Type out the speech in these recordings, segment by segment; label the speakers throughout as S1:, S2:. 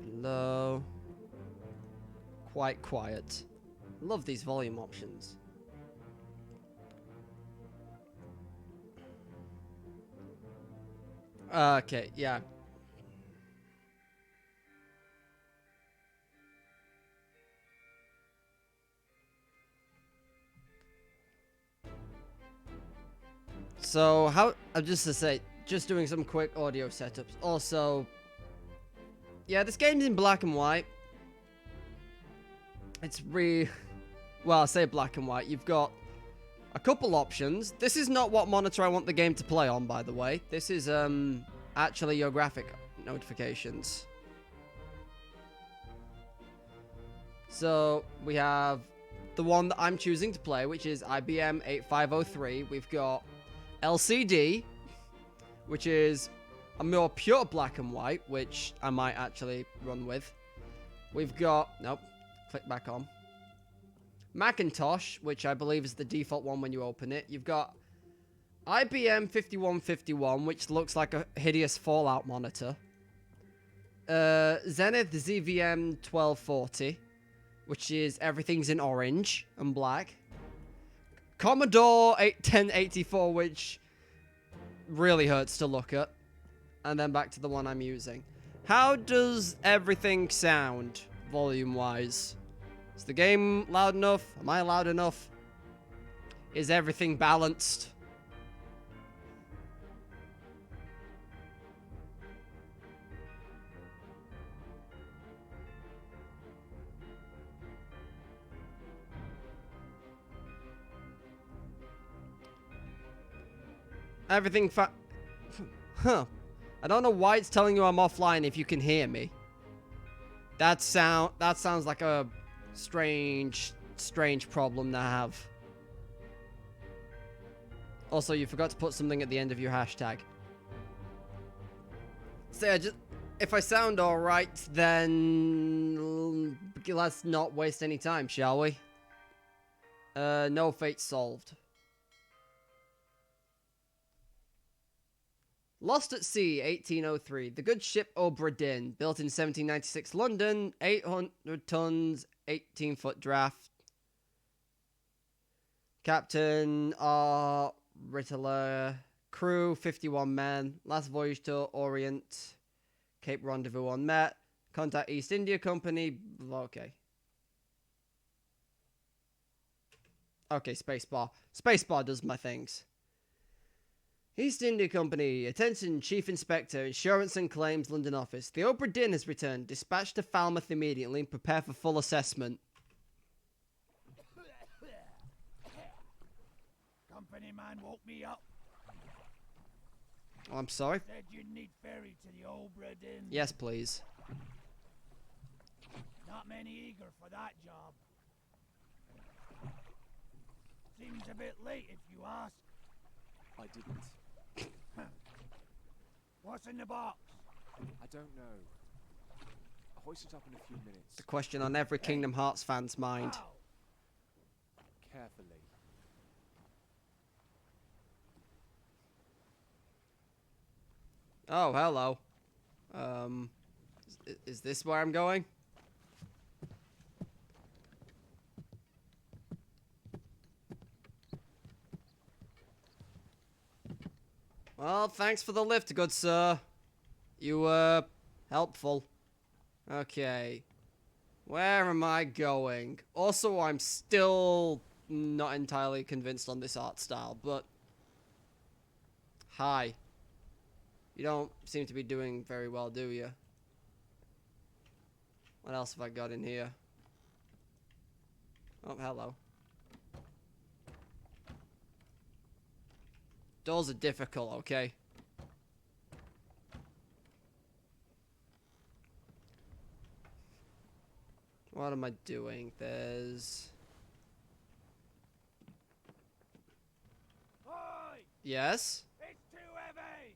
S1: Low. Quite quiet. Love these volume options. Okay, yeah. So how just to say, just doing some quick audio setups. Also, yeah, this game's in black and white. It's well, I say black and white. You've got a couple options. This is not what monitor I want the game to play on, by the way. This is actually your graphic notifications. So we have the one that I'm choosing to play, which is IBM 8503. We've got LCD, which is a more pure black and white, which I might actually run with. We've got, nope, click back on. Macintosh, which I believe is the default one when you open it. You've got IBM 5151, which looks like a hideous Fallout monitor. Zenith ZVM 1240, which is everything's in orange and black. Commodore 1084, which really hurts to look at. And then back to the one I'm using. How does everything sound, volume-wise? Is the game loud enough? Am I loud enough? Is everything balanced? Everything Huh. I don't know why it's telling you I'm offline if you can hear me. That sounds like a strange problem to have. Also, you forgot to put something at the end of your hashtag. So yeah, if I sound alright, then let's not waste any time, shall we? No fate solved. Lost at Sea, 1803. The good ship Obra Dinn, built in 1796 London, 800 tons, 18-foot draft. Captain R. Rittler. Crew, 51 men. Last voyage to Orient. Cape Rendezvous unmet. Contact East India Company. Okay. Okay, spacebar. Spacebar does my things. East India Company, attention Chief Inspector, Insurance and Claims, London Office. The Obra Dinn has returned. Dispatch to Falmouth immediately and prepare for full assessment.
S2: Company man woke me up.
S1: Oh, I'm sorry.
S2: Said you need ferry to the Obra Dinn.
S1: Yes, please.
S2: Not many eager for that job. Seems a bit late if you ask.
S3: I didn't.
S2: What's in the box?
S3: I don't know. I'll hoist it up in a few minutes.
S1: The question on every Kingdom Hearts fan's mind.
S2: Wow.
S3: Carefully.
S1: Oh, hello. Is this where I'm going? Well, thanks for the lift, good sir. You were helpful. Okay. Where am I going? Also, I'm still not entirely convinced on this art style, but... Hi. You don't seem to be doing very well, do you? What else have I got in here? Oh, hello. Doors are difficult, okay? What am I doing? There's...
S2: Oi!
S1: Yes?
S2: It's too heavy!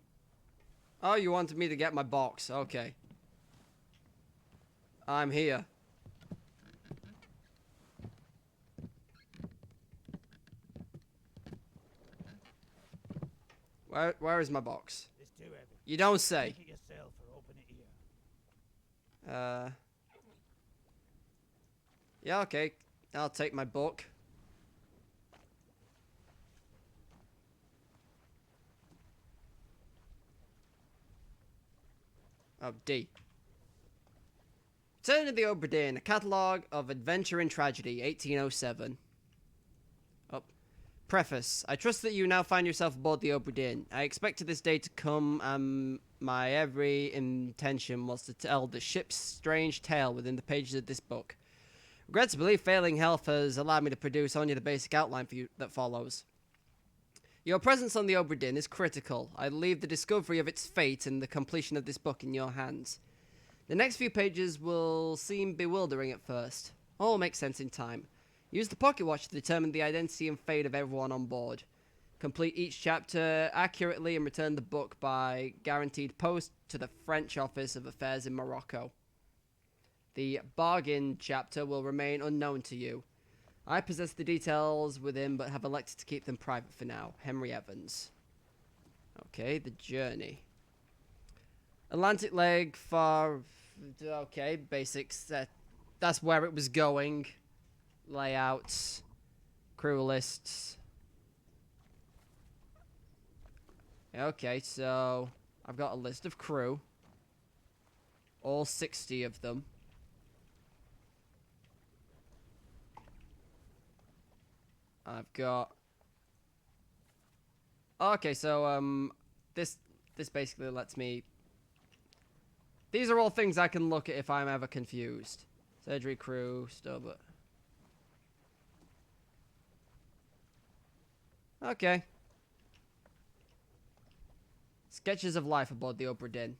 S1: Oh, you wanted me to get my box. Okay. I'm here. Where is my box?
S2: It's too heavy.
S1: You don't say.
S2: Take it yourself or open it
S1: Yeah, okay. I'll take my book. Oh, D. Return to the Obra Dinn, a catalogue of adventure and tragedy, 1807. Oh. Preface. I trust that you now find yourself aboard the Obra Dinn. I expected this day to come, and my every intention was to tell the ship's strange tale within the pages of this book. Regrettably, failing health has allowed me to produce only the basic outline for you that follows. Your presence on the Obra Dinn is critical. I leave the discovery of its fate and the completion of this book in your hands. The next few pages will seem bewildering at first. All makes sense in time. Use the pocket watch to determine the identity and fate of everyone on board. Complete each chapter accurately and return the book by guaranteed post to the French Office of Affairs in Morocco. The bargain chapter will remain unknown to you. I possess the details within but have elected to keep them private for now. Henry Evans. Okay, the journey. Atlantic leg far... Okay, basics. That's where it was going. Layouts. Crew lists. Okay, so... I've got a list of crew. All 60 of them. I've got... Okay, so, this basically lets me... These are all things I can look at if I'm ever confused. Surgery crew, stuff, but... Okay. Sketches of life aboard the Obra Dinn.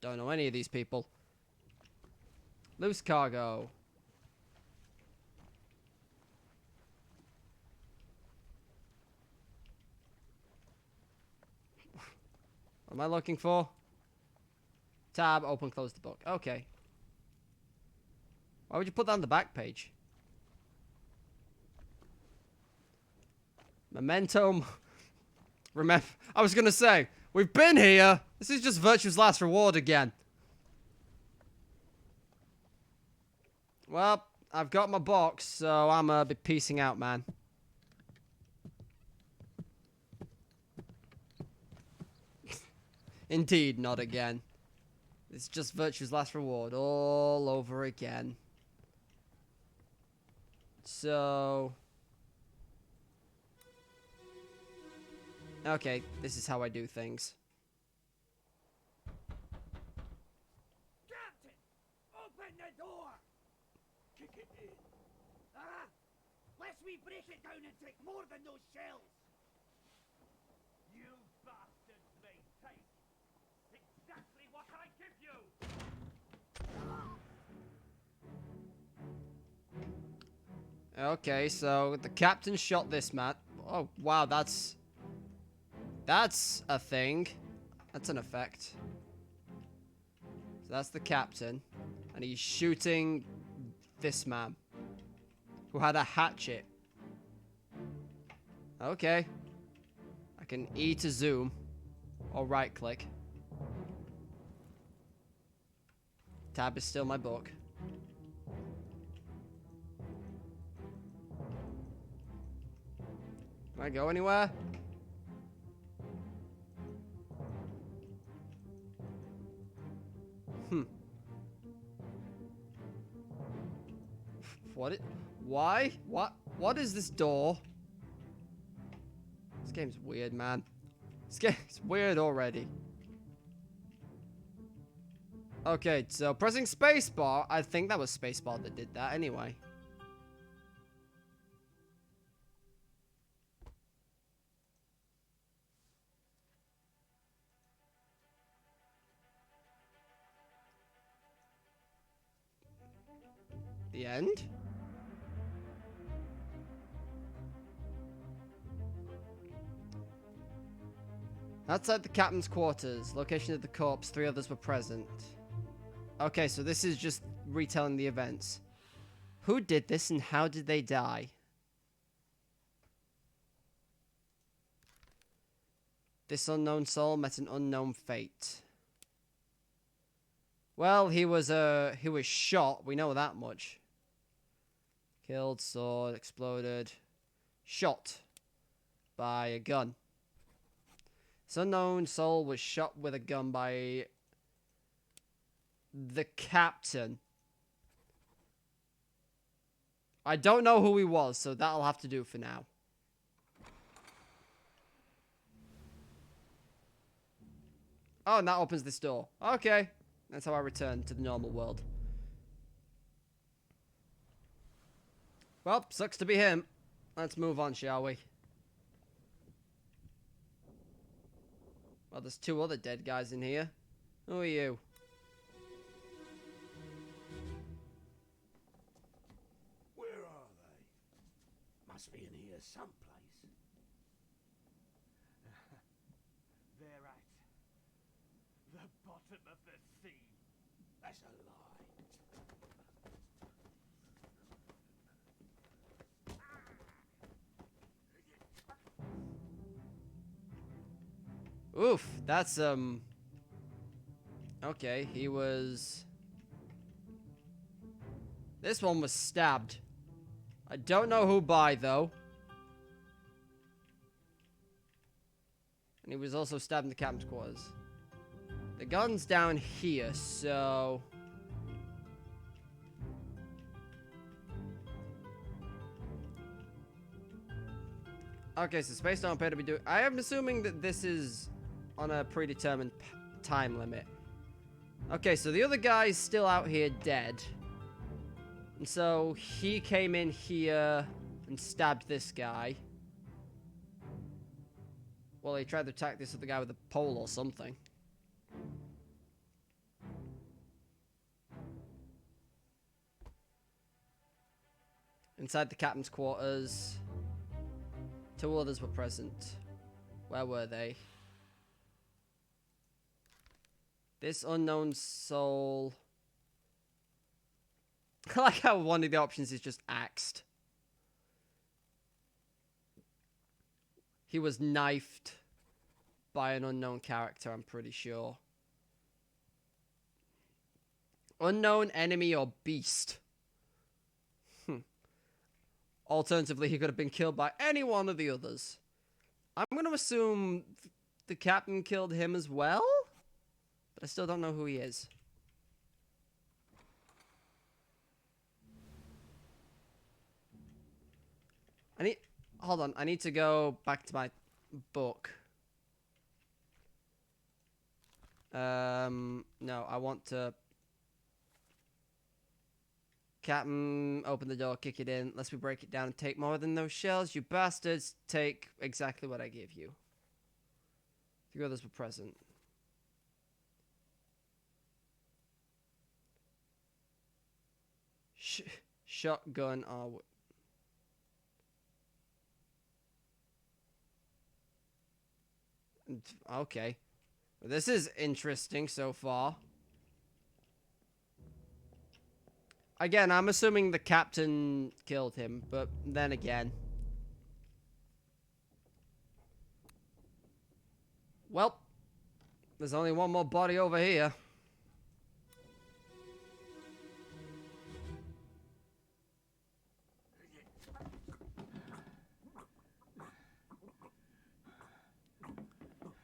S1: Don't know any of these people. Loose cargo. What am I looking for? Tab, open, close the book. Okay. Why would you put that on the back page? Memento. Remember, I was gonna say, we've been here. This is just Virtue's last reward again. Well, I've got my box, so I'm be peacing out, man. Indeed, not again. It's just Virtue's last reward all over again. So... Okay, this is how I do things.
S2: Captain! Open the door! Kick it in. Ah! Lest we break it down and take more than those shells! You bastards may take exactly what I give you!
S1: Okay, so the captain shot this man. Oh, wow, that's a thing. That's an effect. So that's the captain. And he's shooting this man. Who had a hatchet. Okay. I can E to zoom. Or right click. Tab is still my book. Can I go anywhere? Why? What is this door? This game's weird, man. This game's weird already. Okay, so pressing spacebar. I think that was spacebar that did that anyway. The end? Outside the captain's quarters, location of the corpse, 3 others were present. Okay, so this is just retelling the events. Who did this and how did they die? This unknown soul met an unknown fate. Well, he was shot. We know that much. Killed, sword, exploded, shot by a gun. This unknown soul was shot with a gun by the captain. I don't know who he was, so that'll have to do for now. Oh, and that opens this door. Okay. That's how I return to the normal world. Well, sucks to be him. Let's move on, shall we? Well, there's 2 other dead guys in here. Who are you?
S2: Where are they? Must be in here someplace. They're at the bottom of the sea. That's a lie.
S1: Oof, that's, okay, he was... This one was stabbed. I don't know who by, though. And he was also stabbed in the captain's quarters. The gun's down here, so... Okay, so Space don't appear to be doing... I am assuming that this is on a predetermined time limit. Okay, so the other guy's still out here dead. And so he came in here and stabbed this guy. Well, he tried to attack this other guy with a pole or something. Inside the captain's quarters, 2 others were present. Where were they? This unknown soul... I like how one of the options is just axed. He was knifed by an unknown character, I'm pretty sure. Unknown enemy or beast. Alternatively, he could have been killed by any one of the others. I'm going to assume the captain killed him as well, but I still don't know who he is. Hold on, I need to go back to my book. No, I want to... Captain, open the door, kick it in. Lest we break it down and take more than those shells. You bastards, take exactly what I gave you. 3 others were present. Shotgun or... Okay. Well, this is interesting so far. Again, I'm assuming the captain killed him, but then again. Well, there's only one more body over here.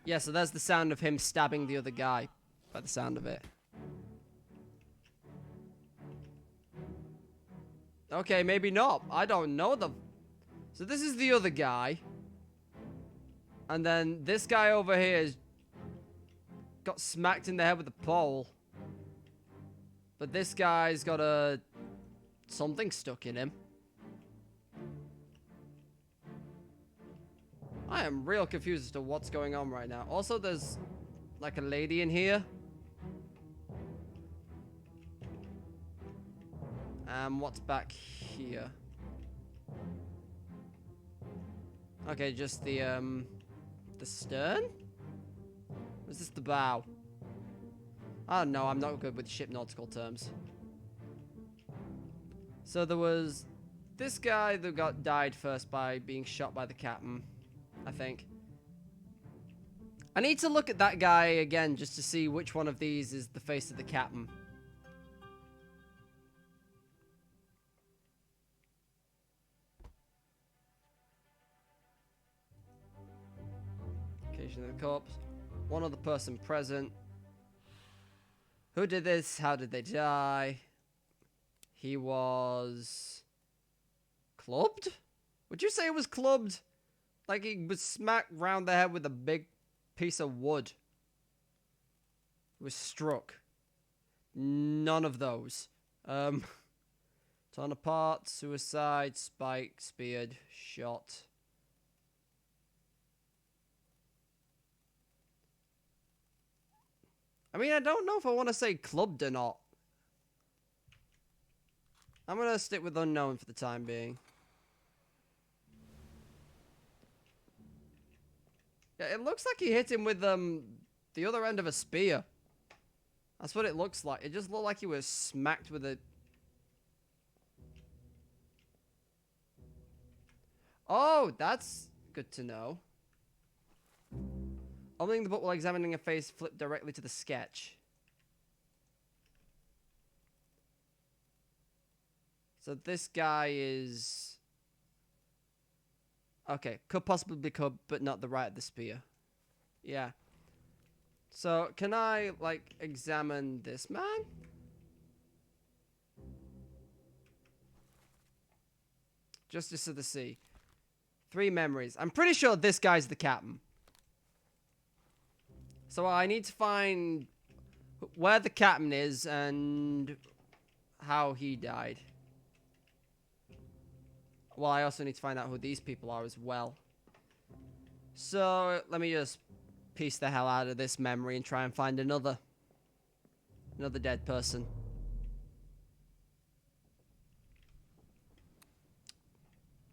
S1: Yeah, so there's the sound of him stabbing the other guy, by the sound of it. Okay, maybe not. I don't know the... So this is the other guy. And then this guy over here has got smacked in the head with a pole. But this guy's got a... something stuck in him. I am real confused as to what's going on right now. Also, there's like a lady in here. What's back here? Okay, just the stern? Or is this the bow? I don't know, I'm not good with ship nautical terms. So there was this guy that died first by being shot by the captain, I think. I need to look at that guy again just to see which one of these is the face of the captain. the corpse. One other person present. Who did this? How did they die? He was clubbed? Would you say it was clubbed? Like he was smacked round the head with a big piece of wood. He was struck. None of those. Torn apart, suicide, spike, speared, shot. I mean, I don't know if I want to say clubbed or not. I'm going to stick with unknown for the time being. Yeah, it looks like he hit him with the other end of a spear. That's what it looks like. It just looked like he was smacked with a... Oh, that's good to know. Opening the book while examining a face, flip directly to the sketch. So this guy is... Okay, could possibly be clubbed, but not the right of the spear. Yeah. So, can I, like, examine this man? Justice of the Sea. 3 memories. I'm pretty sure this guy's the captain. So I need to find where the captain is and how he died. Well, I also need to find out who these people are as well. So let me just piece the hell out of this memory and try and find another dead person.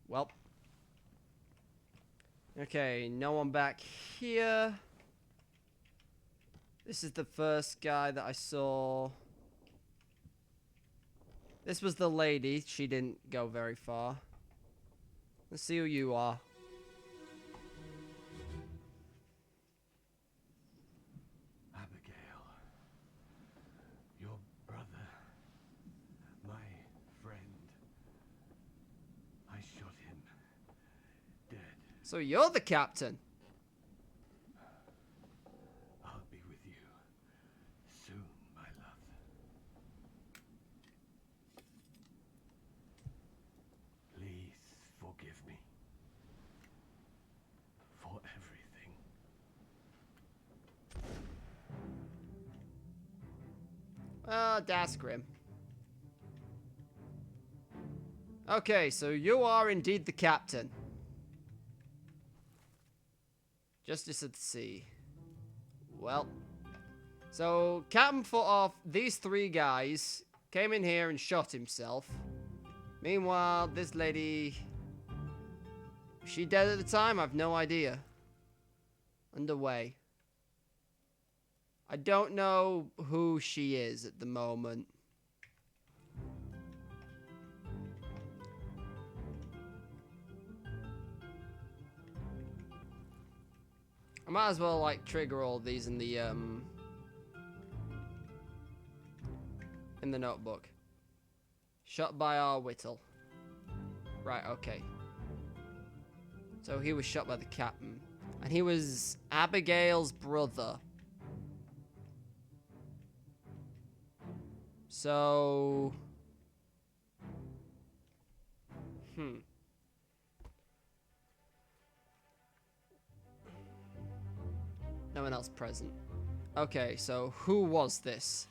S1: Well. Okay, no one back here. This is the first guy that I saw. This was the lady. She didn't go very far. Let's see who you are.
S2: Abigail. Your brother. My friend. I shot him. Dead.
S1: So you're the captain.
S2: I'll be with you soon, my love. Please forgive me for everything.
S1: Oh, that's grim. Okay, so you are indeed the captain. Justice at the Sea. Well. So, Captain fought off these 3 guys, came in here and shot himself. Meanwhile, this lady... Was she dead at the time? I've no idea. Underway. I don't know who she is at the moment. I might as well, like, trigger all these in the notebook. Shot by our Whittle. Right, okay. So he was shot by the captain. And he was Abigail's brother. So... No one else present. Okay, so who was this?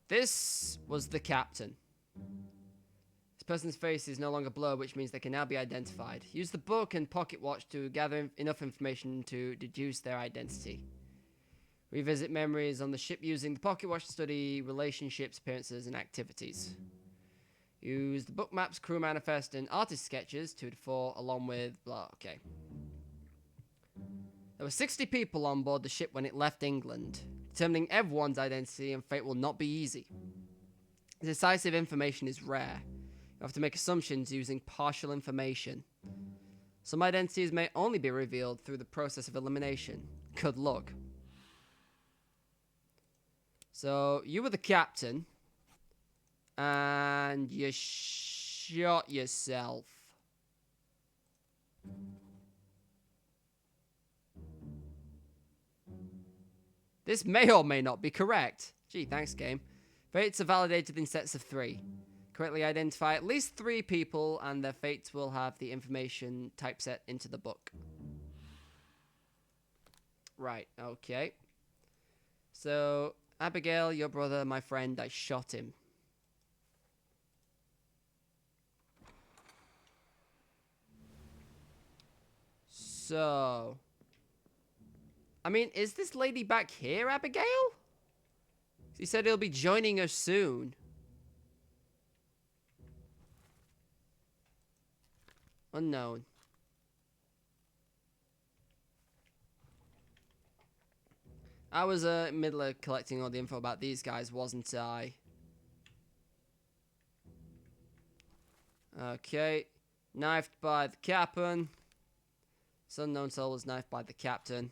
S1: This was the captain. This person's face is no longer blurred, which means they can now be identified. Use the book and pocket watch to gather enough information to deduce their identity. Revisit memories on the ship using the pocket watch to study relationships, appearances, and activities. Use the book maps, crew manifest, and artist sketches 2 to 4, along with blah. Okay. There were 60 people on board the ship when it left England. Determining everyone's identity and fate will not be easy. Decisive information is rare. You have to make assumptions using partial information. Some identities may only be revealed through the process of elimination. Good luck. So, you were the captain. And you shot yourself. This may or may not be correct. Gee, thanks, game. Fates are validated in sets of 3. Correctly identify at least 3 people, and their fates will have the information typeset into the book. Right, okay. So, Abigail, your brother, my friend, I shot him. So, I mean, is this lady back here, Abigail? He said he'll be joining us soon. Unknown. I was middle of collecting all the info about these guys, wasn't I? Okay. Knifed by the captain. This unknown soul was knifed by the captain.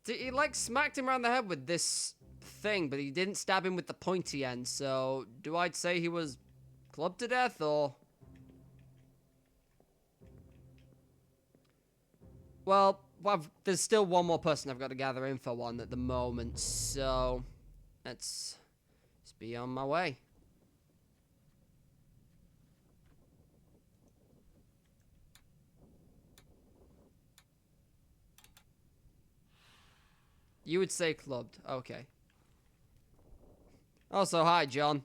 S1: He like smacked him around the head with this thing, but he didn't stab him with the pointy end. So, do I say he was clubbed to death, or? Well, there's still one more person I've got to gather info on at the moment, so let's be on my way. You would say clubbed. Okay. Also, hi, John.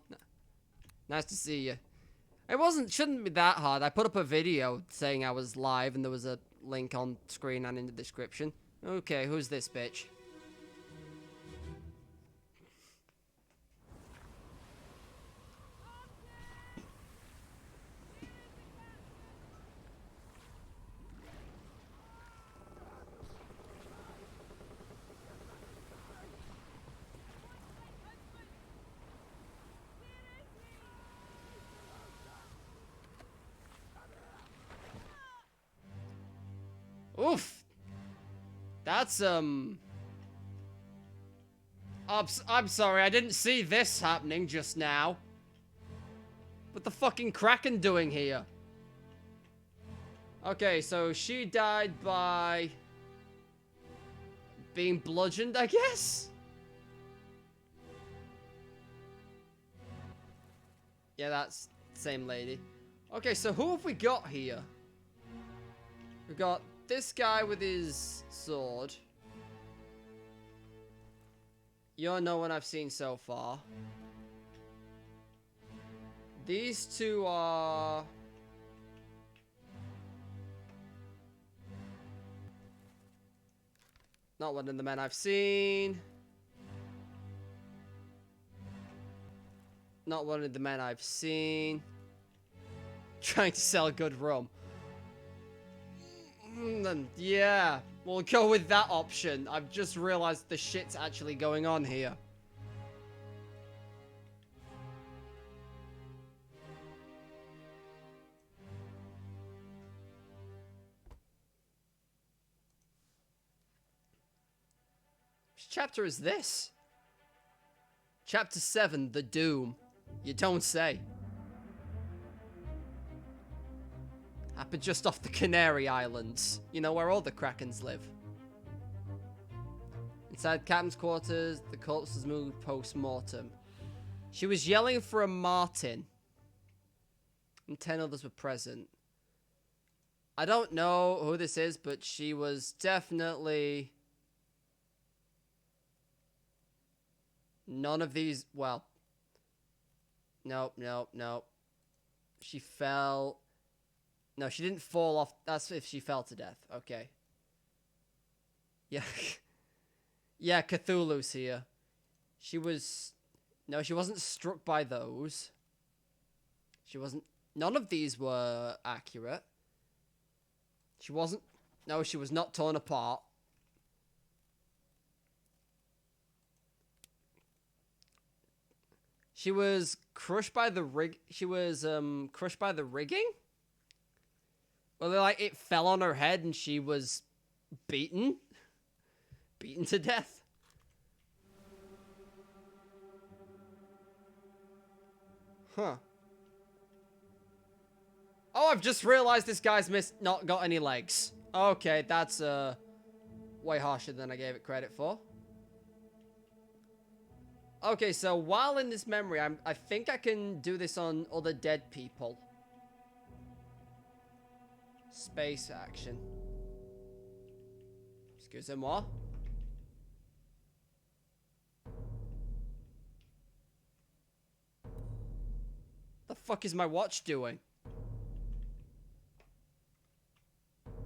S1: Nice to see you. It shouldn't be that hard. I put up a video saying I was live, and there was a link on screen and in the description. Okay, who's this bitch? Oof. That's, I'm sorry, I didn't see this happening just now. What the fucking Kraken doing here? Okay, so she died by being bludgeoned, I guess? Yeah, that's the same lady. Okay, so who have we got here? We got this guy with his sword. You're no one I've seen so far. These two are... not one of the men I've seen. Not one of the men I've seen. Trying to sell good rum. Yeah, we'll go with that option. I've just realized the shit's actually going on here. Which chapter is this? Chapter 7, The Doom. You don't say. Happened just off the Canary Islands. You know, where all the Krakens live. Inside Captain's quarters, the corpse was moved post-mortem. She was yelling for a martin. And 10 others were present. I don't know who this is, but she was definitely... none of these... well... Nope. She fell... no, she didn't fall off. That's if she fell to death. Okay. Yeah. Yeah, Cthulhu's here. She was... no, she wasn't struck by those. She wasn't... none of these were accurate. She wasn't... no, she was not torn apart. She was crushed by the rig... she was, crushed by the rigging? Well, like, it fell on her head and she was beaten. Beaten to death. Huh. Oh, I've just realized this guy's not got any legs. Okay, that's way harsher than I gave it credit for. Okay, so while in this memory, I think I can do this on other dead people. Space action. Excusez-moi. The fuck is my watch doing?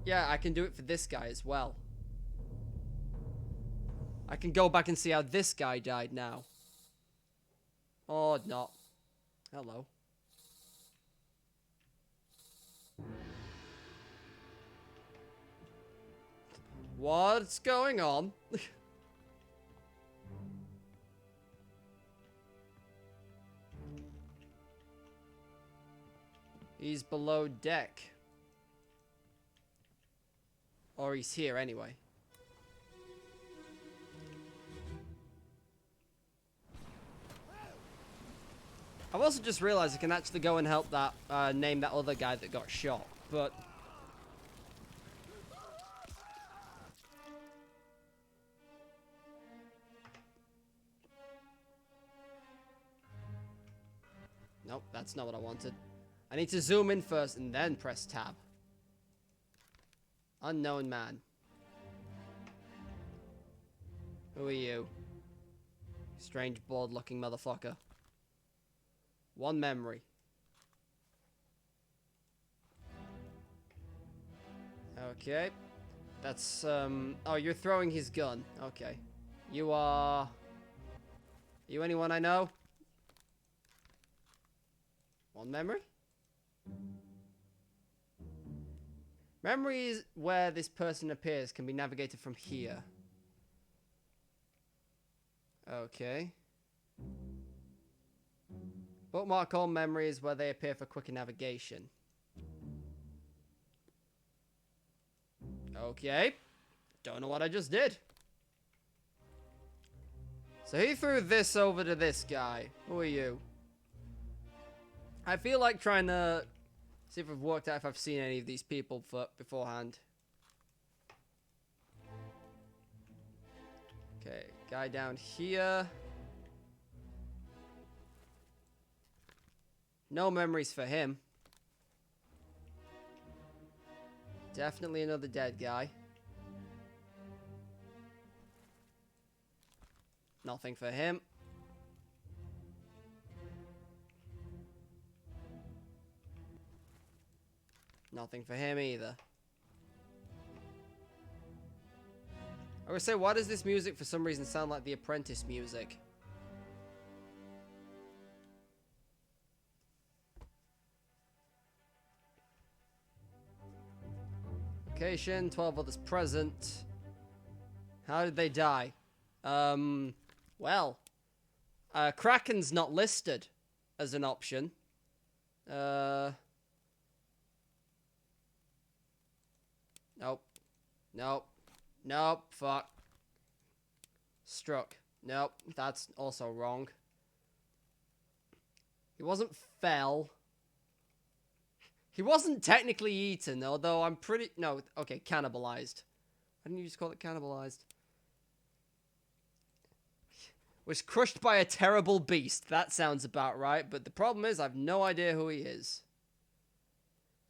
S1: Yeah, I can do it for this guy as well. I can go back and see how this guy died now. Or not. Hello. What's going on? He's below deck. Or he's here anyway. I've also just realized I can actually go and help that, name that other guy that got shot, but... Nope, that's not what I wanted. I need to zoom in first and then press tab. Unknown man. Who are you? Strange, bored-looking motherfucker. One memory. Okay. That's, oh, you're throwing his gun. Okay. You are... Are you anyone I know? One memory? Memories where this person appears can be navigated from here. Okay. Bookmark all memories where they appear for quicker navigation. Okay. Don't know what I just did. So he threw this over to this guy. Who are you? I feel like trying to see if I've worked out if I've seen any of these people beforehand. Okay, guy down here. No memories for him. Definitely another dead guy. Nothing for him. Nothing for him either. I would say, why does this music for some reason sound like The Apprentice music? Location, 12 others present. How did they die? Well, Kraken's not listed as an option. Nope. Nope. Nope. Fuck. Struck. Nope. That's also wrong. He wasn't fell. He wasn't technically eaten, although I'm pretty... No, okay, cannibalized. Why didn't you just call it cannibalized? Was crushed by a terrible beast. That sounds about right, but the problem is I've no idea who he is.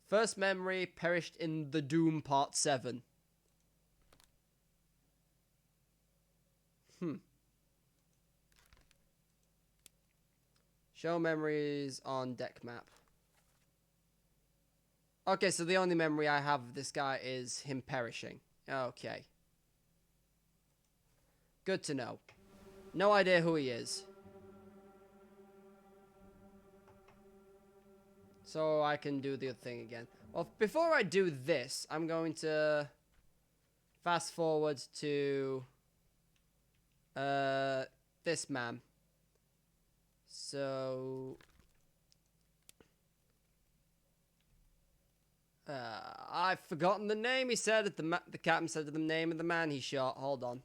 S1: First memory, perished in the Doom Part 7. Show memories on deck map. Okay, so the only memory I have of this guy is him perishing. Okay. Good to know. No idea who he is. So I can do the other thing again. Well, before I do this, I'm going to fast forward to this man. So I've forgotten the name he said. The captain said the name of the man he shot. Hold on.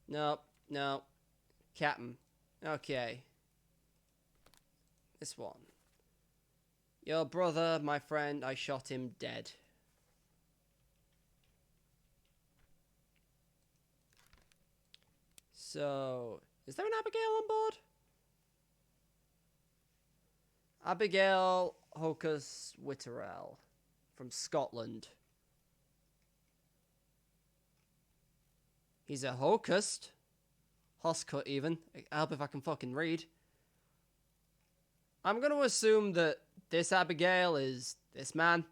S1: Nope. No. Captain. Okay. This one. Your brother, my friend, I shot him dead. So, is there an Abigail on board? Abigail Hocus Witterell from Scotland. He's a Hocust. Hoscut even. Help if I can fucking read. I'm going to assume that this Abigail is this man.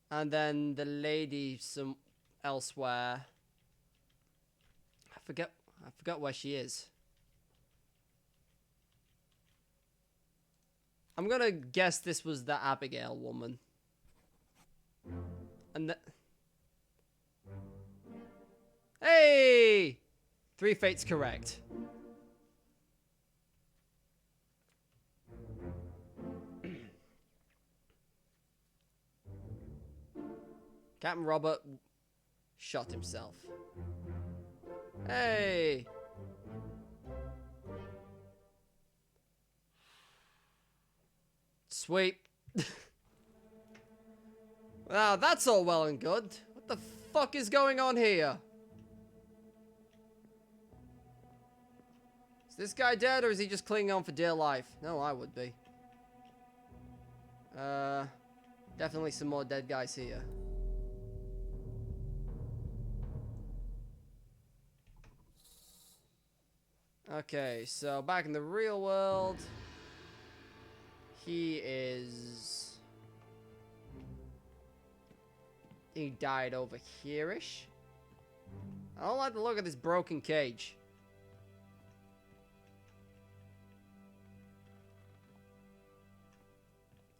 S1: And then the lady some elsewhere. I forgot where she is. I'm going to guess this was the Abigail woman. And hey! 3 fates correct. Captain Robert shot himself. Hey! Sweet. Wow, that's all well and good. What the fuck is going on here? Is this guy dead or is he just clinging on for dear life? No, I would be. Definitely some more dead guys here. Okay, so back in the real world, he died over here-ish. I don't like the look of this broken cage.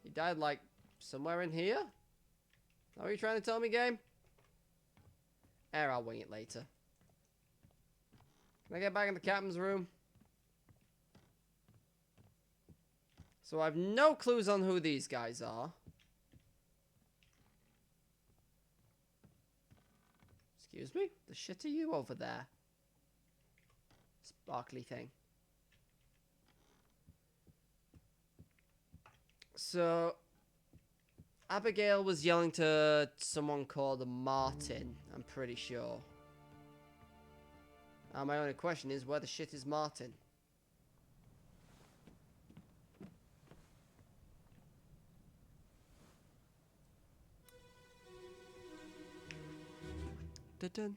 S1: He died like somewhere in here? Is that what you're trying to tell me, game? I'll wing it later. Can I get back in the captain's room? So I have no clues on who these guys are. Excuse me? The shit are you over there? Sparkly thing. So, Abigail was yelling to someone called Martin, I'm pretty sure. My only question is, where the shit is Martin? Dun-dun.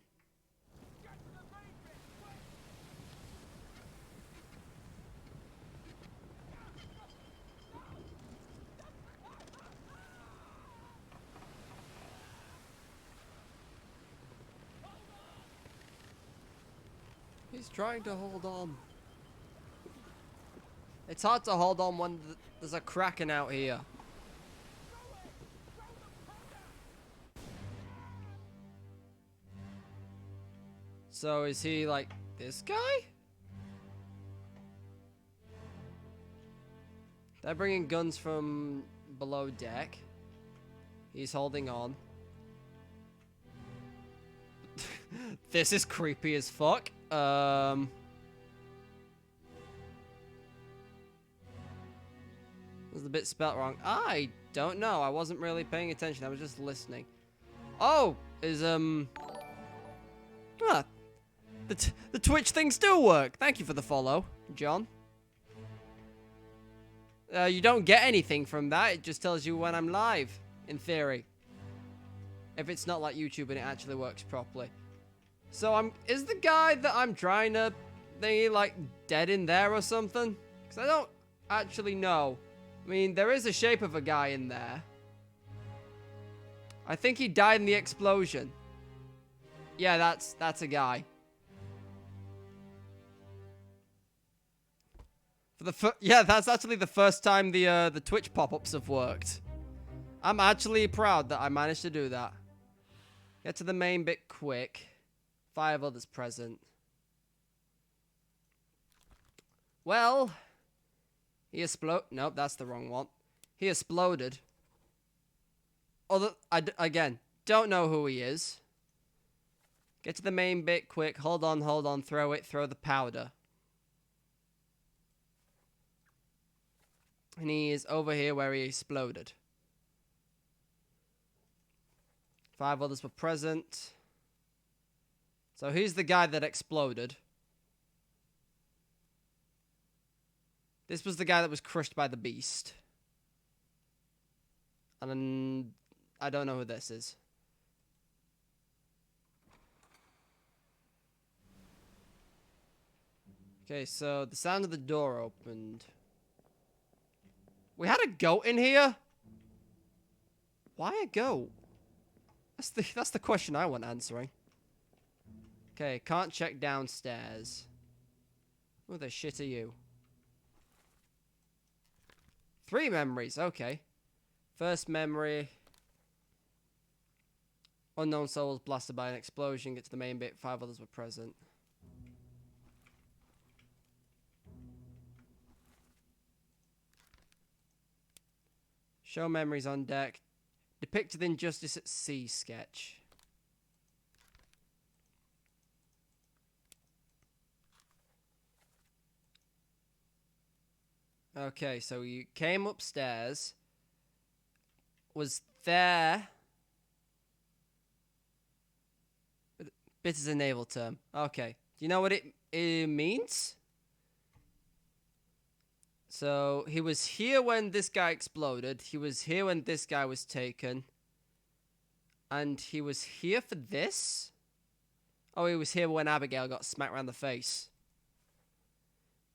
S1: He's trying to hold on. It's hard to hold on when there's a kraken out here. So is he like this guy? They're bringing guns from below deck. He's holding on. This is creepy as fuck. There's a bit spelt wrong. I don't know. I wasn't really paying attention. I was just listening. Oh, the Twitch thing still work. Thank you for the follow, John. You don't get anything from that. It just tells you when I'm live, in theory. If it's not like YouTube and it actually works properly. So is the guy that I'm trying to thingy like dead in there or something? Because I don't actually know. I mean, there is a shape of a guy in there. I think he died in the explosion. Yeah, that's a guy. Yeah, that's actually the first time the Twitch pop-ups have worked. I'm actually proud that I managed to do that. Get to the main bit quick. 5 others present. Well, he nope, that's the wrong one. He exploded. Again, don't know who he is. Get to the main bit quick. Hold on. Throw the powder. And he is over here where he exploded. 5 others were present. So he's the guy that exploded. This was the guy that was crushed by the beast. And then I don't know who this is. Okay, so the sound of the door opened. We had a goat in here? Why a goat? That's the question I want answering. Okay, can't check downstairs. Who the shit are you? 3 memories, okay. First memory. Unknown soul was blasted by an explosion. Get to the main bit. 5 others were present. Show memories on deck. Depicted injustice at sea sketch. Okay, so you came upstairs. Was there. Bit is a naval term. Okay. Do you know what it means? So, he was here when this guy exploded. He was here when this guy was taken. And he was here for this? Oh, he was here when Abigail got smacked around the face.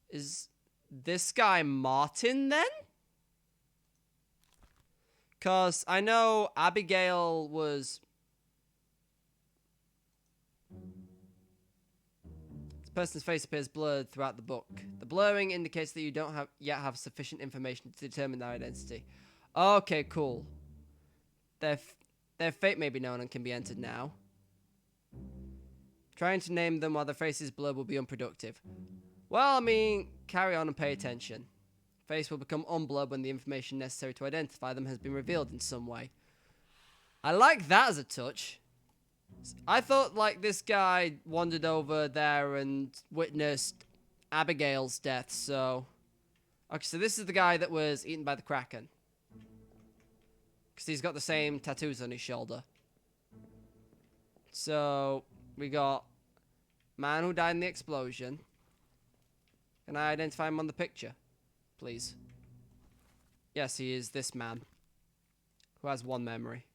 S1: Is this guy Martin, then? Because I know Abigail was... person's face appears blurred throughout the book. The blurring indicates that you don't yet have sufficient information to determine their identity. Okay, cool. Their fate may be known and can be entered now. Trying to name them while their face is blurred will be unproductive. Well, I mean, carry on and pay attention. Face will become unblurred when the information necessary to identify them has been revealed in some way. I like that as a touch. I thought, like, this guy wandered over there and witnessed Abigail's death, so... Okay, so this is the guy that was eaten by the Kraken. Because he's got the same tattoos on his shoulder. So, we got... man who died in the explosion. Can I identify him on the picture? Please. Yes, he is this man. Who has 1 memory.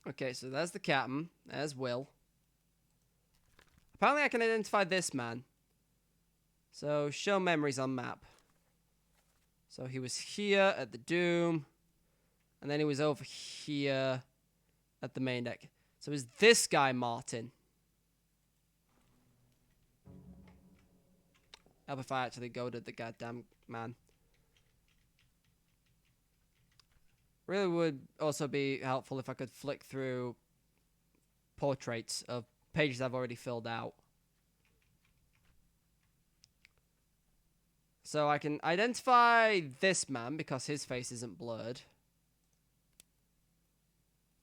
S1: Okay, so there's the captain. There's Will. Apparently I can identify this man. So, show memories on map. So, he was here at the Doom. And then he was over here at the main deck. So, is this guy Martin? Help if I actually go to the goddamn man. Really would also be helpful if I could flick through portraits of pages I've already filled out. So I can identify this man because his face isn't blurred.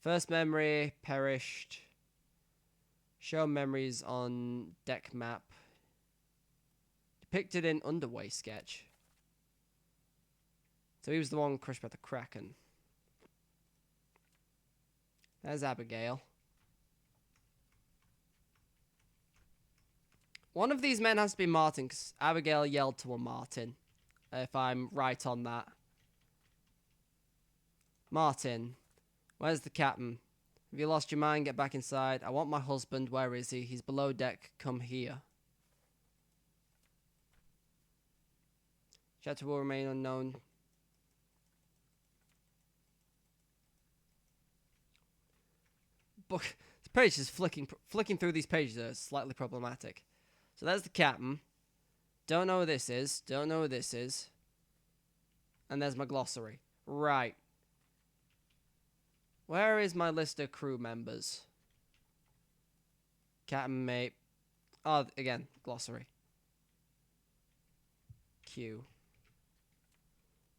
S1: First memory, perished. Show memories on deck map. Depicted in underway sketch. So he was the one crushed by the Kraken. There's Abigail. One of these men has to be Martin, because Abigail yelled to a Martin. If I'm right on that. Martin. Where's the captain? Have you lost your mind? Get back inside. I want my husband. Where is he? He's below deck. Come here. Chapter will remain unknown. Book. The page is flicking through these pages are slightly problematic. So there's the captain. Don't know who this is. Don't know who this is. And there's my glossary. Right. Where is my list of crew members? Captain, mate. Oh, again, glossary. Q.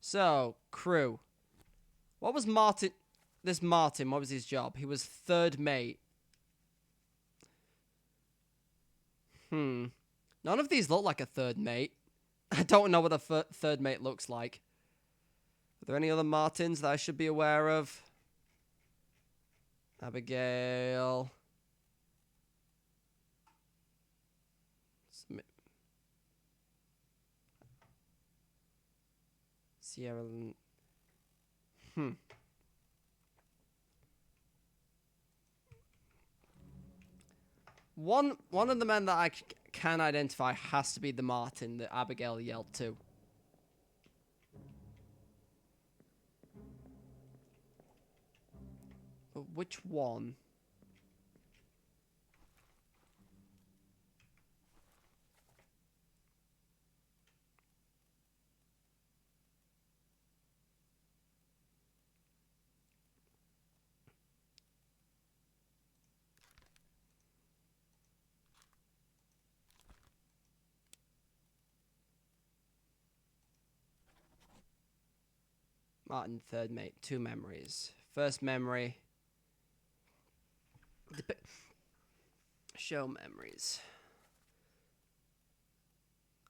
S1: So, crew. What was Martin... This Martin, what was his job? He was 3rd mate. None of these look like a 3rd mate. I don't know what a 3rd mate looks like. Are there any other Martins that I should be aware of? Abigail. Sierra. One of the men that I can identify has to be the Martin that Abigail yelled to. But which one? Martin, third mate, 2 memories. First memory. Show memories.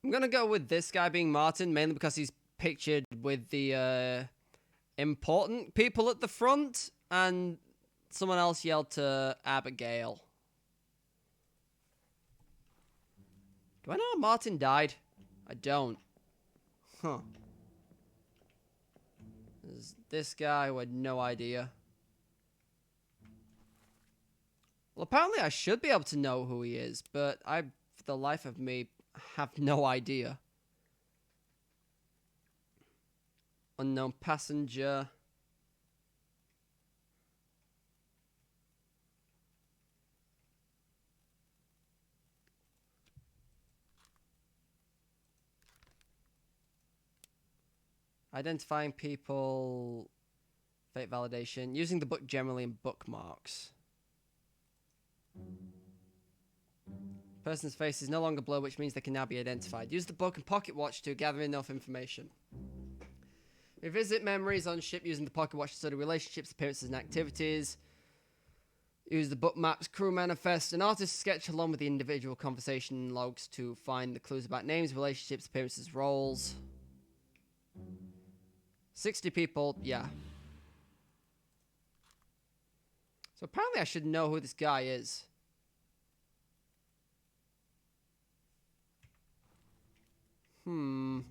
S1: I'm gonna go with this guy being Martin, mainly because he's pictured with the important people at the front, and someone else yelled to Abigail. Do I know how Martin died? I don't. Huh. There's this guy who had no idea. Well, apparently I should be able to know who he is, but I, for the life of me, have no idea. Unknown passenger. Identifying people. Fate validation. Using the book generally in bookmarks. Person's face is no longer blurred, which means they can now be identified. Use the book and pocket watch to gather enough information. Revisit memories on ship using the pocket watch to study relationships, appearances, and activities. Use the book maps, crew manifest, and artist sketch along with the individual conversation logs to find the clues about names, relationships, appearances, roles. 60 people, yeah. So apparently I should know who this guy is. Can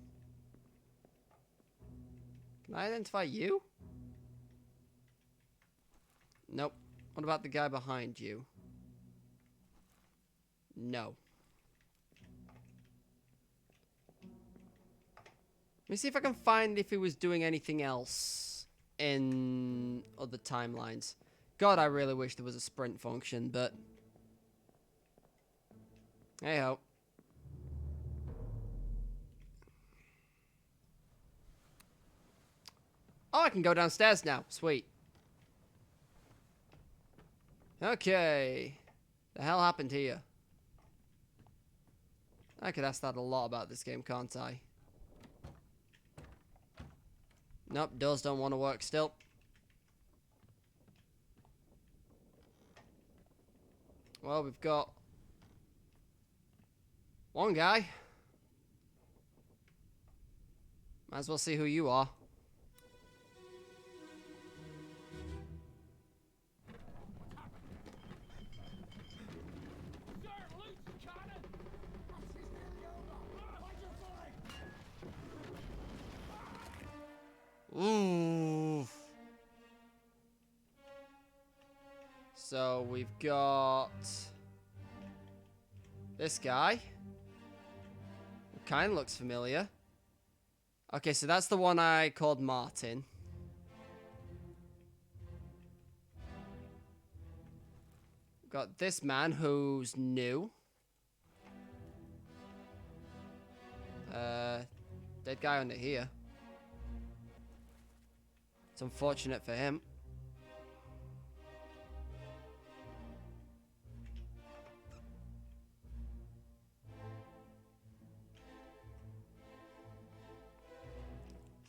S1: I identify you? Nope. What about the guy behind you? No. Let me see if I can find if he was doing anything else in other timelines. God, I really wish there was a sprint function, but hey-ho. Oh, I can go downstairs now. Sweet. Okay. The hell happened here? I could ask that a lot about this game, can't I? Nope, doors don't want to work still. Well, we've got one guy. Might as well see who you are. Ooh. So we've got this guy. Kind of looks familiar. Okay, so that's the one I called Martin. Got this man who's new. Dead guy under here. It's unfortunate for him.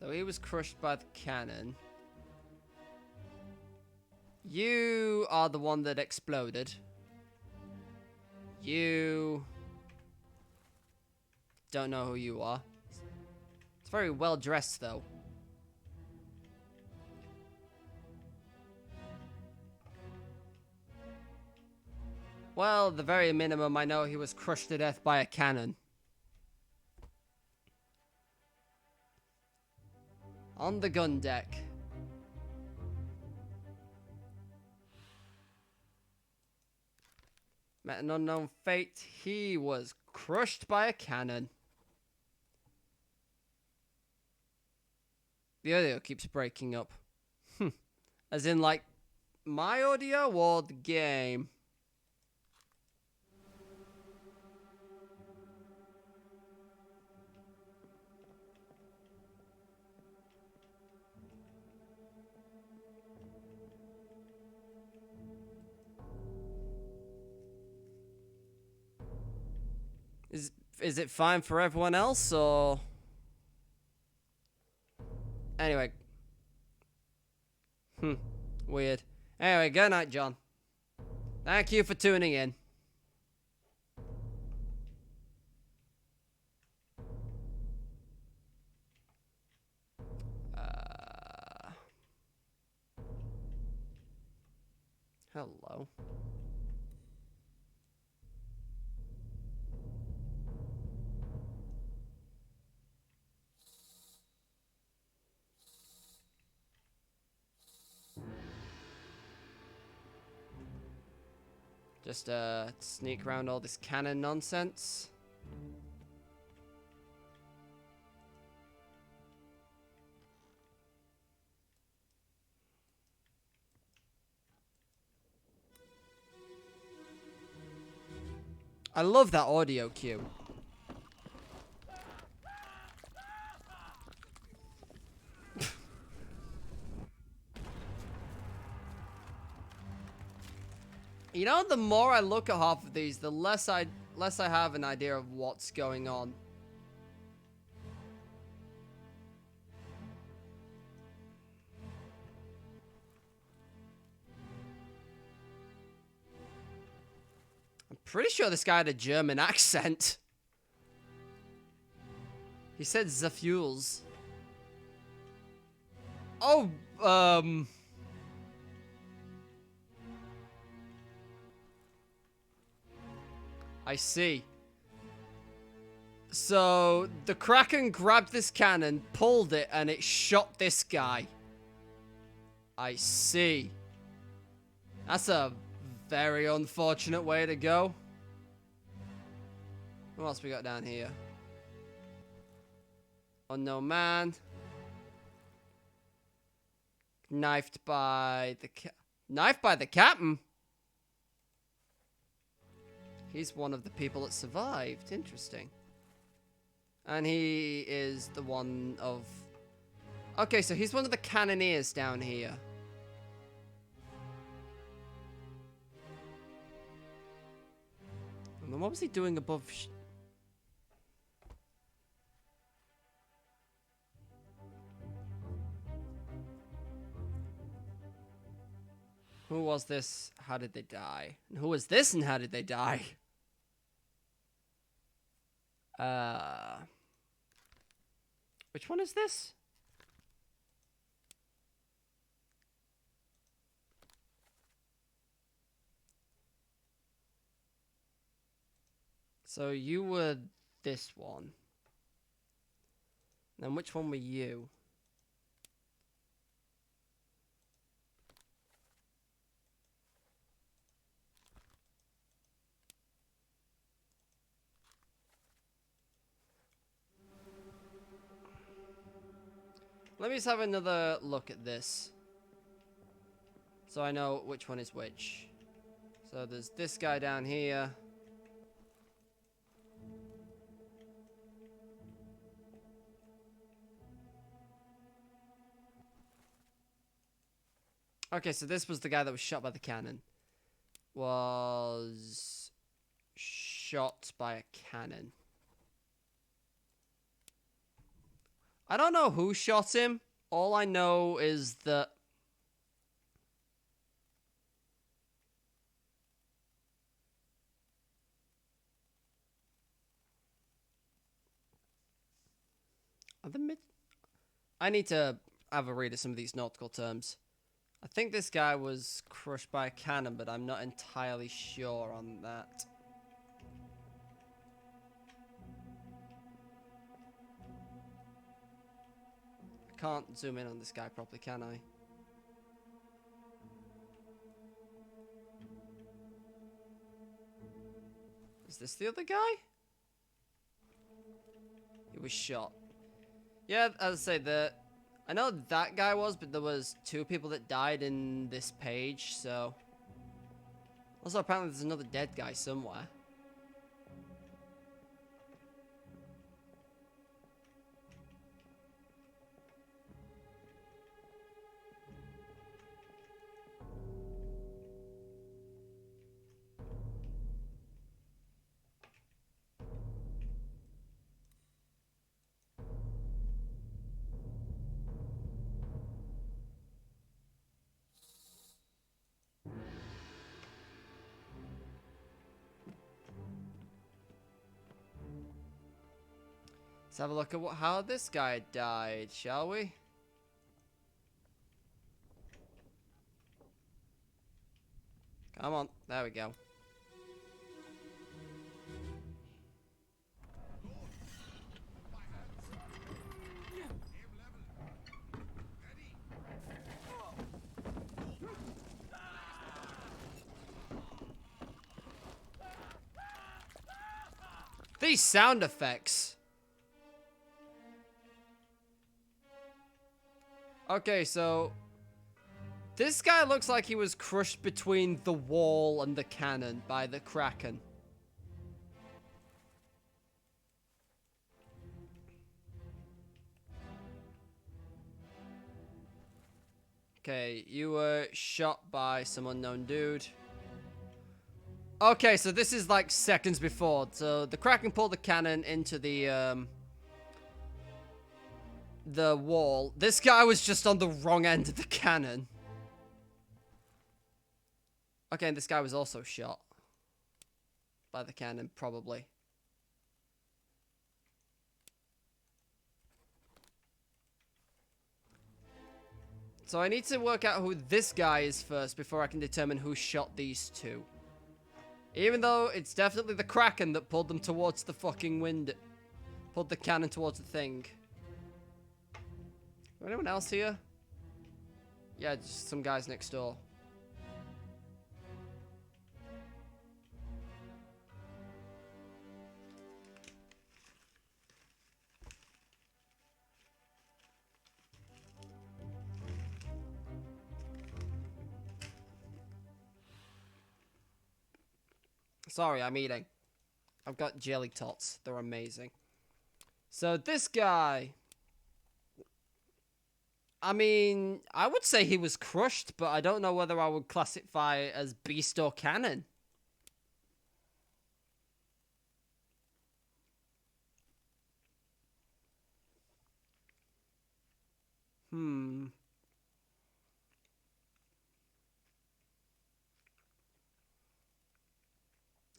S1: So he was crushed by the cannon. You are the one that exploded. You don't know who you are. It's very well dressed though. Well, at the very minimum, I know he was crushed to death by a cannon. On the gun deck. Met an unknown fate. He was crushed by a cannon. The audio keeps breaking up. As in, like, my audio or the game? Is it fine for everyone else, or... Anyway. Weird. Anyway, good night, John. Thank you for tuning in. Hello. Just sneak around all this cannon nonsense. I love that audio cue. You know, the more I look at half of these, the less I have an idea of what's going on. I'm pretty sure this guy had a German accent. He said the fuels. Oh, I see. So, the Kraken grabbed this cannon, pulled it, and it shot this guy. I see. That's a very unfortunate way to go. What else we got down here? Unknown man. Knifed by the captain? He's one of the people that survived. Interesting. And he is the one of... Okay, so he's one of the cannoneers down here. And then what was he doing above... Who was this? How did they die? And who was this and how did they die? Which one is this? So you were this one. Then which one were you? Let me just have another look at this. So I know which one is which. So there's this guy down here. Okay, so this was the guy that was shot by the cannon. Was shot by a cannon. I don't know who shot him. All I know is that... I need to have a read of some of these nautical terms. I think this guy was crushed by a cannon, but I'm not entirely sure on that. I can't zoom in on this guy properly, can I? Is this the other guy? He was shot. Yeah, as I say, I know that guy was, but there was 2 people that died in this page, so... Also, apparently there's another dead guy somewhere. Let's have a look at how this guy died, shall we? Come on, there we go. These sound effects. Okay, so this guy looks like he was crushed between the wall and the cannon by the Kraken. Okay, you were shot by some unknown dude. Okay, so this is like seconds before. So the Kraken pulled the cannon into the wall. This guy was just on the wrong end of the cannon. Okay, and this guy was also shot by the cannon, probably. So I need to work out who this guy is first before I can determine who shot these 2. Even though it's definitely the Kraken that pulled them towards the fucking wind. Pulled the cannon towards the thing. Anyone else here? Yeah, just some guys next door. Sorry, I'm eating. I've got jelly tots. They're amazing. So this guy... I mean, I would say he was crushed, but I don't know whether I would classify it as beast or cannon.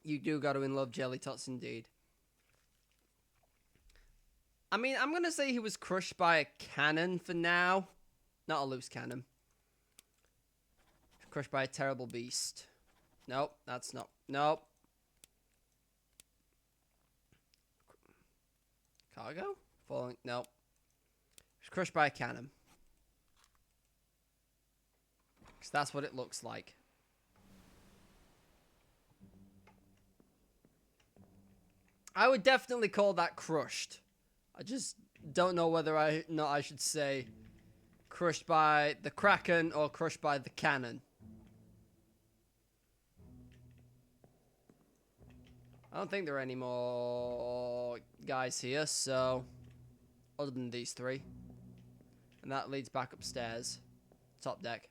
S1: You do got to love jelly tots indeed. I mean, I'm going to say he was crushed by a cannon for now. Not a loose cannon. Crushed by a terrible beast. Nope, that's not. Nope. Cargo? Falling. Nope. He's crushed by a cannon. Because that's what it looks like. I would definitely call that crushed. I just don't know whether I should say crushed by the Kraken or crushed by the cannon. I don't think there are any more guys here, so other than these 3. And that leads back upstairs. Top deck.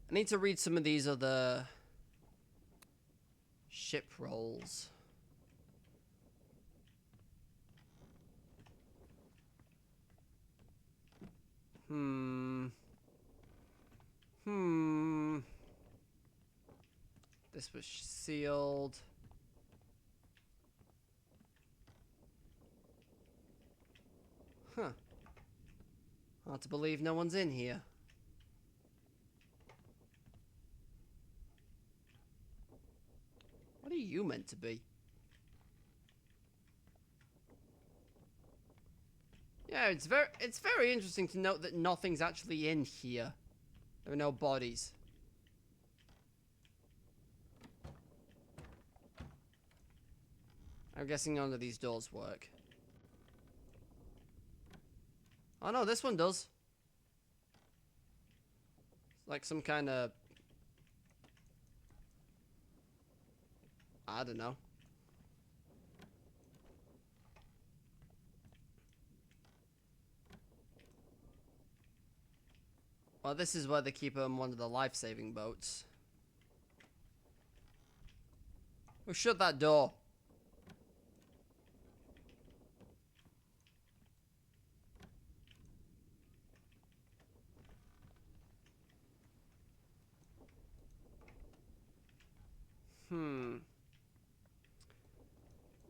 S1: I need to read some of these other ship rolls. This was sealed. Huh. Hard to believe no one's in here. What are you meant to be? Yeah, it's very interesting to note that nothing's actually in here. There are no bodies. I'm guessing none of these doors work. Oh no, this one does. It's like some kind of... I don't know. Well, this is where they keep on one of the life-saving boats. Who shut that door?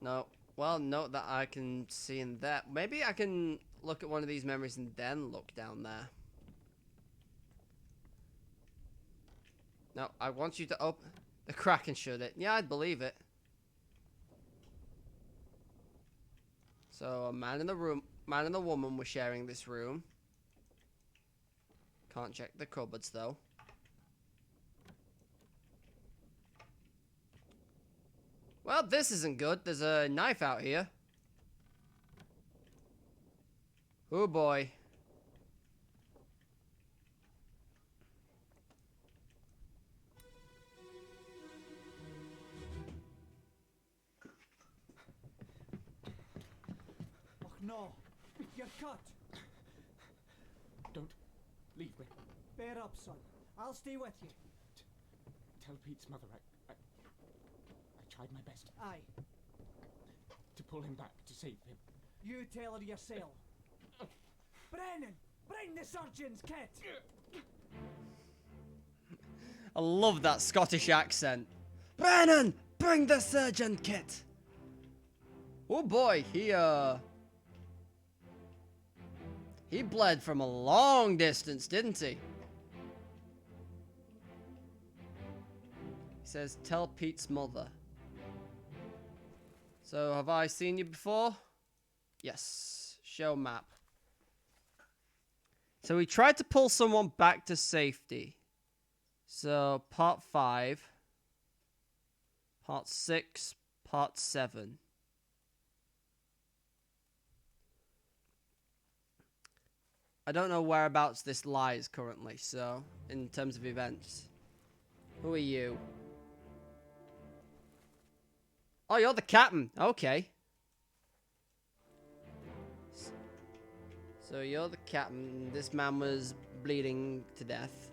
S1: No. Well, note that I can see in there. Maybe I can look at one of these memories and then look down there. No, I want you to open the crack and shut it. Yeah, I'd believe it. So, a man and a woman were sharing this room. Can't check the cupboards, though. Well, this isn't good. There's a knife out here. Oh, boy.
S2: Oh no, you're cut.
S3: Don't leave me.
S2: Bear up, son. I'll stay with you.
S3: Tell Pete's mother I tried my best
S2: Aye,
S3: to pull him back, to save him.
S2: you tell her yourself. Brennan, bring the surgeon's kit.
S1: I love that Scottish accent. Brennan, bring the surgeon kit. Oh boy, he bled from a long distance, didn't he? He says, tell Pete's mother. So, have I seen you before? Yes. Show map. So, we tried to pull someone back to safety. So, part 5. Part 6. Part 7. I don't know whereabouts this lies currently, so, in terms of events. Who are you? Oh, you're the captain. Okay. So you're the captain. This man was bleeding to death.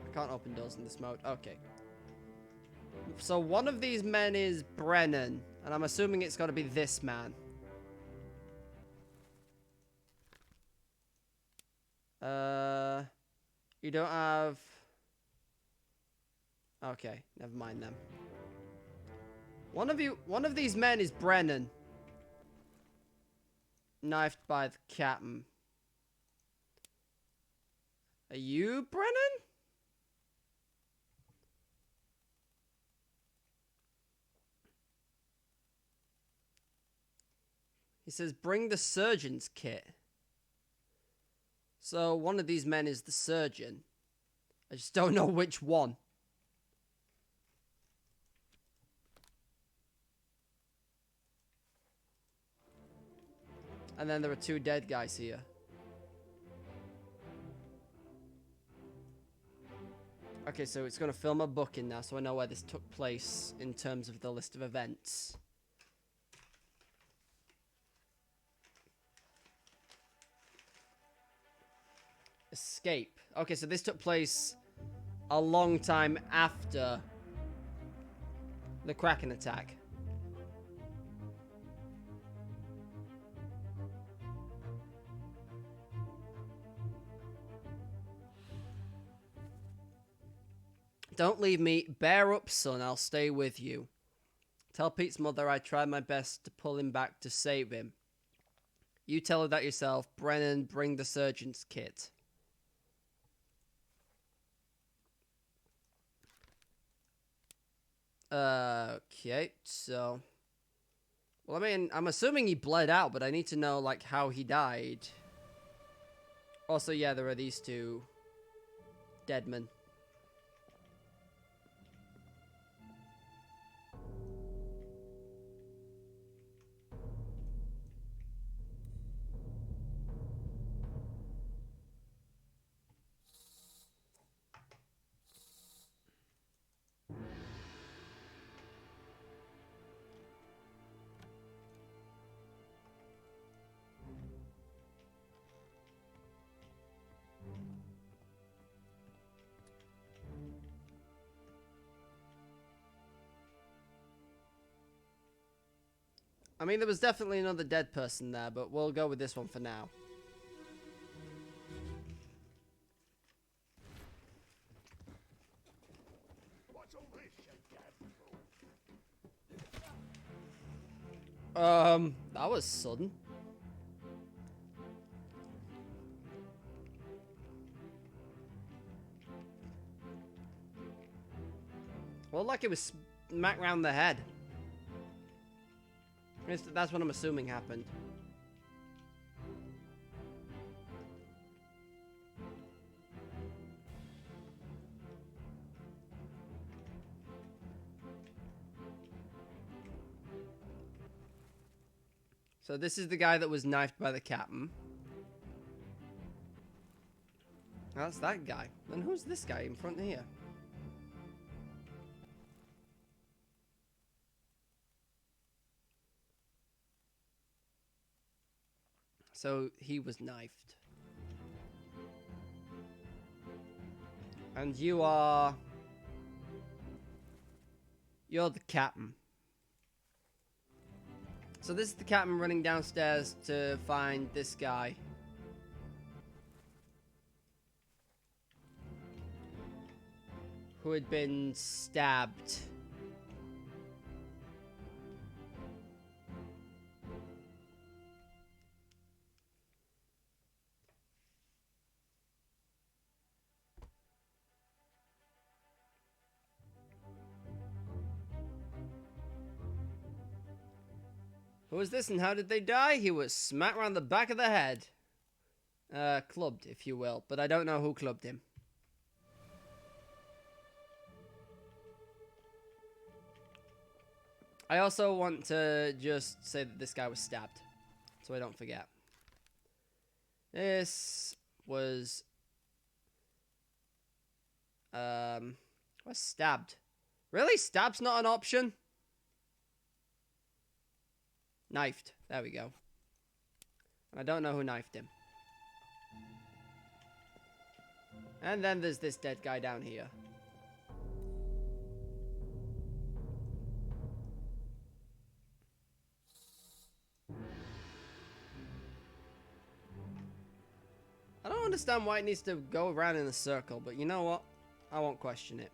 S1: I can't open doors in this mode. Okay. So one of these men is Brennan, and I'm assuming it's got to be this man. You don't have... Okay, never mind them. One of these men is Brennan. Knifed by the captain. Are you Brennan? He says, bring the surgeon's kit. So one of these men is the surgeon. I just don't know which one. And then there are 2 dead guys here. Okay, so it's going to fill my book in now, so I know where this took place in terms of the list of events. Escape. Okay, so this took place a long time after the Kraken attack. Don't leave me. Bear up, son. I'll stay with you. Tell Pete's mother I tried my best to pull him back to save him. You tell her that yourself. Brennan, bring the surgeon's kit. Okay, so... Well, I mean, I'm assuming he bled out, but I need to know, like, how he died. Also, yeah, there are these two dead men. I mean, there was definitely another dead person there, but we'll go with this one for now.
S2: What's all this, you damn fool?
S1: That was sudden. Well, like it was smacked round the head. That's what I'm assuming happened. So this is the guy that was knifed by the captain. That's that guy. Then who's this guy in front here? So he was knifed. And you are... You're the captain. So this is the captain running downstairs to find this guy. Who had been stabbed. Who was this and how did they die? He was smacked around the back of the head. Clubbed, if you will. But I don't know who clubbed him. I also want to just say that this guy was stabbed. So I don't forget. This was... was stabbed. Really? Stab's not an option? Knifed. There we go. I don't know who knifed him. And then there's this dead guy down here. I don't understand why it needs to go around in a circle, but you know what? I won't question it.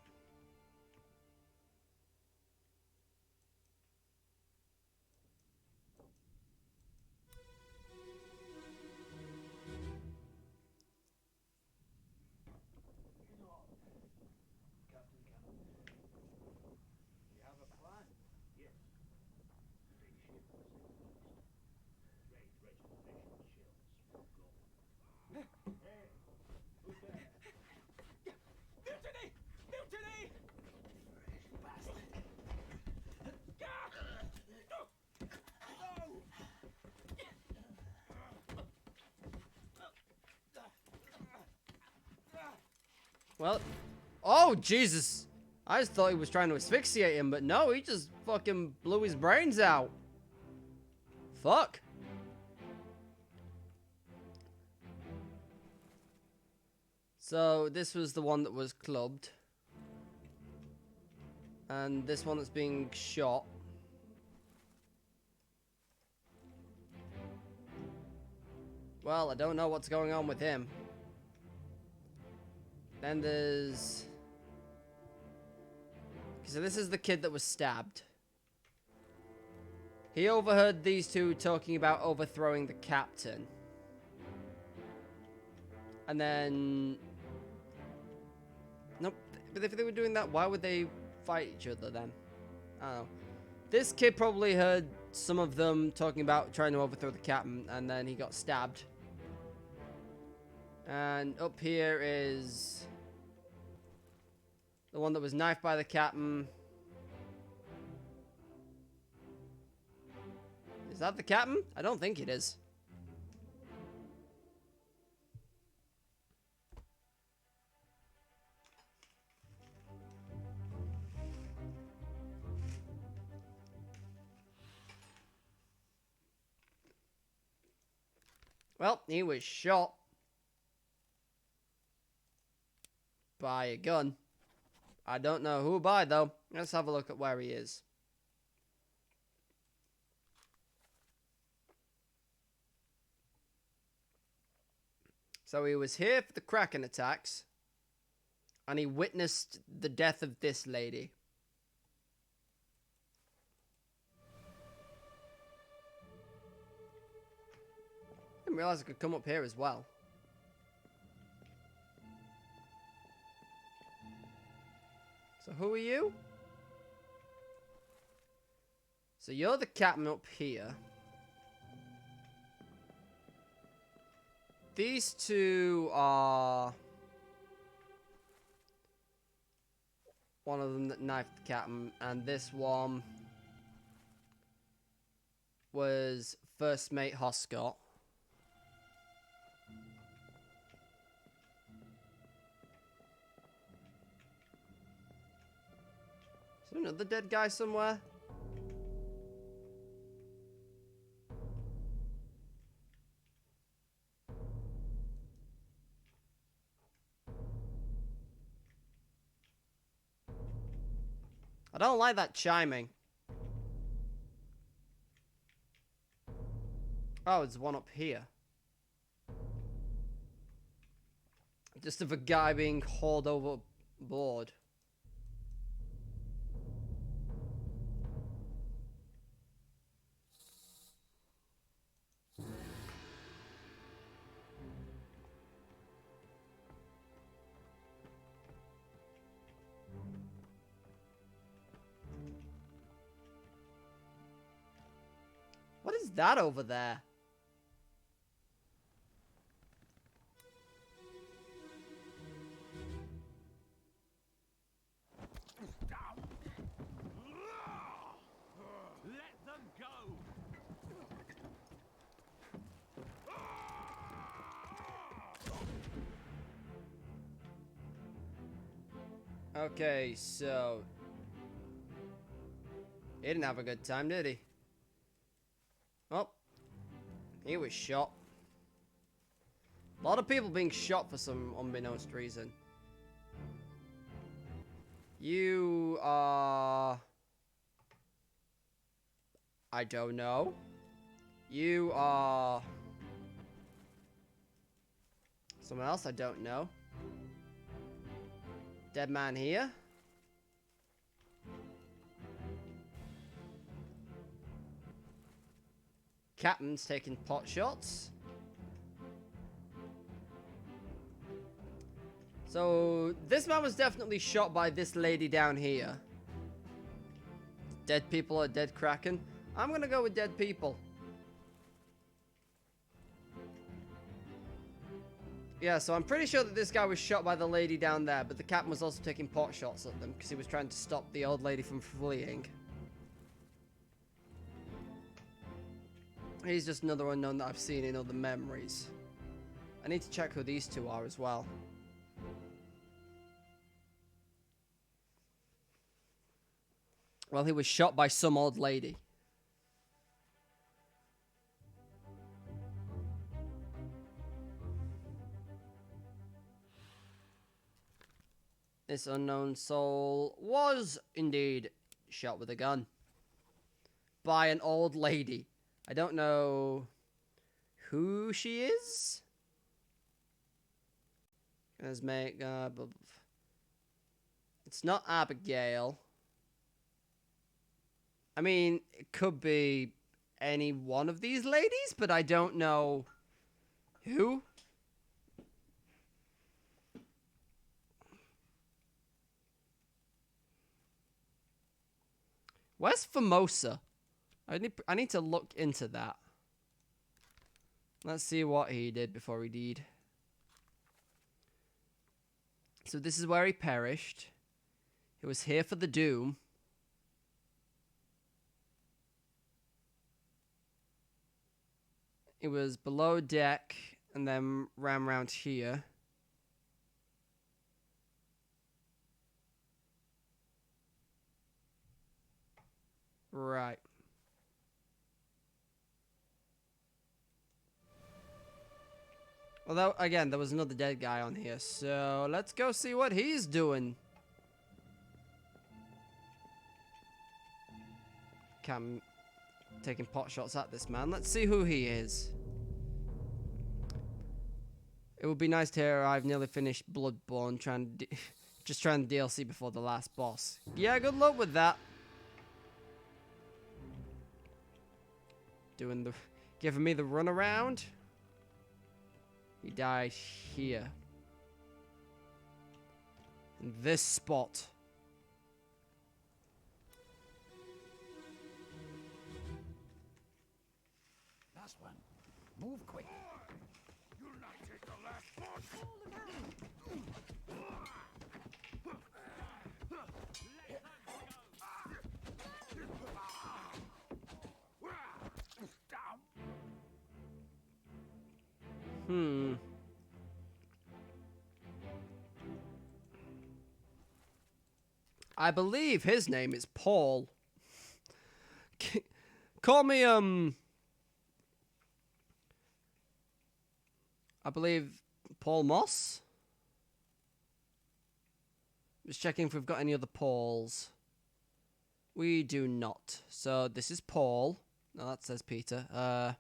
S1: Well, oh, Jesus. I just thought he was trying to asphyxiate him, but no, he just fucking blew his brains out. Fuck. So, this was the one that was clubbed. And this one that's being shot. Well, I don't know what's going on with him. Then there's... So this is the kid that was stabbed. He overheard these two talking about overthrowing the captain. And then... Nope. But if they were doing that, why would they fight each other then? I don't know. This kid probably heard some of them talking about trying to overthrow the captain, and then he got stabbed. And up here is the one that was knifed by the captain. Is that the captain? I don't think it is. Well, he was shot by a gun. I don't know who by, though. Let's have a look at where he is. So he was here for the Kraken attacks, and he witnessed the death of this lady. Didn't realize I could come up here as well. So who are you? So you're the captain up here. These two are... One of them that knifed the captain, and this one was First Mate Hoscott. Is there another dead guy somewhere? I don't like that chiming. Oh, there's one up here. Just of a guy being hauled overboard. What is that over there?
S2: Let them go!
S1: Okay, so... He didn't have a good time, did he? Oh. He was shot. A lot of people being shot for some unbeknownst reason. You are... I don't know. You are... Someone else I don't know. Dead man here. Captain's taking pot shots. So, this man was definitely shot by this lady down here. Dead people or dead Kraken? I'm gonna go with dead people. Yeah, so I'm pretty sure that this guy was shot by the lady down there, but the captain was also taking pot shots at them because he was trying to stop the old lady from fleeing. He's just another unknown that I've seen in other memories. I need to check who these two are as well. Well, he was shot by some old lady. This unknown soul was indeed shot with a gun by an old lady. I don't know who she is. Let's make it's not Abigail. I mean, it could be any one of these ladies, but I don't know who. Where's Formosa? I need to look into that. Let's see what he did before he died. So this is where he perished. He was here for the doom. It was below deck and then ran around here. Right. Although, again, there was another dead guy on here, so let's go see what he's doing. I'm taking pot shots at this man. Let's see who he is. It would be nice to hear I've nearly finished Bloodborne, just trying the DLC before the last boss. Yeah, good luck with that. Giving me the runaround. He died here. In this spot.
S2: Last one. Move quick. You'll not take the last one.
S1: I believe his name is Paul. Call me, I believe Paul Moss? Just checking if we've got any other Pauls. We do not. So this is Paul. No, that says Peter.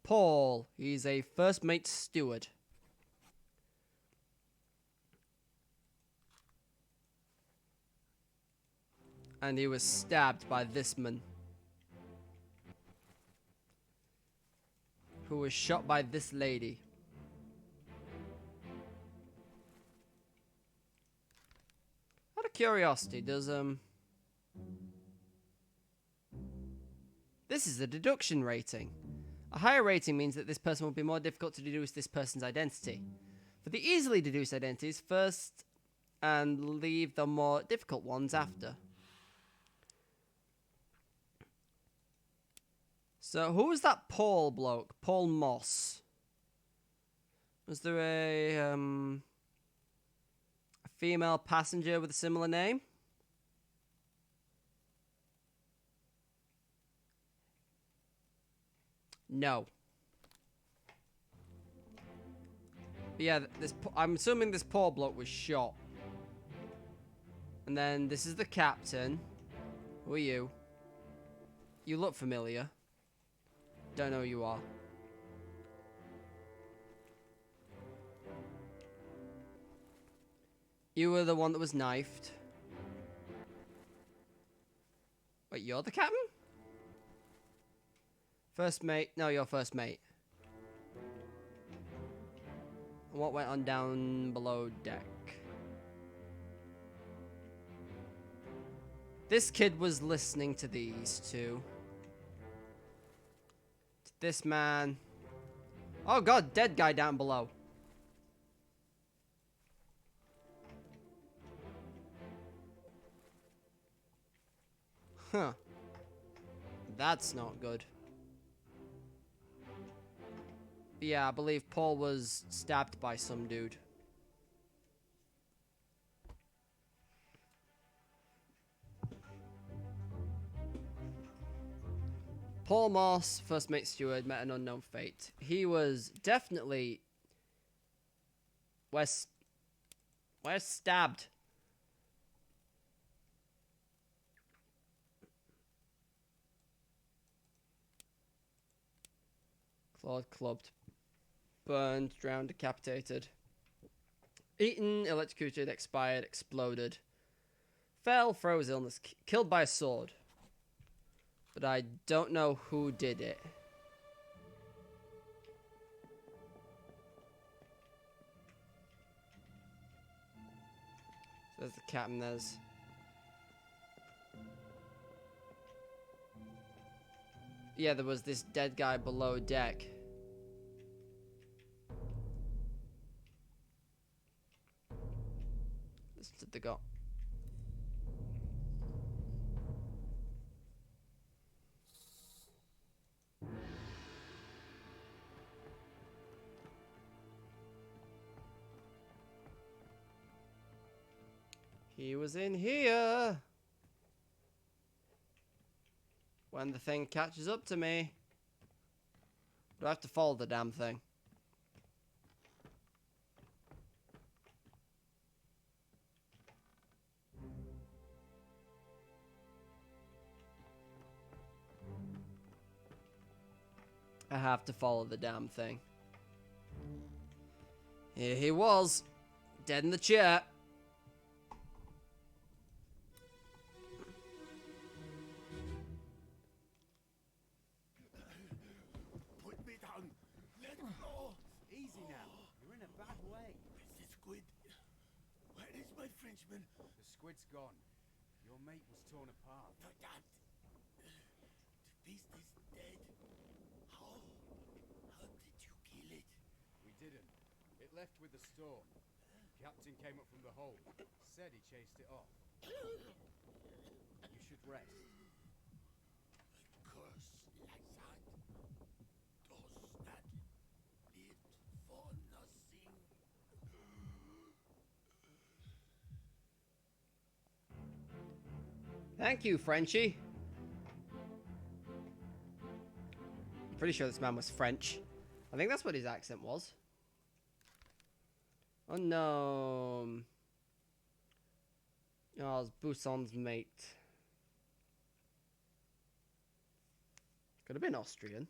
S1: Paul. He's a first mate steward. And he was stabbed by this man. Who was shot by this lady. Out of curiosity, does this is a deduction rating. A higher rating means that this person will be more difficult to deduce this person's identity. For the easily deduced identities first and leave the more difficult ones after. So, who was that Paul bloke? Paul Moss. Was there a female passenger with a similar name? No. But yeah, I'm assuming this Paul bloke was shot. And then this is the captain. Who are you? You look familiar. Don't know who you are. You were the one that was knifed. Wait, you're the captain? First mate? No, you're first mate. And what went on down below deck? This kid was listening to these two. This man. Oh god, dead guy down below. Huh. That's not good. Yeah, I believe Paul was stabbed by some dude. Paul Moss, first mate steward, met an unknown fate. He was definitely... Where's stabbed? Clawed, clubbed, burned, drowned, decapitated. Eaten, electrocuted, expired, exploded. Fell, froze illness, killed by a sword. But I don't know who did it. So there's the captain, there's... Yeah, there was this dead guy below deck. Listen to the go. He was in here. When the thing catches up to me. Do I have to follow the damn thing? I have to follow the damn thing. Here he was. Dead in the chair.
S2: Put me down. Let go.
S4: Easy now. You're in a bad way.
S2: Mr. Squid. Where is my Frenchman?
S4: The squid's gone. Your mate was torn apart.
S2: The dad. The beast is dead. How? How did you kill it?
S4: We didn't. It left with the storm. Captain came up from the hold. Said he chased it off. You should rest.
S2: A curse like that does not live for nothing.
S1: Thank you, Frenchie. I'm pretty sure this man was French. I think that's what his accent was. Oh no. Oh, it's Busson's mate. Could have been Austrian.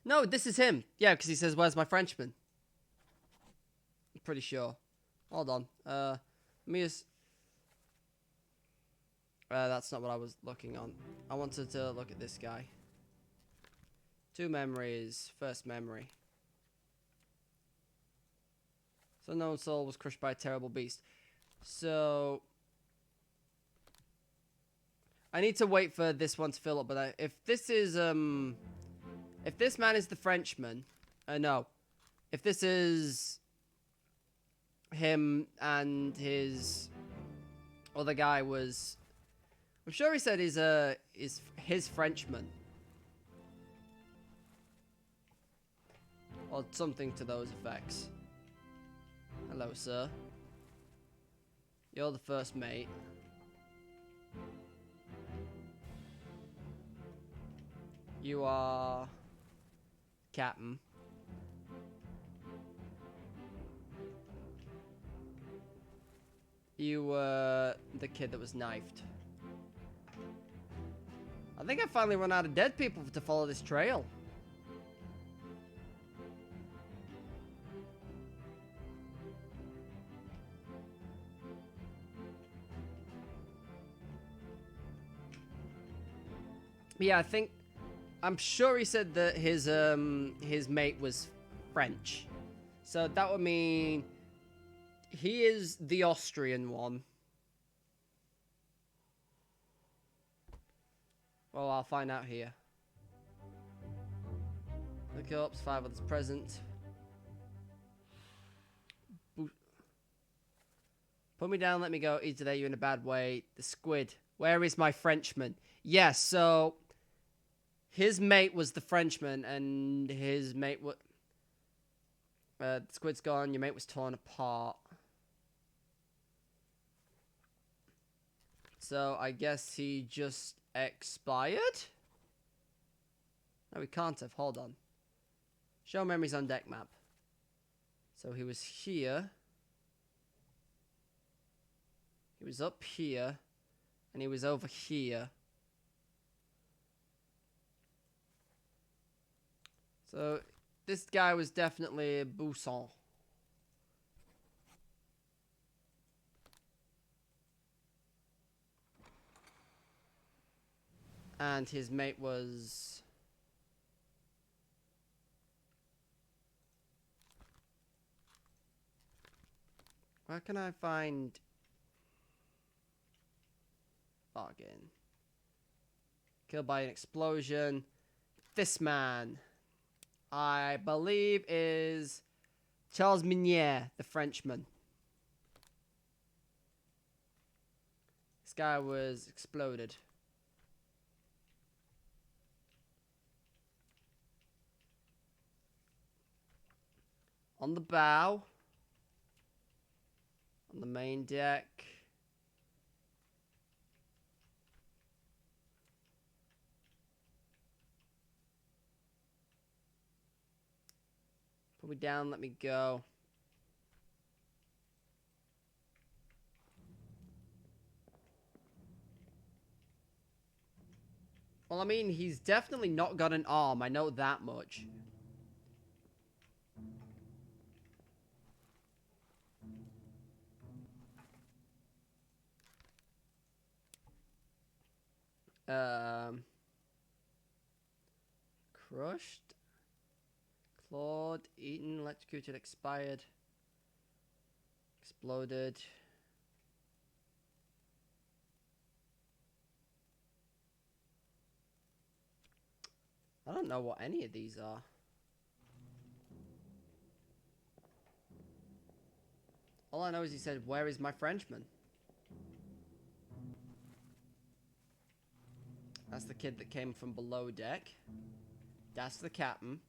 S1: No, this is him. Yeah, because he says, "Where's my Frenchman?" I'm pretty sure. Hold on. Let me just... that's not what I was looking on. I wanted to look at this guy. 2 memories. First memory. So unknown soul was crushed by a terrible beast. So I need to wait for this one to fill up. But if this is if this man is the Frenchman, no, if this is him and his other guy was, I'm sure he said is his Frenchman or something to those effects. Hello, sir. You're the first mate. You are captain. You were the kid that was knifed. I think I finally run out of dead people to follow this trail. Yeah, I'm sure he said that his mate was French. So that would mean he is the Austrian one. Well, I'll find out here. Look up, 5 others present. Put me down, let me go. Easy there, you're in a bad way. The squid. Where is my Frenchman? Yes, so his mate was the Frenchman, and his mate was... the squid's gone, your mate was torn apart. So, I guess he just expired? No, he can't have. Hold on. Show memories on deck map. So, he was here. He was up here. And he was over here. So, this guy was definitely a Busson. And his mate was... Where can I find... Bargain. Killed by an explosion. This man, I believe, is Charles Minier, the Frenchman. This guy was exploded. On the bow. On the main deck. Put me down, let me go. Well, I mean, he's definitely not got an arm. I know that much. Crushed. Clawed. Eaten. Electrocuted. Expired. Exploded. I don't know what any of these are. All I know is he said, "Where is my Frenchman?" That's the kid that came from below deck. That's the captain.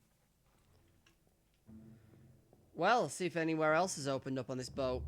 S1: Well, see if anywhere else has opened up on this boat.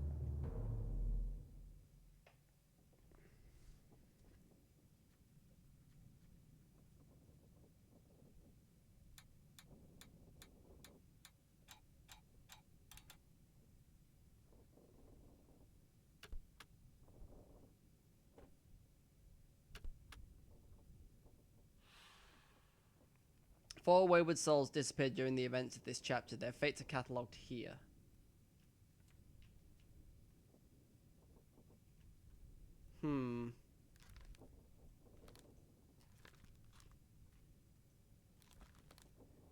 S1: Four wayward souls disappeared during the events of this chapter. Their fates are catalogued here.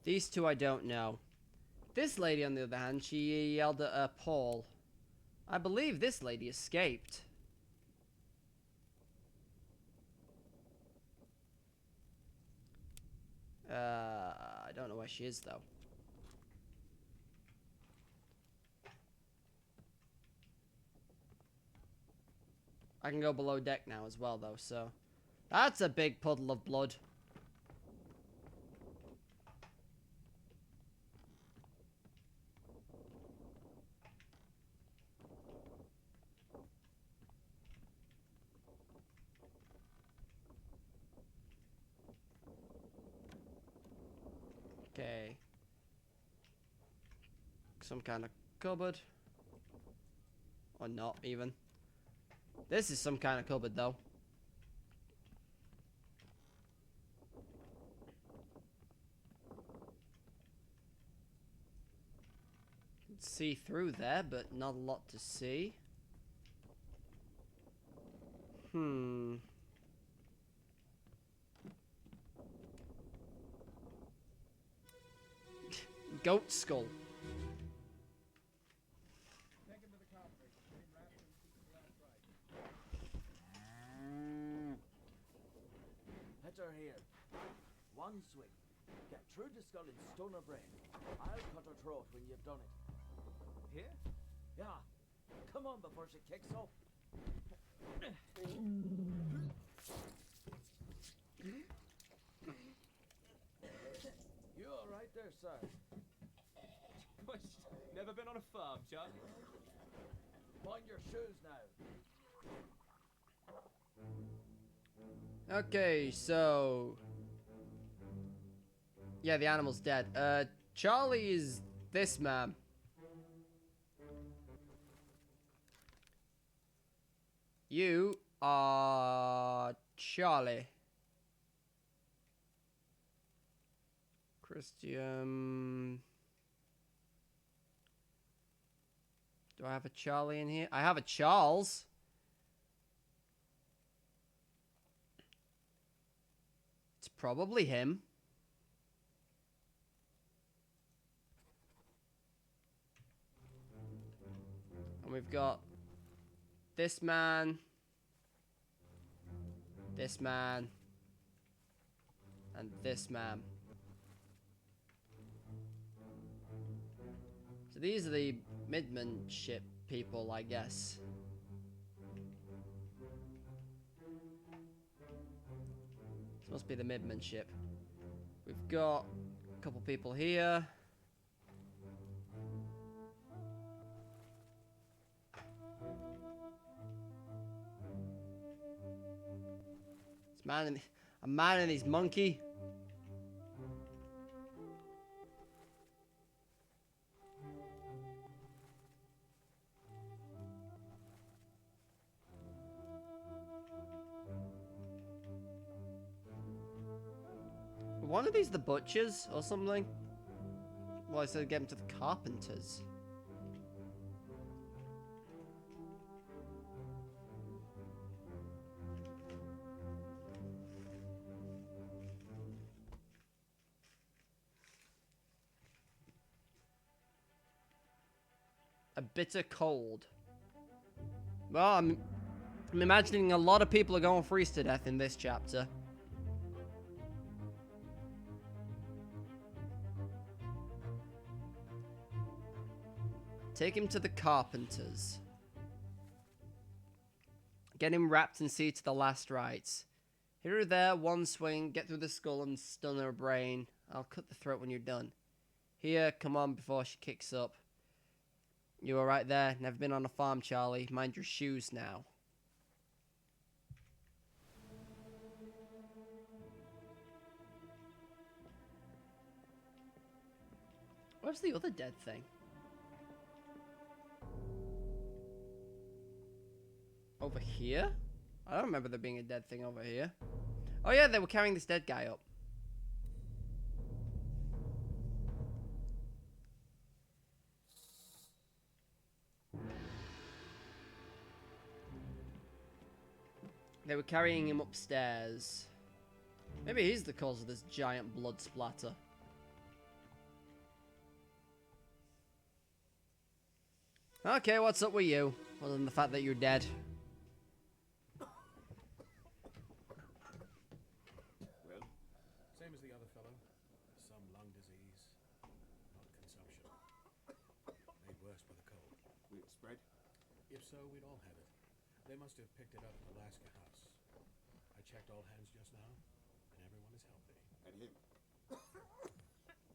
S1: These two I don't know. This lady, on the other hand, she yelled at Paul. I believe this lady escaped. I don't know where she is, though. I can go below deck now as well, though, so... That's a big puddle of blood. Okay. Some kind of cupboard. Or not, even. This is some kind of cupboard, though. See through there, but not a lot to see. Goat skull.
S4: Take him to the carpet. Get him wrapped and keep the last right.
S2: Heads are here. One swing. Get through the skull in stone or brain. I'll cut her throat when you've done it.
S4: Here?
S2: Yeah. Come on before she kicks off. You all right there, sir?
S3: Never been on a farm, Chuck?
S2: Mind your shoes now.
S1: Okay, so... Yeah, the animal's dead. Charlie is this man. You are Charlie. Christian. Do I have a Charlie in here? I have a Charles. It's probably him. And we've got this man, this man, and this man. So these are the midmanship people, I guess. This must be the midmanship. We've got a couple people here. A man and his monkey. One of these the butchers or something? Well, I said get him to the carpenters. A bitter cold. Well, I'm imagining a lot of people are going to freeze to death in this chapter. Take him to the carpenters. Get him wrapped and see to the last rites. Here or there, one swing, get through the skull and stun her brain. I'll cut the throat when you're done. Here, come on before she kicks up. You were right there. Never been on a farm, Charlie. Mind your shoes now. Where's the other dead thing? Over here? I don't remember there being a dead thing over here. Oh yeah, they were carrying this dead guy up. They were carrying him upstairs. Maybe he's the cause of this giant blood splatter. Okay, what's up with you? Other than the fact that you're dead.
S4: Well, same as the other fellow. Some lung disease, not consumption. Made worse by the cold.
S3: Will it spread?
S4: If so, we'd all have it. They must have picked it up at the Alaska house. I checked all hands just now, and everyone is healthy.
S3: And him?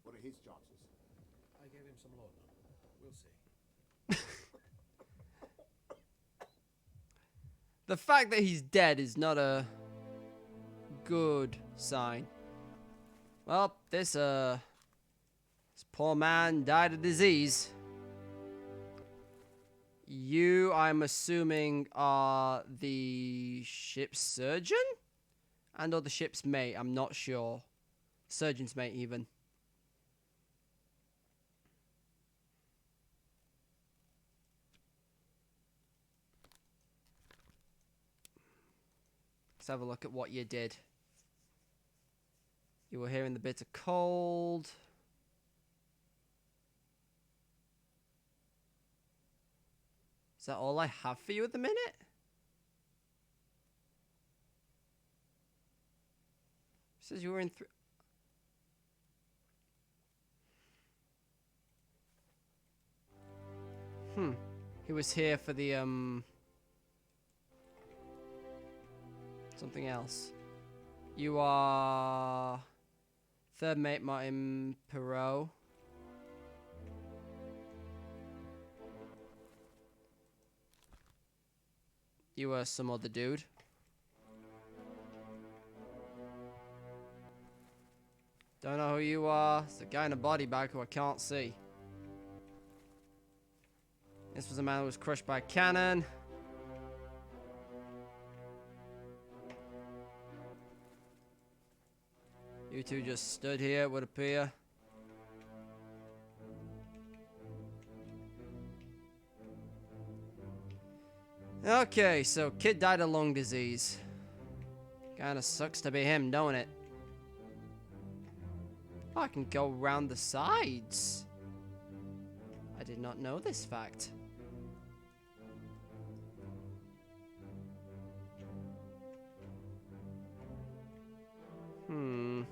S3: What are his chances?
S4: I gave him some laudanum. We'll see.
S1: The fact that he's dead is not a good sign. Well, this poor man died of disease. You, I'm assuming, are the ship's surgeon? And or the ship's mate, I'm not sure. Surgeon's mate, even. Let's have a look at what you did. You were here in the bitter cold. Is that all I have for you at the minute? It says you were in He was here for the, something else. You are third mate Martin Perot. You were some other dude. Don't know who you are. It's a guy in a body bag who I can't see. This was a man who was crushed by a cannon. You two just stood here, it would appear. Okay, so kid died of lung disease. Kinda sucks to be him, don't it? Oh, I can go around the sides. I did not know this fact. Hmm.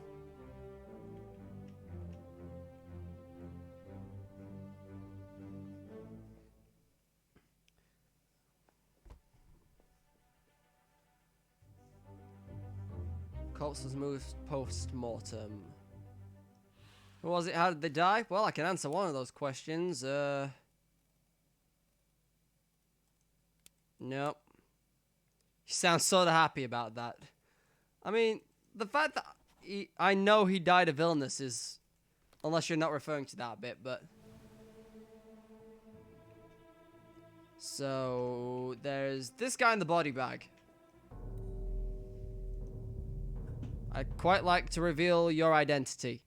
S1: Corpse was moved post-mortem. Who was it? How did they die? Well, I can answer one of those questions. Nope. He sounds sort of happy about that. I mean, the fact that I know he died of illness is... Unless you're not referring to that bit, but... So, there's this guy in the body bag. I'd quite like to reveal your identity.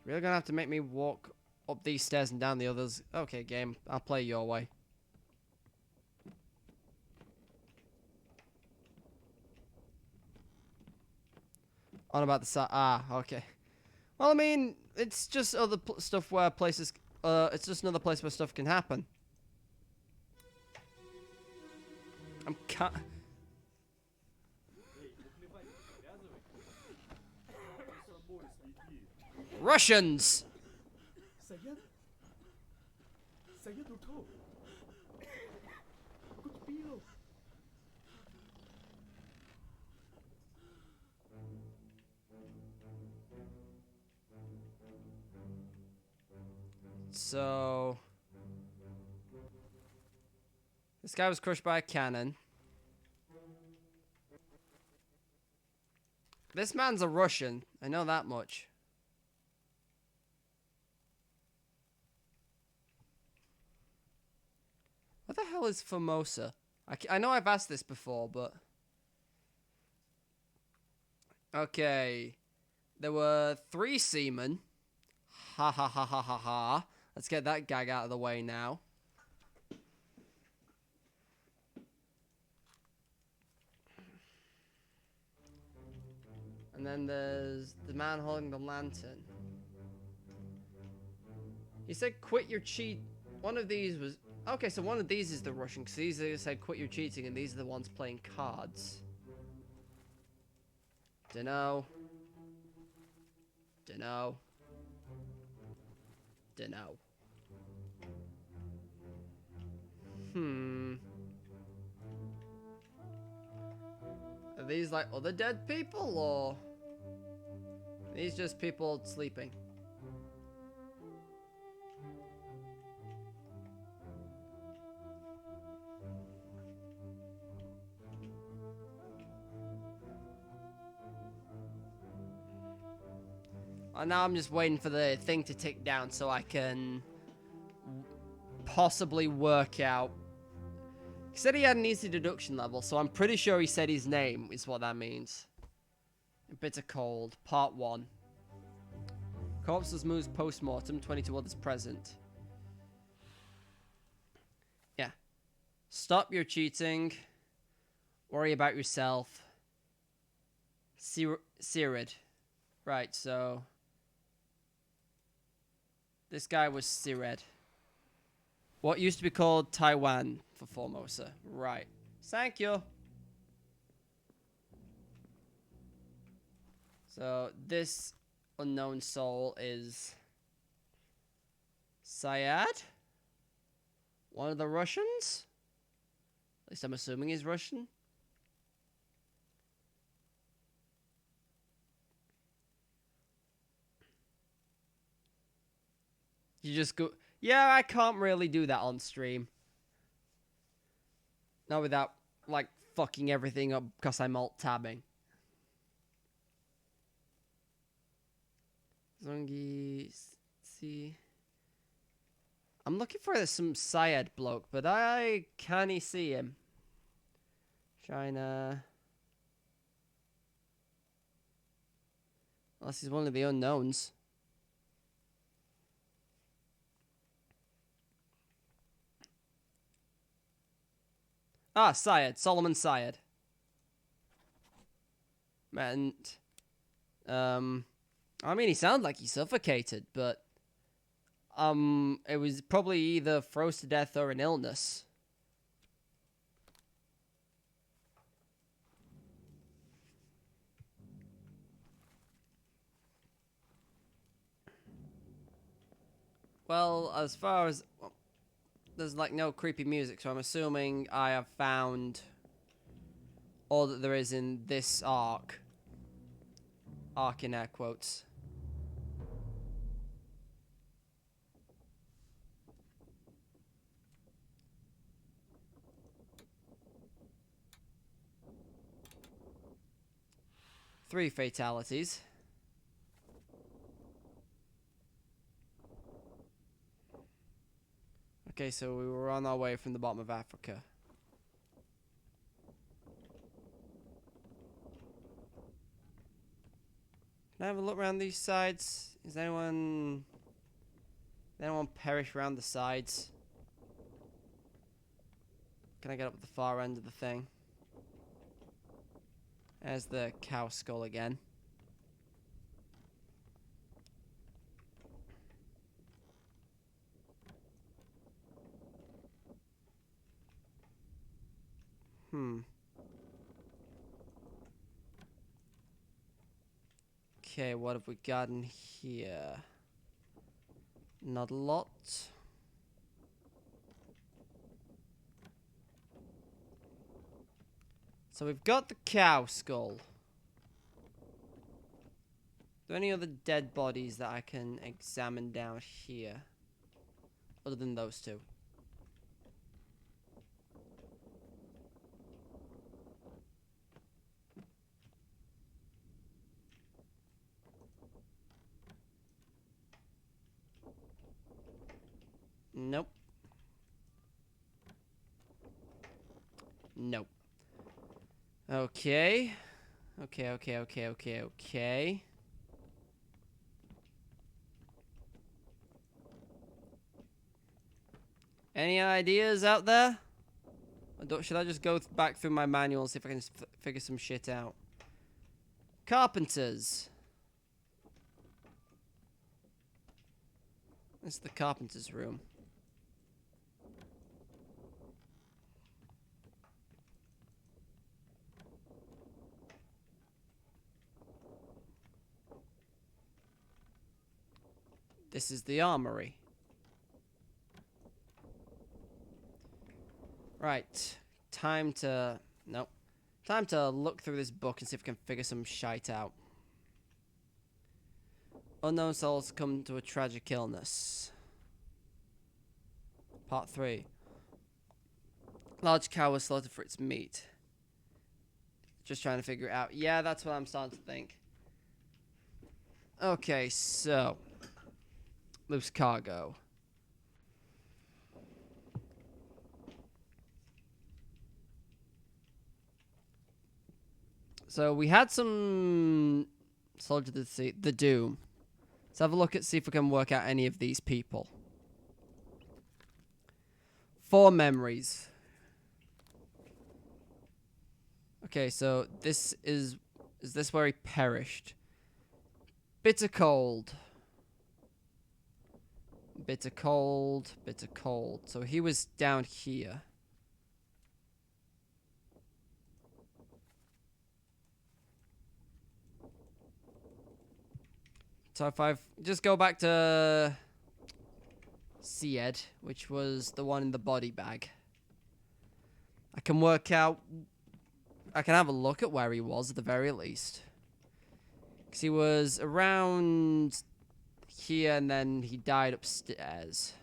S1: Really gonna have to make me walk up these stairs and down the others. Okay, game. I'll play your way. On about the side. Ah, okay. Well, I mean, it's just other stuff where places... it's just another place where stuff can happen. I'm Russians!
S3: Saya? Saya tutup. Aku terpilih.
S1: So... This guy was crushed by a cannon. This man's a Russian. I know that much. What the hell is Formosa? I know I've asked this before, but... Okay. There were 3 seamen. Ha ha ha ha ha ha. Let's get that gag out of the way now. And then there's the man holding the lantern. He said quit your cheat. One of these was... Okay, so one of these is the Russian, because these said quit your cheating, and these are the ones playing cards. Dunno. Dunno. Dunno. Are these like other dead people, or... Are these just people sleeping? And now I'm just waiting for the thing to tick down so I can possibly work out. He said he had an easy deduction level, so I'm pretty sure he said his name is what that means. Bitter Cold, Part 1. Corpse was moved post-mortem, 22 others present. Yeah. Stop your cheating. Worry about yourself. Sirid. Right, so... This guy was Sired. What used to be called Taiwan for Formosa. Right. Thank you. So, this unknown soul is... Syed? One of the Russians? At least I'm assuming he's Russian. You just go... Yeah, I can't really do that on stream. Not without, like, fucking everything up because I'm alt-tabbing. Zongi... See... I'm looking for some Syed bloke, but I can't see him. China... Unless he's one of the unknowns. Ah, Syed. Solomon Syed. Meant... I mean, he sounded like he suffocated, but... it was probably either froze to death or an illness. Well, as far as... Well, there's like no creepy music, so I'm assuming I have found all that there is in this arc. Arc in air quotes. Three fatalities. Okay, so we were on our way from the bottom of Africa. Can I have a look around these sides? Is anyone... Did anyone perish around the sides? Can I get up at the far end of the thing? There's the cow skull again. Okay, what have we got in here? Not a lot. So we've got the cow skull. Are there any other dead bodies that I can examine down here? Other than those two. Nope. Nope. Okay. Okay. Any ideas out there? Should I just go back through my manual and see if I can figure some shit out? Carpenters. This is the carpenter's room. This is the armory. Right. Time to... Nope. Time to look through this book and see if we can figure some shite out. Unknown souls come to a tragic illness. Part 3. Large cow was slaughtered for its meat. Just trying to figure it out. Yeah, that's what I'm starting to think. Okay, so... Loose cargo. So we had some soldiers to see the Doom. Let's have a look at see if we can work out any of these people. 4 memories. Okay, so this is this where he perished? Bitter cold. Bitter cold, bitter cold. So he was down here. So if I just go back to Syed, which was the one in the body bag, I can work out, I can have a look at where he was at the very least. Because he was around here and then he died upstairs.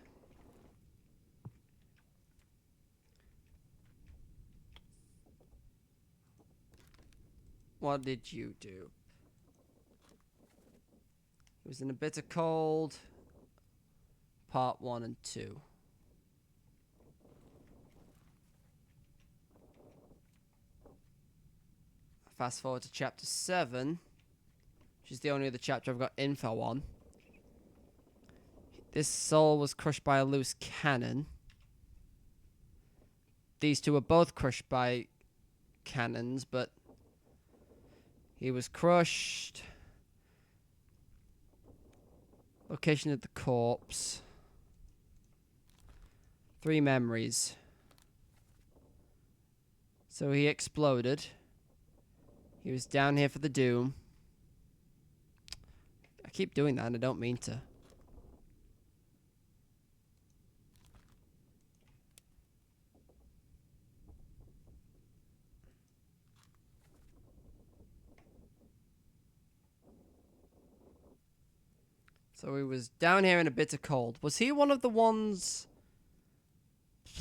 S1: What did you do? He was in a bitter cold. Part 1 and 2. Fast forward to chapter 7, which is the only other chapter I've got info on. This soul was crushed by a loose cannon. these two were both crushed by cannons, but he was crushed. Location of the corpse. 3 memories. So he exploded. He was down here for the doom. I keep doing that and I don't mean to. So he was down here in a bitter cold. Was he one of the ones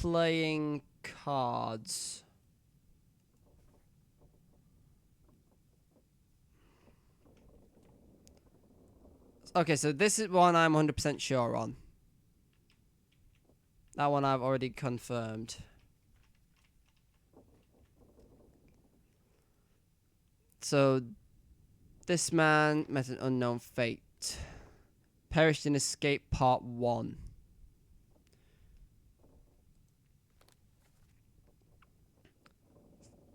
S1: playing cards? Okay, so this is one I'm 100% sure on. That one I've already confirmed. So, this man met an unknown fate. Perished in Escape Part 1.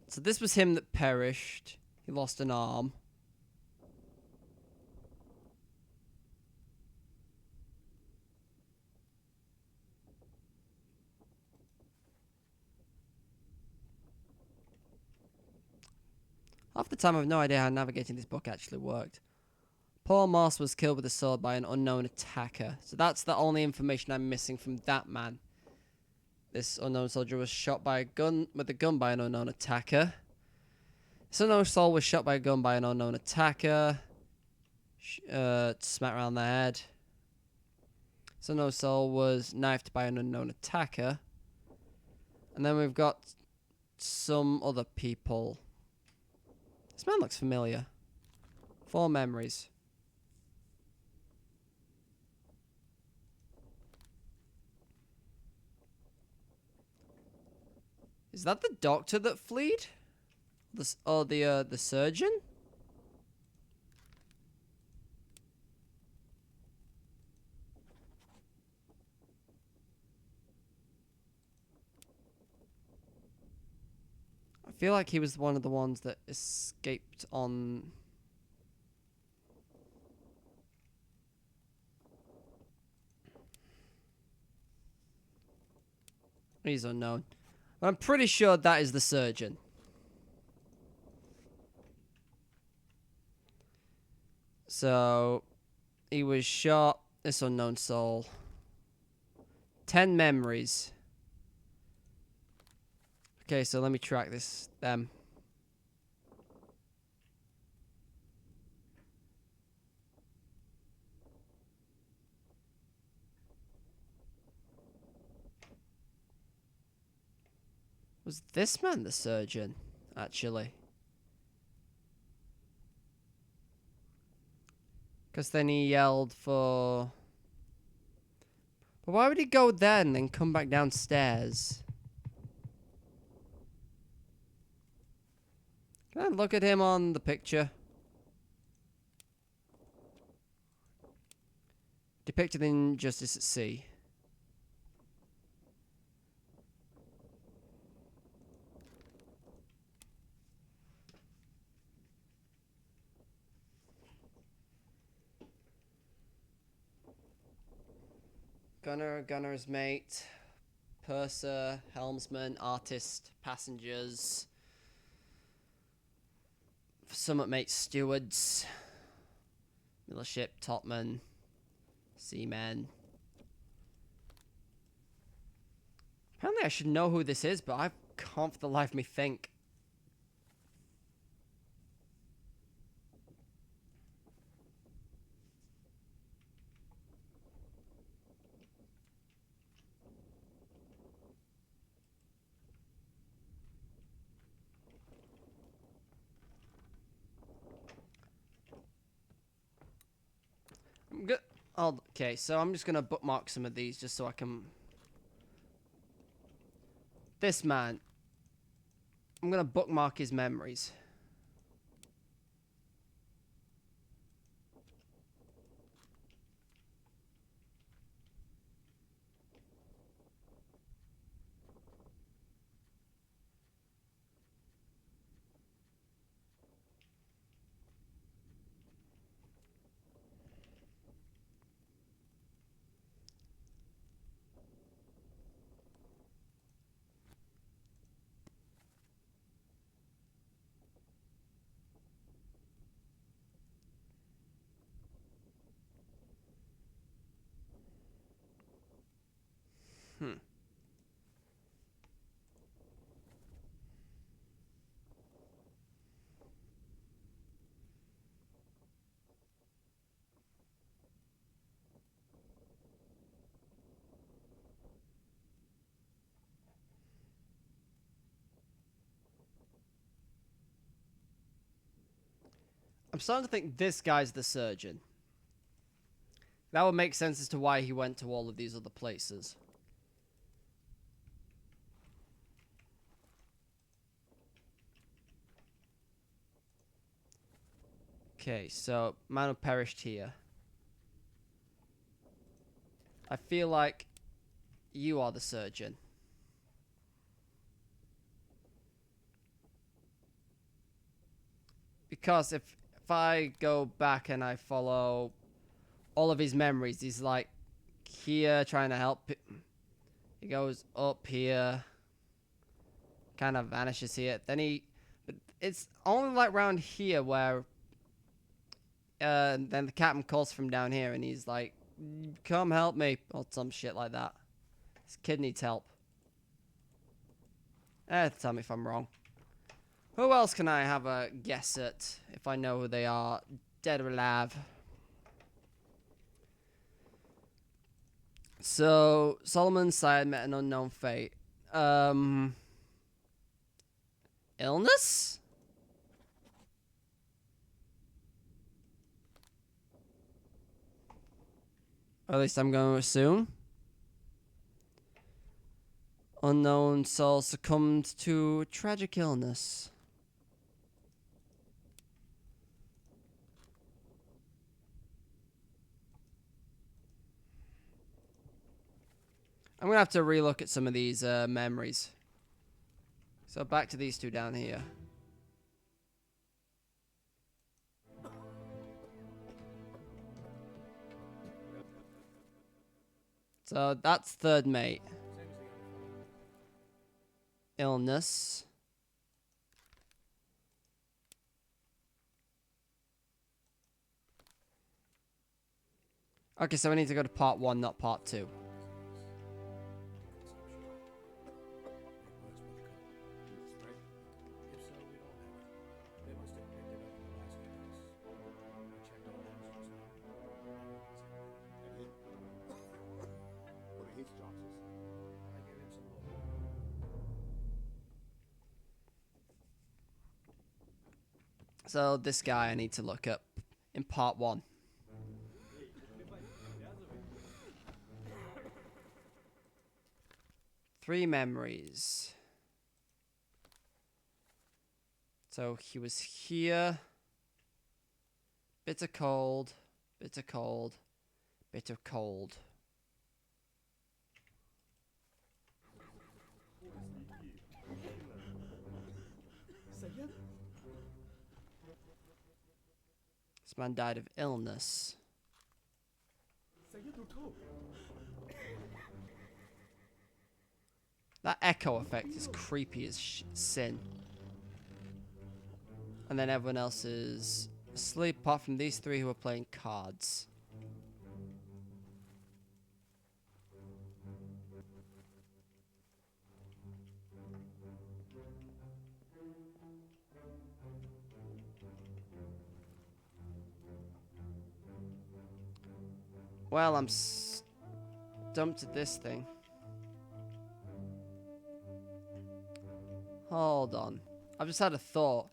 S1: So this was him that perished. He lost an arm. Half the time I have no idea how navigating this book actually worked. Paul Moss was killed with a sword by an unknown attacker. So that's the only information I'm missing from that man. This unknown soldier was shot by a gun with a gun by an unknown attacker. This unknown soul was shot by a gun by an unknown attacker. Smack around the head. This unknown soul was knifed by an unknown attacker. And then we've got some other people. This man looks familiar. 4 memories. Is that the doctor that fled? The surgeon? I feel like he was one of the ones that escaped on... He's unknown. I'm pretty sure that is the surgeon. So, he was shot. This unknown soul. 10 memories. Okay, so let me track them. Was this man the surgeon, actually? Because then he yelled for... But why would he go there and then come back downstairs? Can I look at him on the picture? Depicted in Justice at Sea. Gunner's mate, purser, helmsman, artist, passengers, summit mate, stewards, middle ship, topman, seamen. Apparently I should know who this is, but I can't for the life of me think. Okay, so I'm just gonna bookmark some of these just so I can... This man. I'm gonna bookmark his memories. I'm starting to think this guy's the surgeon. That would make sense as to why he went to all of these other places. Okay, so man who perished here. I feel like you are the surgeon. Because if I go back and I follow all of his memories, he's like here trying to help. He goes up here, kind of vanishes here. Then but it's only like around here where then the captain calls from down here and he's like, come help me, or some shit like that. This kid needs help. Tell me if I'm wrong. Who else can I have a guess at if I know who they are, dead or alive? So, Solomon's side met an unknown fate. Illness? Or at least I'm going to assume. Unknown soul succumbed to tragic illness. I'm going to have to relook at some of these memories. So back to these two down here. So that's third mate. Illness. Okay, so we need to go to part 1, not part 2. So this guy I need to look up in part 1. Three memories. So he was here. Bitter cold, bitter cold, bitter cold. This man died of illness. That echo effect is creepy as sin. And then everyone else is asleep apart from these three who are playing cards. Well, I'm stumped at this thing. Hold on. I've just had a thought.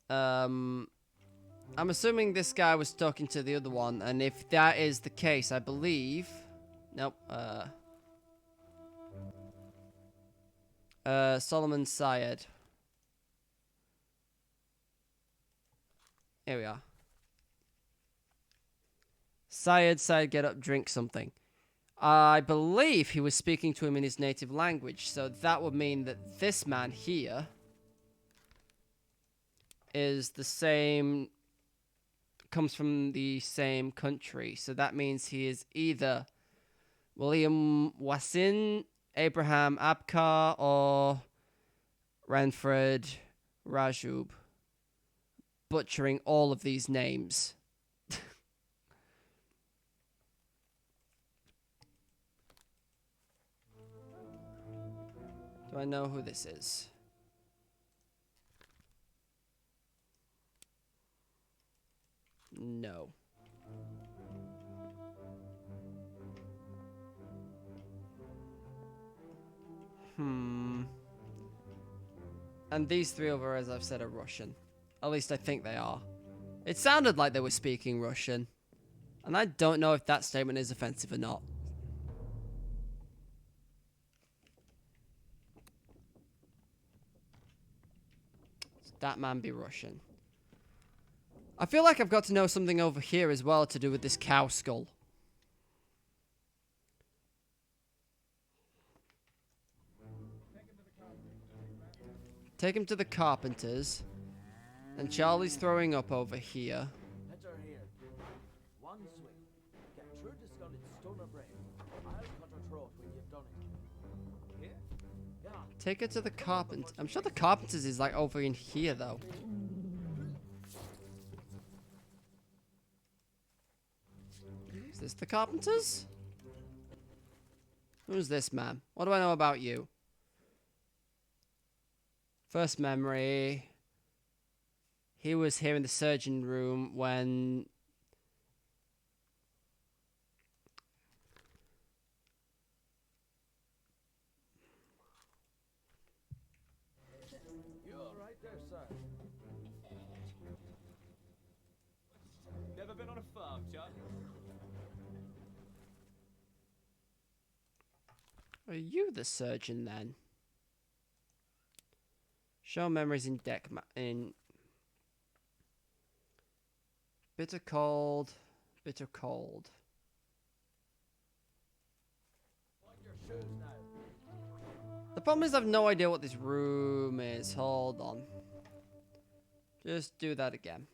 S1: I'm assuming this guy was talking to the other one, and if that is the case, I believe... Nope, Solomon Syed. Here we are. Syed, get up, drink something. I believe he was speaking to him in his native language, so that would mean that this man here is the same, comes from the same country. So that means he is either William Wasin, Abraham Abkar, or Ranfred Rajub. Butchering all of these names. Do I know who this is? No. And these three over, as I've said, are Russian. At least I think they are. It sounded like they were speaking Russian. And I don't know if that statement is offensive or not. That man be Russian. I feel like I've got to know something over here as well to do with this cow skull. Take him to the carpenters. And Charlie's throwing up over here.
S5: Heads are here. One swing. Get true to skull its stoner brain. I'll cut her throat when you've done it. Here? Yeah.
S1: Take her to the carpenter. I'm sure the carpenters is like over in here though. Is this the carpenters? Who's this man? What do I know about you? First memory. He was here in the surgeon room when...
S5: You all right there, sir?
S3: Never been on a farm, Charlie?
S1: Are you the surgeon then? Show memories in deck in bitter cold, bitter cold.
S5: On your shoes now.
S1: The problem is I have no idea what this room is. Hold on. Just do that again.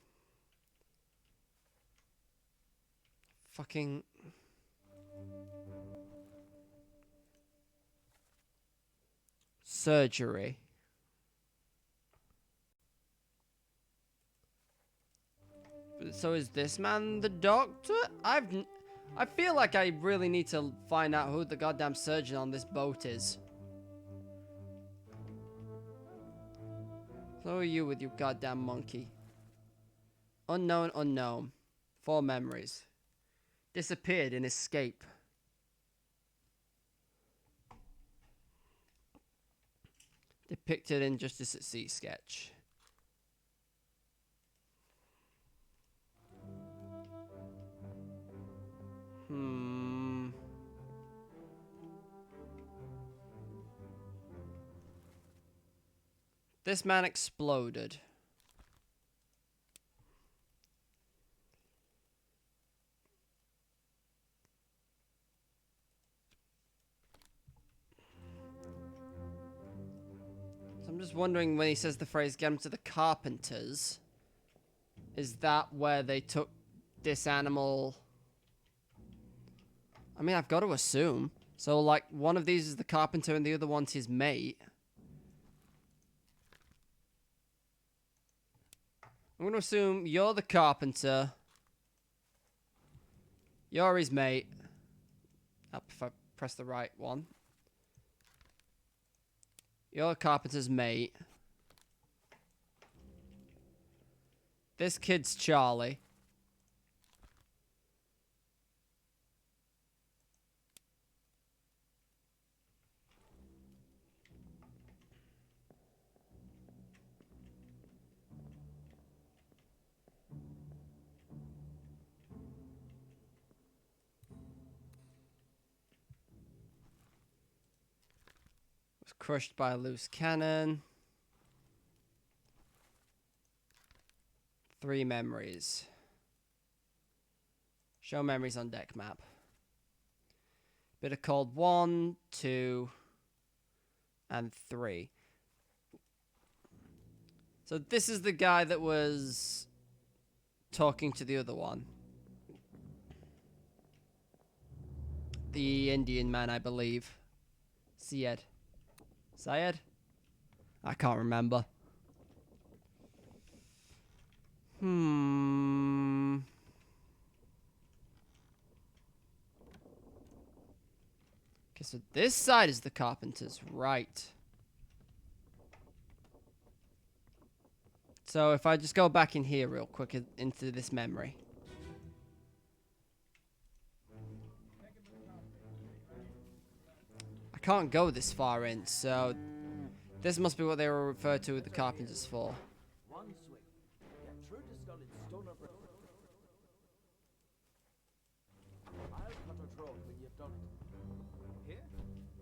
S1: Fucking... Surgery. So is this man the doctor? I feel like I really need to find out who the goddamn surgeon on this boat is. So are you with your goddamn monkey? Unknown, unknown. 4 memories. Disappeared in escape. Depicted in Justice at Sea sketch. This man exploded. So I'm just wondering when he says the phrase, get him to the carpenters, is that where they took this animal? I mean, I've got to assume. So, like, one of these is the carpenter and the other one's his mate. I'm going to assume you're the carpenter. You're his mate. Up if I press the right one. You're the carpenter's mate. This kid's Charlie. Was crushed by a loose cannon. 3 memories. Show memories on deck map. Bit of cold 1, 2, and 3. So this is the guy that was talking to the other one. The Indian man, I believe. Syed. Syed? I can't remember. Okay, so this side is the carpenters, right. So if I just go back in here real quick into this memory. I can't go this far in, so this must be what they were referred to with the carpenters for.
S5: One swing. Get true to skull its Stoner Brain. I'll cut her throat when you've done it.
S4: Here?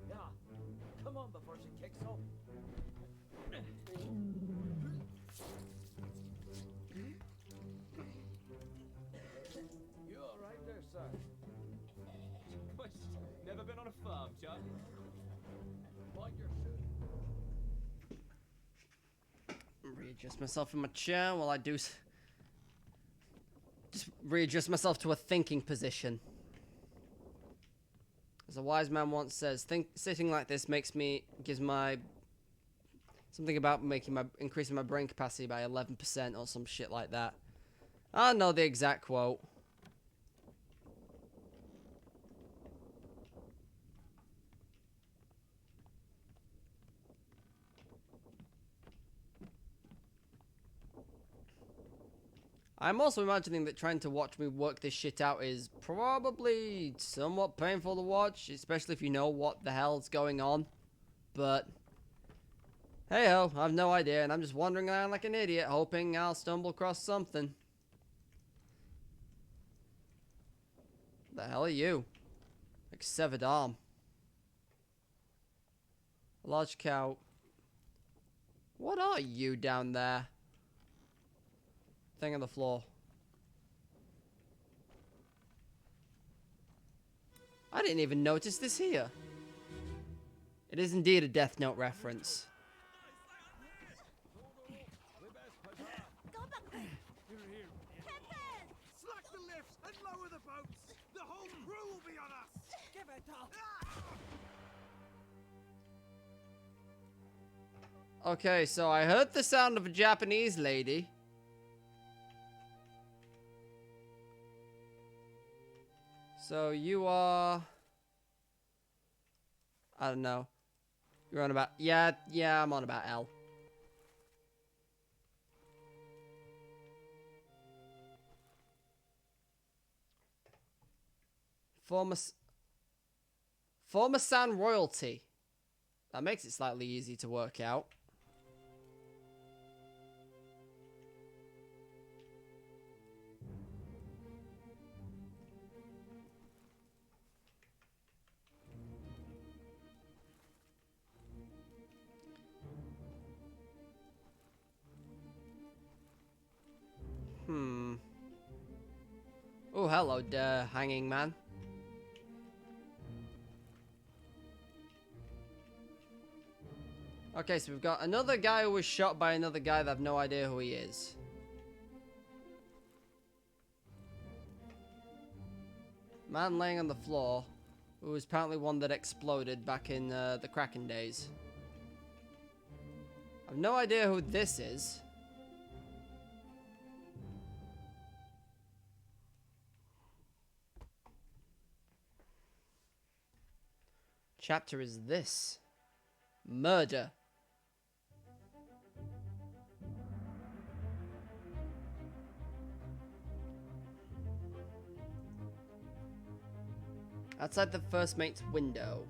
S5: Yeah. Come on before she kicks up. You all right there, sir?
S3: What? Never been on a farm, Charlie?
S5: Mind your shoe.
S1: Readjust myself in my chair while I do. Just readjust myself to a thinking position. As a wise man once says, sitting like this gives my something about increasing my brain capacity by 11% or some shit like that. I don't know the exact quote. I'm also imagining that trying to watch me work this shit out is probably somewhat painful to watch, especially if you know what the hell's going on. But hey ho, I have no idea, and I'm just wandering around like an idiot, hoping I'll stumble across something. The hell are you? Like severed arm. A large cow. What are you down there? Thing on the floor. I didn't even notice this here. It is indeed a Death Note reference.
S2: Go back there. Here. Captain!
S6: Slack the lifts and lower the boats! The whole crew will be on us!
S2: Give it up.
S1: Okay, so I heard the sound of a Japanese lady. So you are... I don't know. You're on about... Yeah, I'm on about L. Former San royalty. That makes it slightly easy to work out. Oh, hello, hanging man. Okay, so we've got another guy who was shot by another guy that I have no idea who he is. Man laying on the floor, who was apparently one that exploded back in the Kraken days. I have no idea who this is. Chapter is this. Murder. Outside the first mate's window.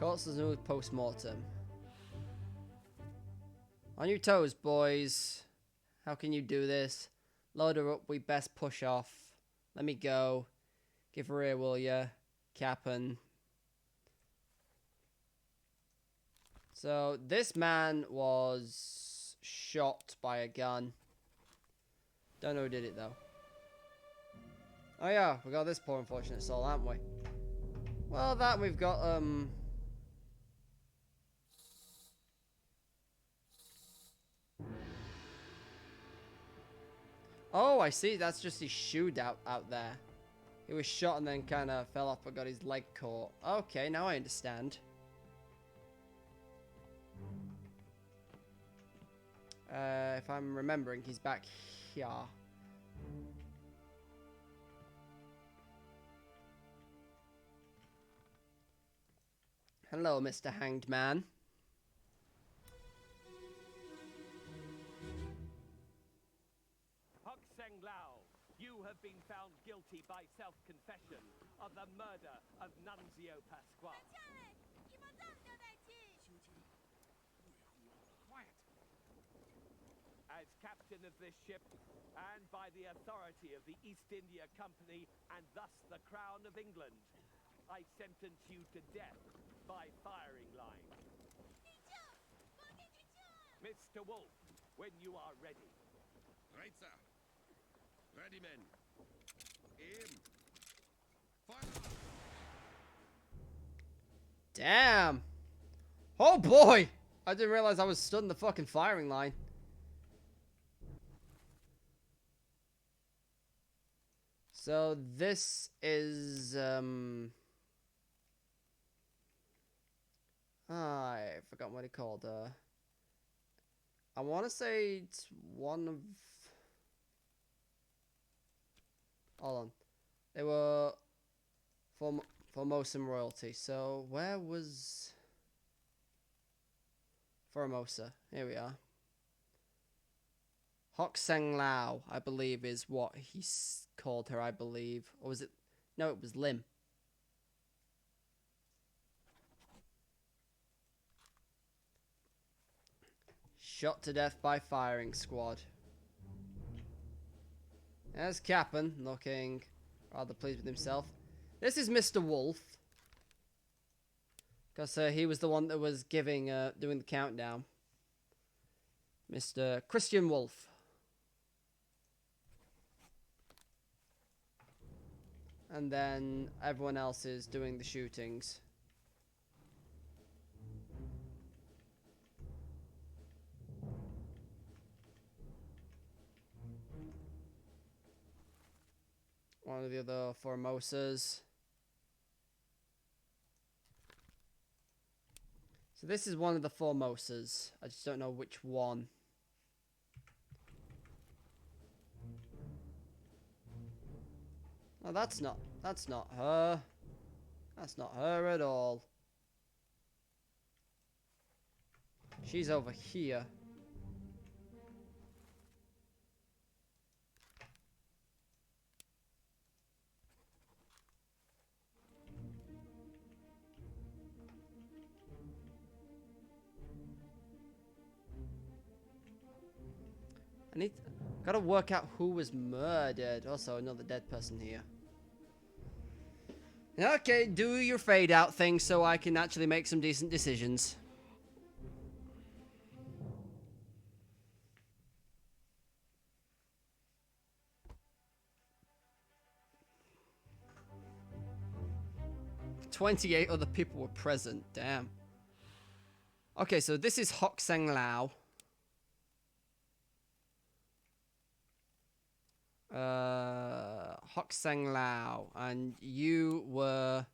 S1: Corpse is with post-mortem. On your toes, boys. How can you do this? Load her up, we best push off. Let me go. Give her here, will ya? Cap'n. So, this man was shot by a gun. Don't know who did it, though. Oh yeah, we got this poor unfortunate soul, haven't we? Well, that we've got, Oh, I see. That's just his shoe out there. He was shot and then kind of fell off but got his leg caught. Okay, now I understand. If I'm remembering, he's back here. Hello, Mr. Hanged Man.
S7: You have been found guilty by self-confession of the murder of Nunzio Pasquale. As as captain of this ship, and by the authority of the East India Company, and thus the Crown of England, I sentence you to death by firing line. Mr. Wolf, when you are ready.
S6: Right, sir. Ready, men. Aim. Fire!
S1: Damn. Oh boy! I didn't realize I was stood in the fucking firing line. So this is I forgot what it called. I want to say it's one of. Hold on, they were Formosan royalty. So where was Formosa? Here we are. Hock Seng Lao, I believe, is what he called her. I believe, or was it? No, it was Lim. Shot to death by firing squad. There's Cap'n, looking rather pleased with himself. This is Mr. Wolf. Because he was the one that was doing the countdown. Mr. Christian Wolf. And then everyone else is doing the shootings. One of the other Formosas. So this is one of the Formosas. I just don't know which one. Oh, that's not her. That's not her at all. She's over here. Gotta work out who was murdered. Also, another dead person here. Okay, do your fade out thing so I can actually make some decent decisions. "28 other people were present. Damn. Okay, so this is Hock Seng Lao. Hock Seng Lao, and you were.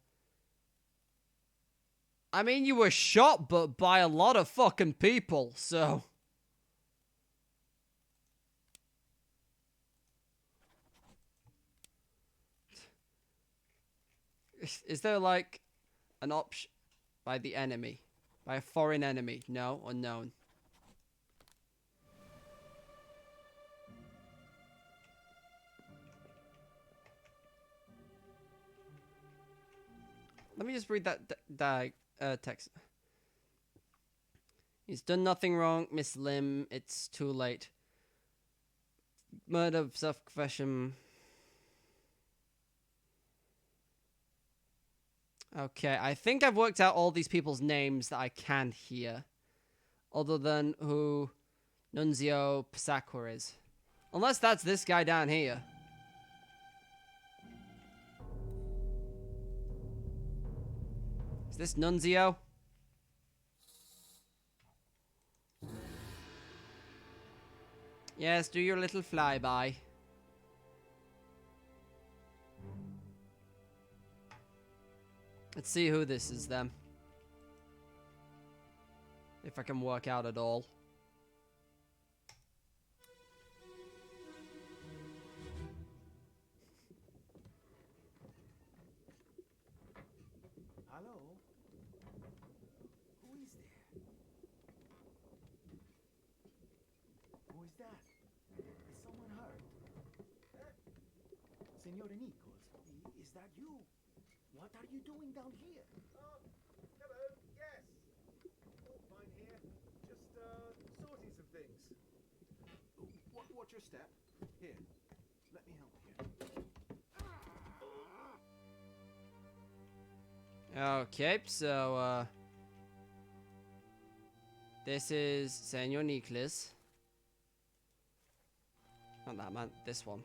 S1: I mean, you were shot, but by a lot of fucking people, so. Is there like an option by the enemy? By a foreign enemy? No, unknown. Let me just read that text. He's done nothing wrong, Miss Lim. It's too late. Murder of self-confession. Okay, I think I've worked out all these people's names that I can hear. Other than who Nunzio Pasaqua is. Unless that's this guy down here. Is this Nunzio? Yes, do your little flyby. Let's see who this is then. If I can work out at all.
S5: Hello? Who is there? Who is that? Is someone hurt? Senor Nichols, is that you? What are you doing down here?
S6: Hello. Yes. All fine here. Just, sorting some things.
S5: Oh,
S6: Watch your step. Here, let me help you.
S1: Okay, so, this is Senor Nicholas. Not that man, this one.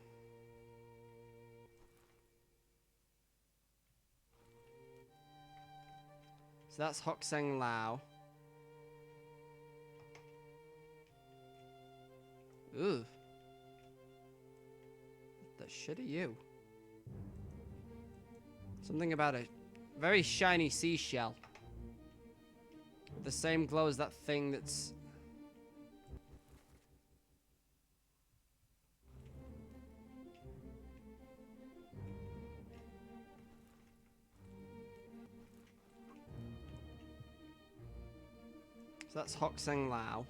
S1: So that's Hokseng Lao. Ooh. What the shit are you? Something about a very shiny seashell. The same glow as that thing that's... So that's Hokseng Lao.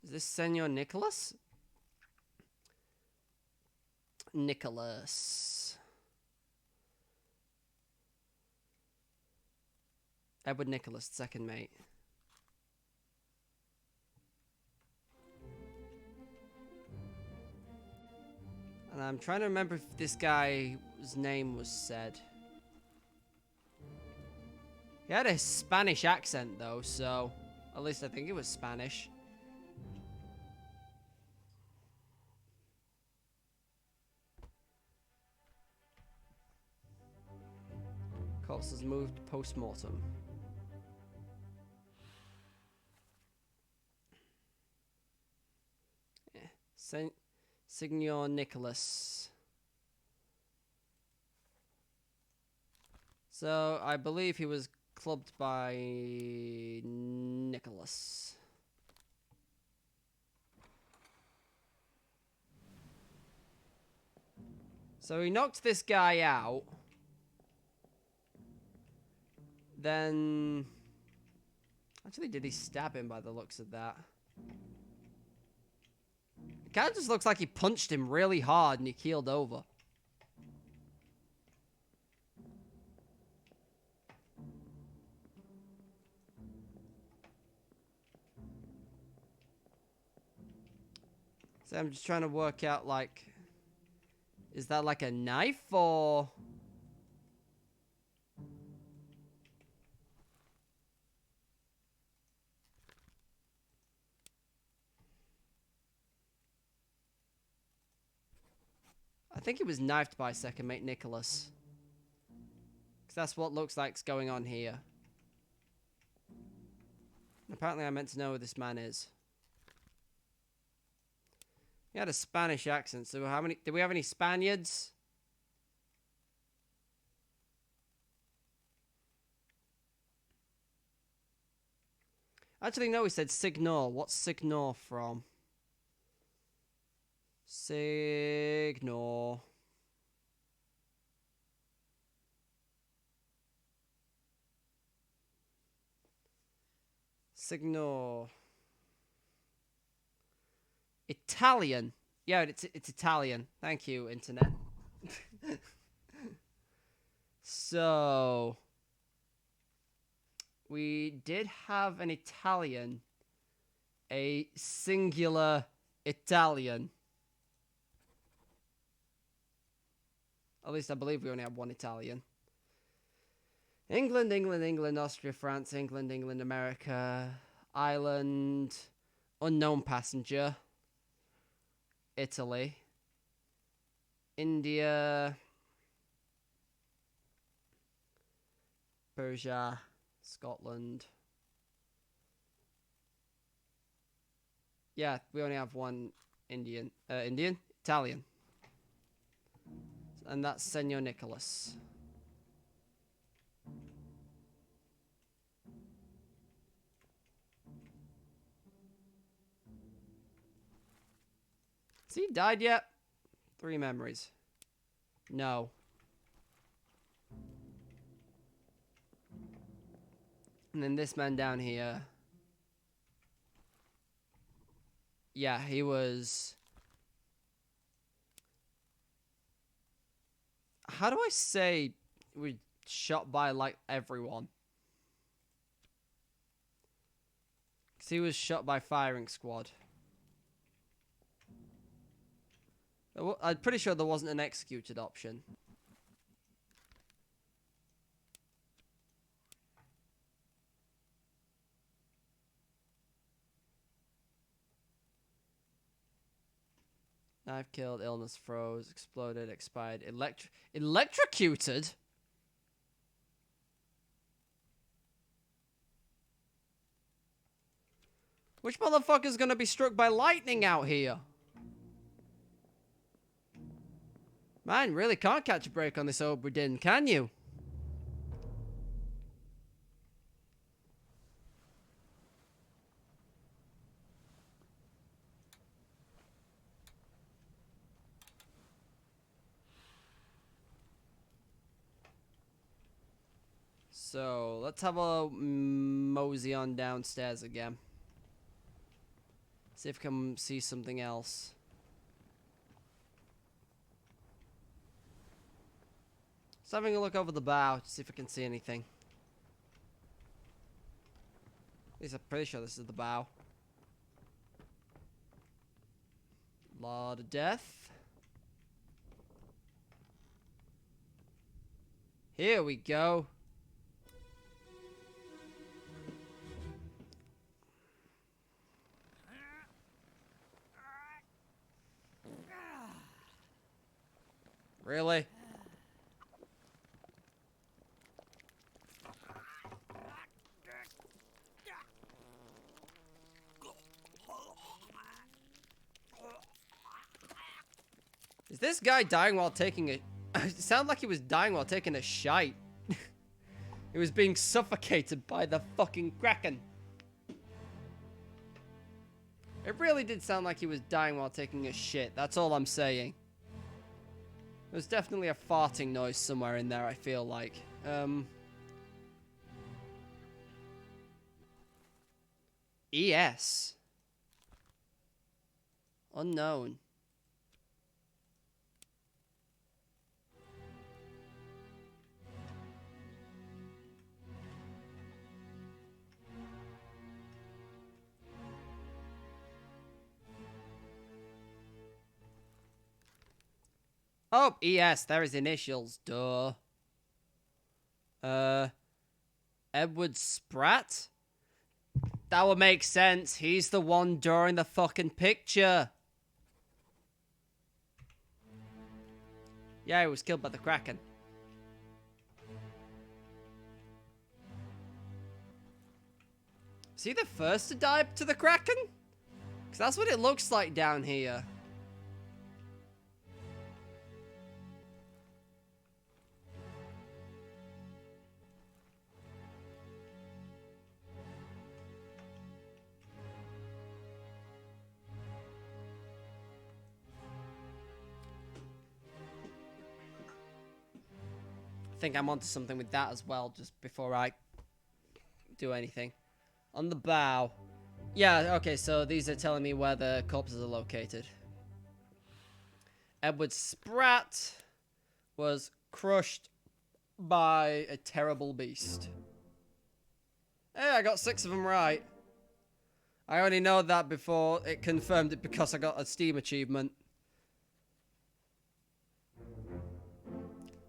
S1: Is this Senor Nicholas? Nicholas. Edward Nicholas, second mate. And I'm trying to remember if this guy's name was said. He had a Spanish accent though, so at least I think it was Spanish. Corpse has moved post-mortem. Yeah. Signor Nicholas. So I believe he was clubbed by Nicholas. So he knocked this guy out. Then... Actually, did he stab him by the looks of that? It kind of just looks like he punched him really hard and he keeled over. So I'm just trying to work out, like... Is that like a knife or... I think he was knifed by second mate Nicholas. Because that's what looks like's going on here. Apparently I meant to know who this man is. He had a Spanish accent, so how many... Do we have any Spaniards? Actually, no, he said Signor. What's Signor from? Signor. Signor. Italian. Yeah, it's Italian. Thank you, internet. So... We did have an Italian. A singular Italian. At least I believe we only have one Italian. England, England, England, Austria, France, England, England, America, Ireland, unknown passenger, Italy, India, Persia, Scotland. Yeah, we only have one Italian. And that's Senor Nicholas. Has he died yet? 3 memories. No. And then this man down here. Yeah, he was... How do I say we shot by, like, everyone? Because So he was shot by firing squad. I'm pretty sure there wasn't an executed option. Knife killed, illness froze, exploded, expired, electrocuted? Which motherfucker's gonna be struck by lightning out here? Man, really can't catch a break on this Obra Dinn, can you? So, let's have a mosey on downstairs again. See if we can see something else. Just having a look over the bow to see if I can see anything. At least I'm pretty sure this is the bow. Lot of death. Here we go. Really? Is this guy dying while taking a... It sounded like he was dying while taking a shite. He was being suffocated by the fucking Kraken. It really did sound like he was dying while taking a shit. That's all I'm saying. There's definitely a farting noise somewhere in there, I feel like. ES. Unknown. Oh, ES, there is initials, duh. Edward Spratt? That would make sense. He's the one drawing the fucking picture. Yeah, he was killed by the Kraken. Is he the first to die to the Kraken? Because that's what it looks like down here. I think I'm onto something with that as well, just before I do anything. On the bow. Yeah, okay, so these are telling me where the corpses are located. Edward Spratt was crushed by a terrible beast. Hey, I got 6 of them right. I only know that before it confirmed it because I got a Steam achievement.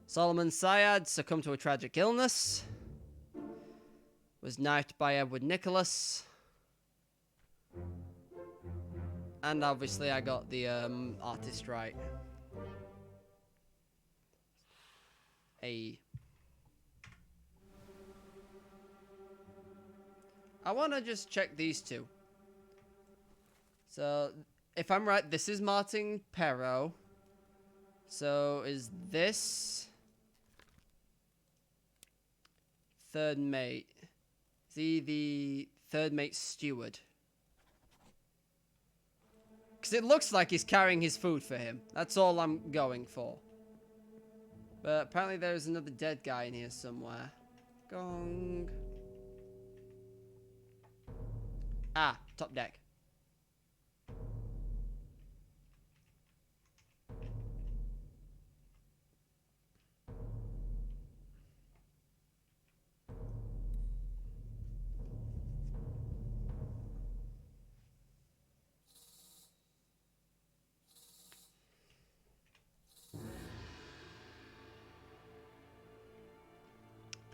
S1: Solomon Syed succumbed to a tragic illness. Was knifed by Edward Nicholas. And obviously I got the artist right. Hey. I want to just check these two. So, if I'm right, this is Martin Perro. So, is this... third mate? Is he the third mate steward? Because it looks like he's carrying his food for him. That's all I'm going for. But apparently there's another dead guy in here somewhere. Gong. Ah, top deck.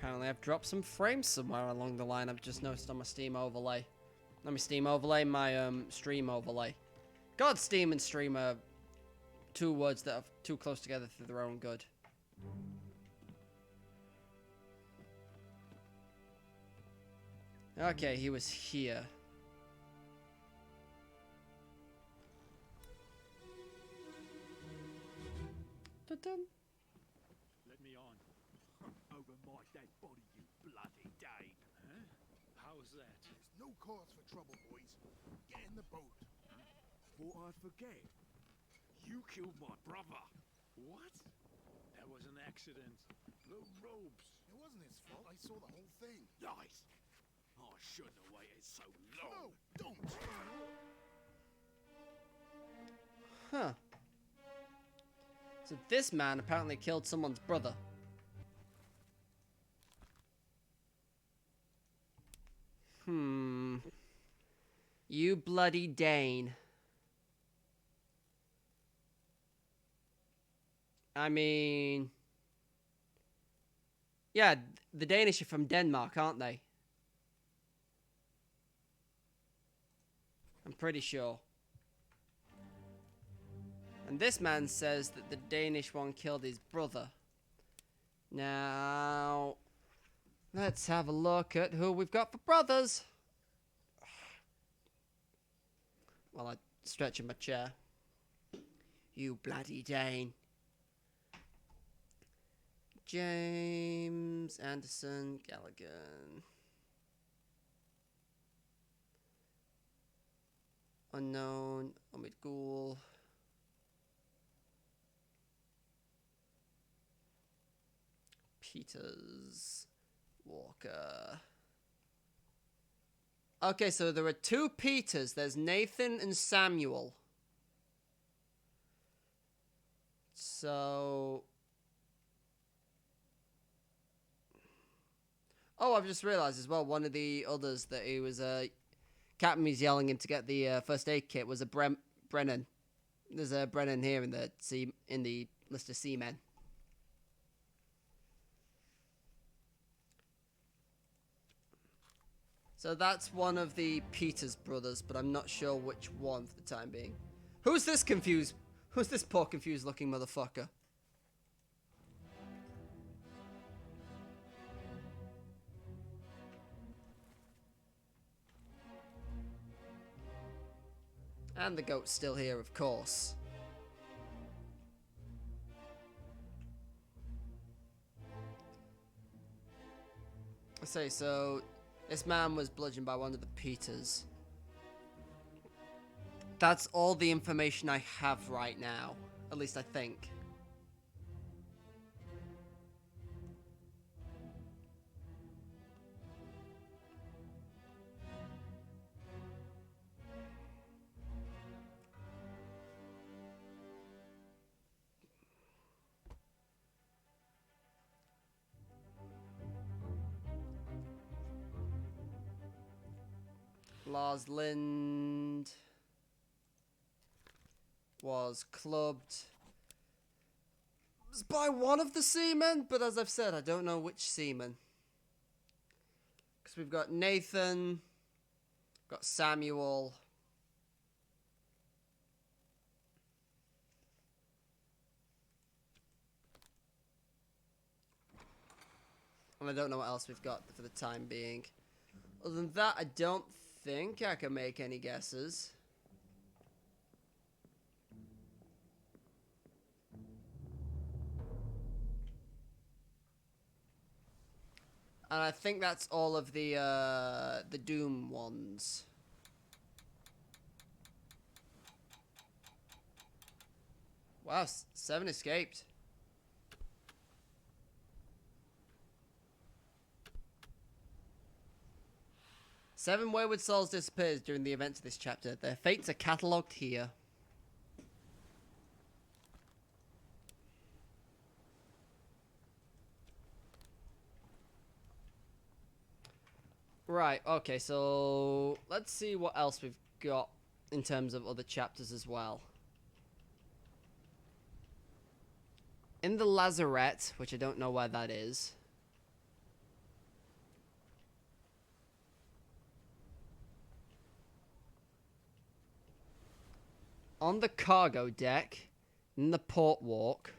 S1: Apparently I've dropped some frames somewhere along the line. I've just noticed on my Steam overlay. Not my Steam overlay, my stream overlay. God, Steam and stream are two words that are too close together for their own good. Okay, he was here. Dun-dun.
S7: Let me on. Over my dead body, you bloody Dane. Huh? How's that?
S6: There's no cause for trouble, boys. Get in the boat.
S7: Thought I'd forget. You killed my brother. What? That was an accident. The robes.
S6: It wasn't his fault. I saw the whole thing.
S7: Lies. I shouldn't have waited so long.
S6: No, don't.
S1: Huh. So this man apparently killed someone's brother. You bloody Dane. I mean... Yeah, the Danish are from Denmark, aren't they? I'm pretty sure. And this man says that the Danish one killed his brother. Now, let's have a look at who we've got for brothers. While I stretch in my chair. You bloody Dane. James Anderson Gallagher. Unknown. Omid Ghoul. Peters. Walker. Okay, so there are two Peters. There's Nathan and Samuel. So... Oh, I've just realised as well, one of the others that he was, Captain was yelling him to get the first aid kit was a Brennan. There's a Brennan here in the list of seamen. So that's one of the Peters brothers, but I'm not sure which one for the time being. Who's this confused? Who's this poor confused looking motherfucker? And the goat's still here, of course. I say, so this man was bludgeoned by one of the Peters. That's all the information I have right now. At least I think. Lars Lind was clubbed by one of the seamen, but as I've said, I don't know which seaman. Because we've got Nathan, got Samuel, and I don't know what else we've got for the time being. Other than that, I don't think I can make any guesses. And I think that's all of the Doom ones. Wow, 7 escaped. Seven wayward souls disappears during the events of this chapter. Their fates are catalogued here. Right, okay, so let's see what else we've got in terms of other chapters as well. In the Lazarette, which I don't know where that is. on the cargo deck, in the port walk.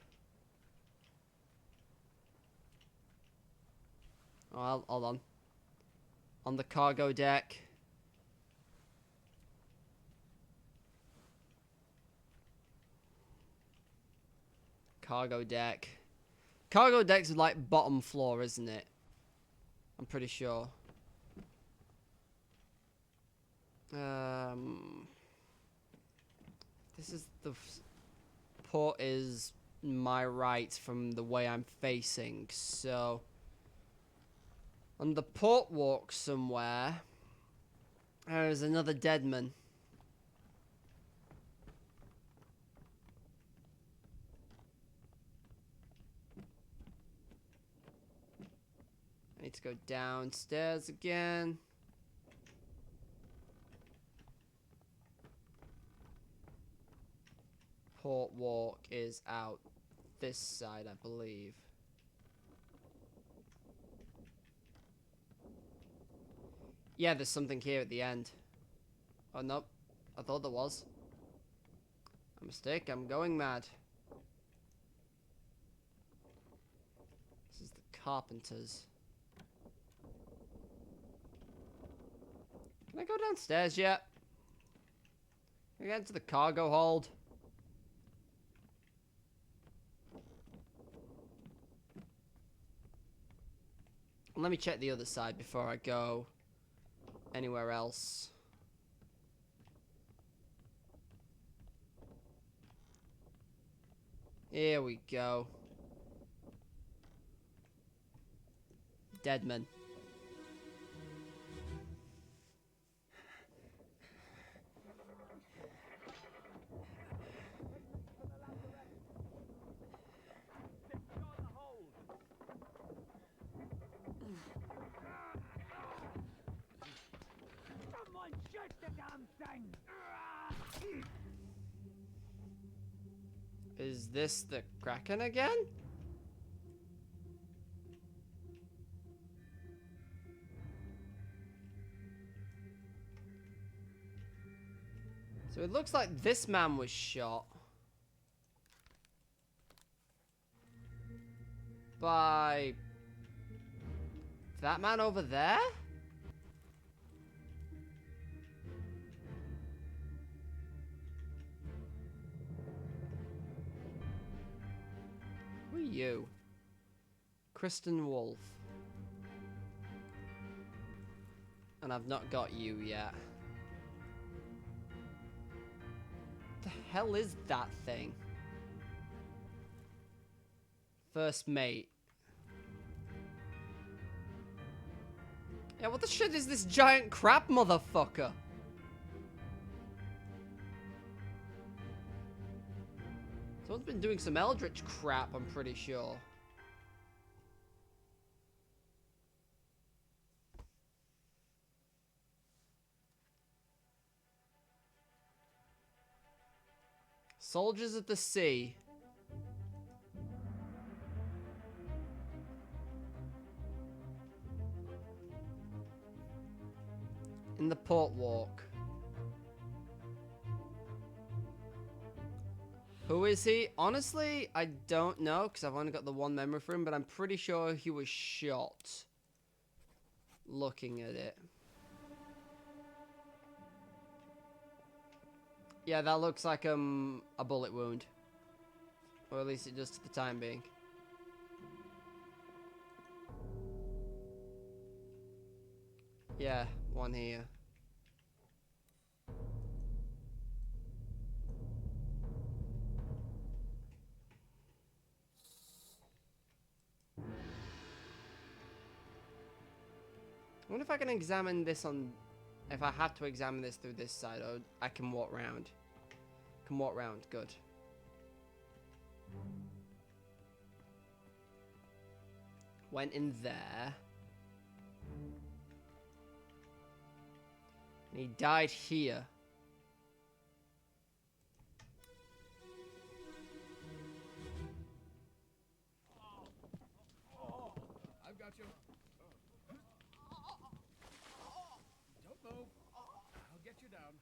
S1: Oh, hold on. On the cargo deck. Cargo deck. Cargo deck's like bottom floor, isn't it? I'm pretty sure. This is the port is my right from the way I'm facing, so on the port walk somewhere there's another deadman. I need to go downstairs again. Port walk is out this side, I believe. Yeah, there's something here at the end. Oh, no. I thought there was. A mistake. I'm going mad. This is the carpenters. Can I go downstairs yet? Can I get into the cargo hold? Let me check the other side before I go anywhere else. Here we go. Deadman.
S7: Secure the hold.
S2: Someone shoot the damn thing!
S1: Is this the Kraken again? So it looks like this man was shot by that man over there? Who are you? Kristen Wolf. And I've not got you yet. The hell is that thing? First mate. Yeah, what the shit is this giant crab motherfucker? Someone's been doing some eldritch crap, I'm pretty sure. Soldiers at the sea. In the port walk. Who is he? Honestly, I don't know, because I've only got the one memory for him, but I'm pretty sure he was shot. Looking at it. Yeah, that looks like a bullet wound. Or at least it does to the time being. Yeah, one here. I wonder if I can examine this on... If I have to examine this through this side, or I can walk round. Can walk round, good. Went in there. And he died here.
S4: I've got you. Don't move. I'll get you down.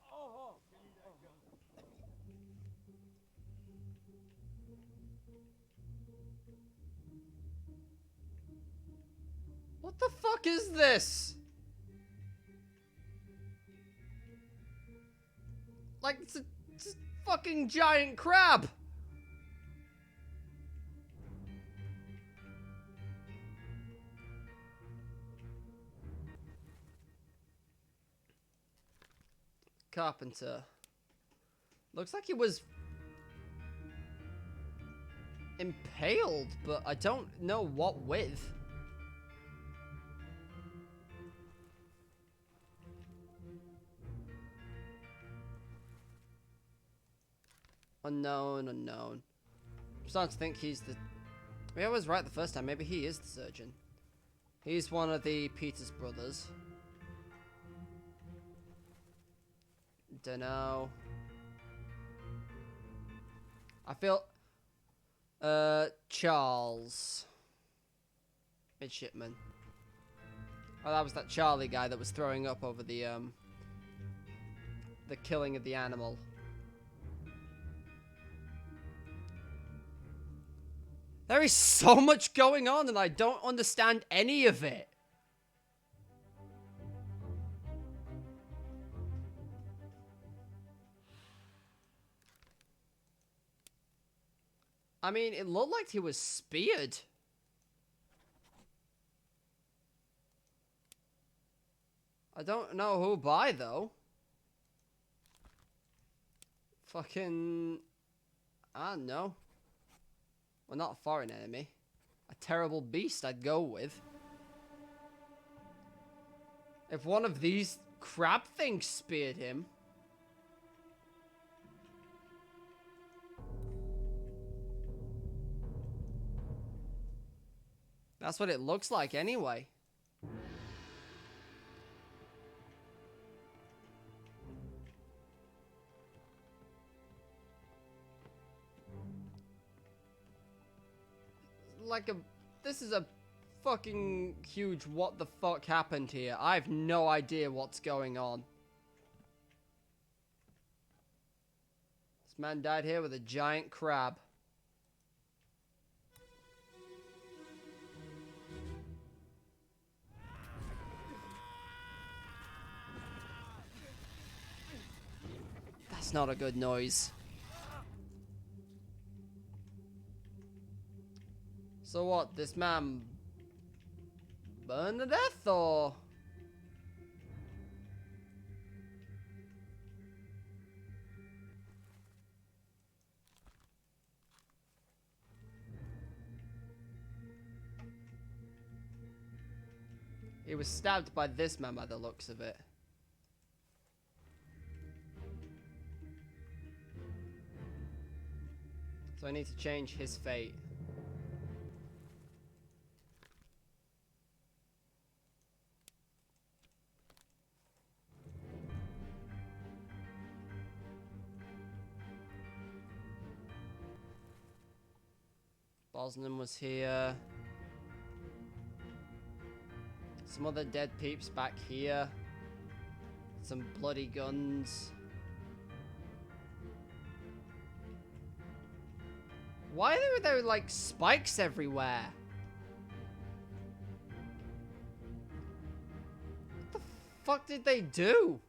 S1: fuck is this? Like, it's a fucking giant crab. Carpenter. Looks like he was impaled, but I don't know what with. Unknown, unknown. I'm starting to think he's the... I was right the first time. Maybe he is the surgeon. He's one of the Peters brothers. Dunno. I feel... Charles. Midshipman. Oh, that was that Charlie guy that was throwing up over the killing of the animal. There is so much going on and I don't understand any of it. I mean, it looked like he was speared. I don't know who by, though. Fucking... I don't know. Well, not a foreign enemy. A terrible beast I'd go with. If one of these crab things speared him... That's what it looks like anyway. Like a... This is a fucking huge what the fuck happened here. I have no idea what's going on. This man died here with a giant crab. That's not a good noise. So what, this man burned to death, or? He was stabbed by this man by the looks of it. So I need to change his fate. Bosnan was here. Some other dead peeps back here. Some bloody guns. Why are there like spikes everywhere? What the fuck did they do?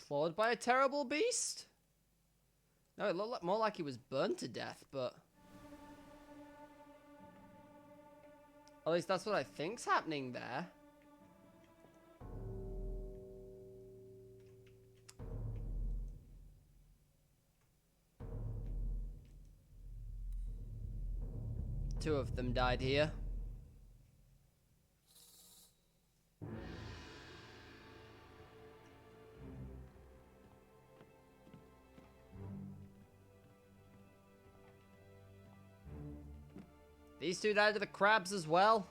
S1: Clawed by a terrible beast? No, it looked more like he was burned to death, but... At least that's what I think's happening there. Two of them died here. These two died to the crabs as well.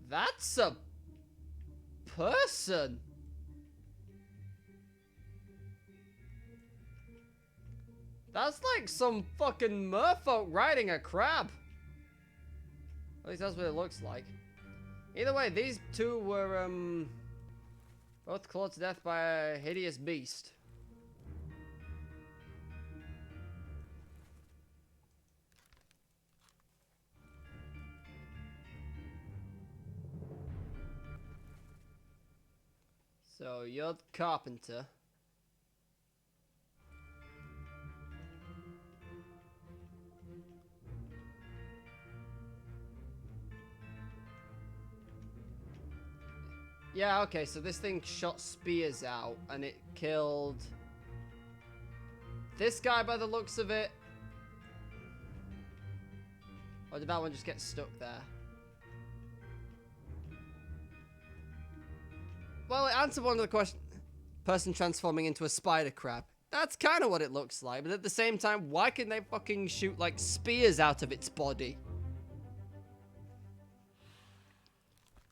S1: That's a person. That's like some fucking merfolk riding a crab. At least that's what it looks like. Either way, these two were, both clawed to death by a hideous beast. So, you're the carpenter. Yeah, okay, so this thing shot spears out, and it killed this guy by the looks of it. Or did that one just get stuck there? Well, it answered one of the questions. Person transforming into a spider crab. That's kind of what it looks like, but at the same time, why can they fucking shoot, like, spears out of its body?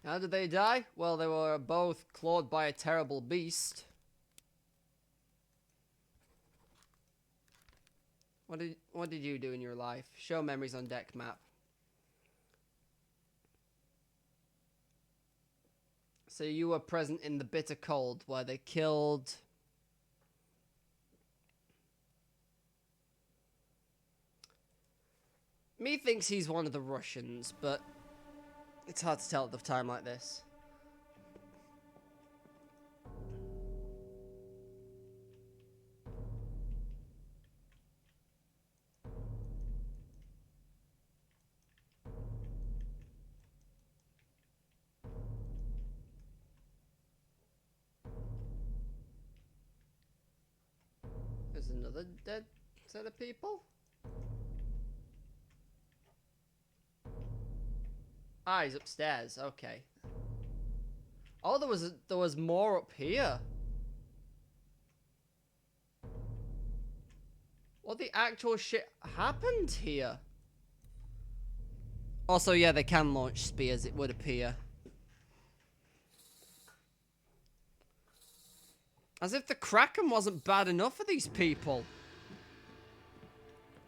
S1: How did they die? Well, they were both clawed by a terrible beast. What did you do in your life? Show memories on deck map. So you were present in the bitter cold where they killed... Me thinks he's one of the Russians, but it's hard to tell at the time like this. There's another dead set of people. Ah, he's upstairs. Okay. Oh, there was more up here. What the actual shit happened here? Also, yeah, they can launch spears, it would appear. As if the Kraken wasn't bad enough for these people.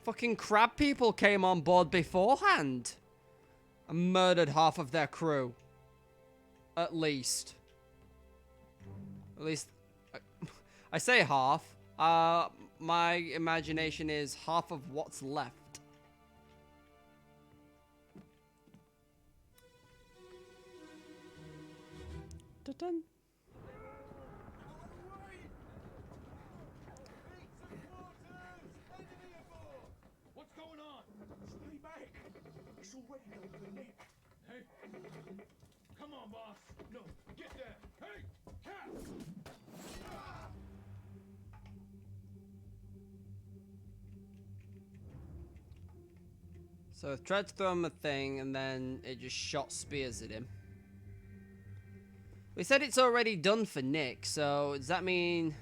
S1: Fucking crab people came on board beforehand. And murdered half of their crew. At least. At least... I say half. My imagination is half of what's left. Dun-dun.
S6: What's going on? Stay back. It's already going for Nick. Hey. Come on, boss. No, get there. Hey, Cap!
S1: So I tried to throw him a thing, and then it just shot spears at him. We said it's already done for Nick, so does that mean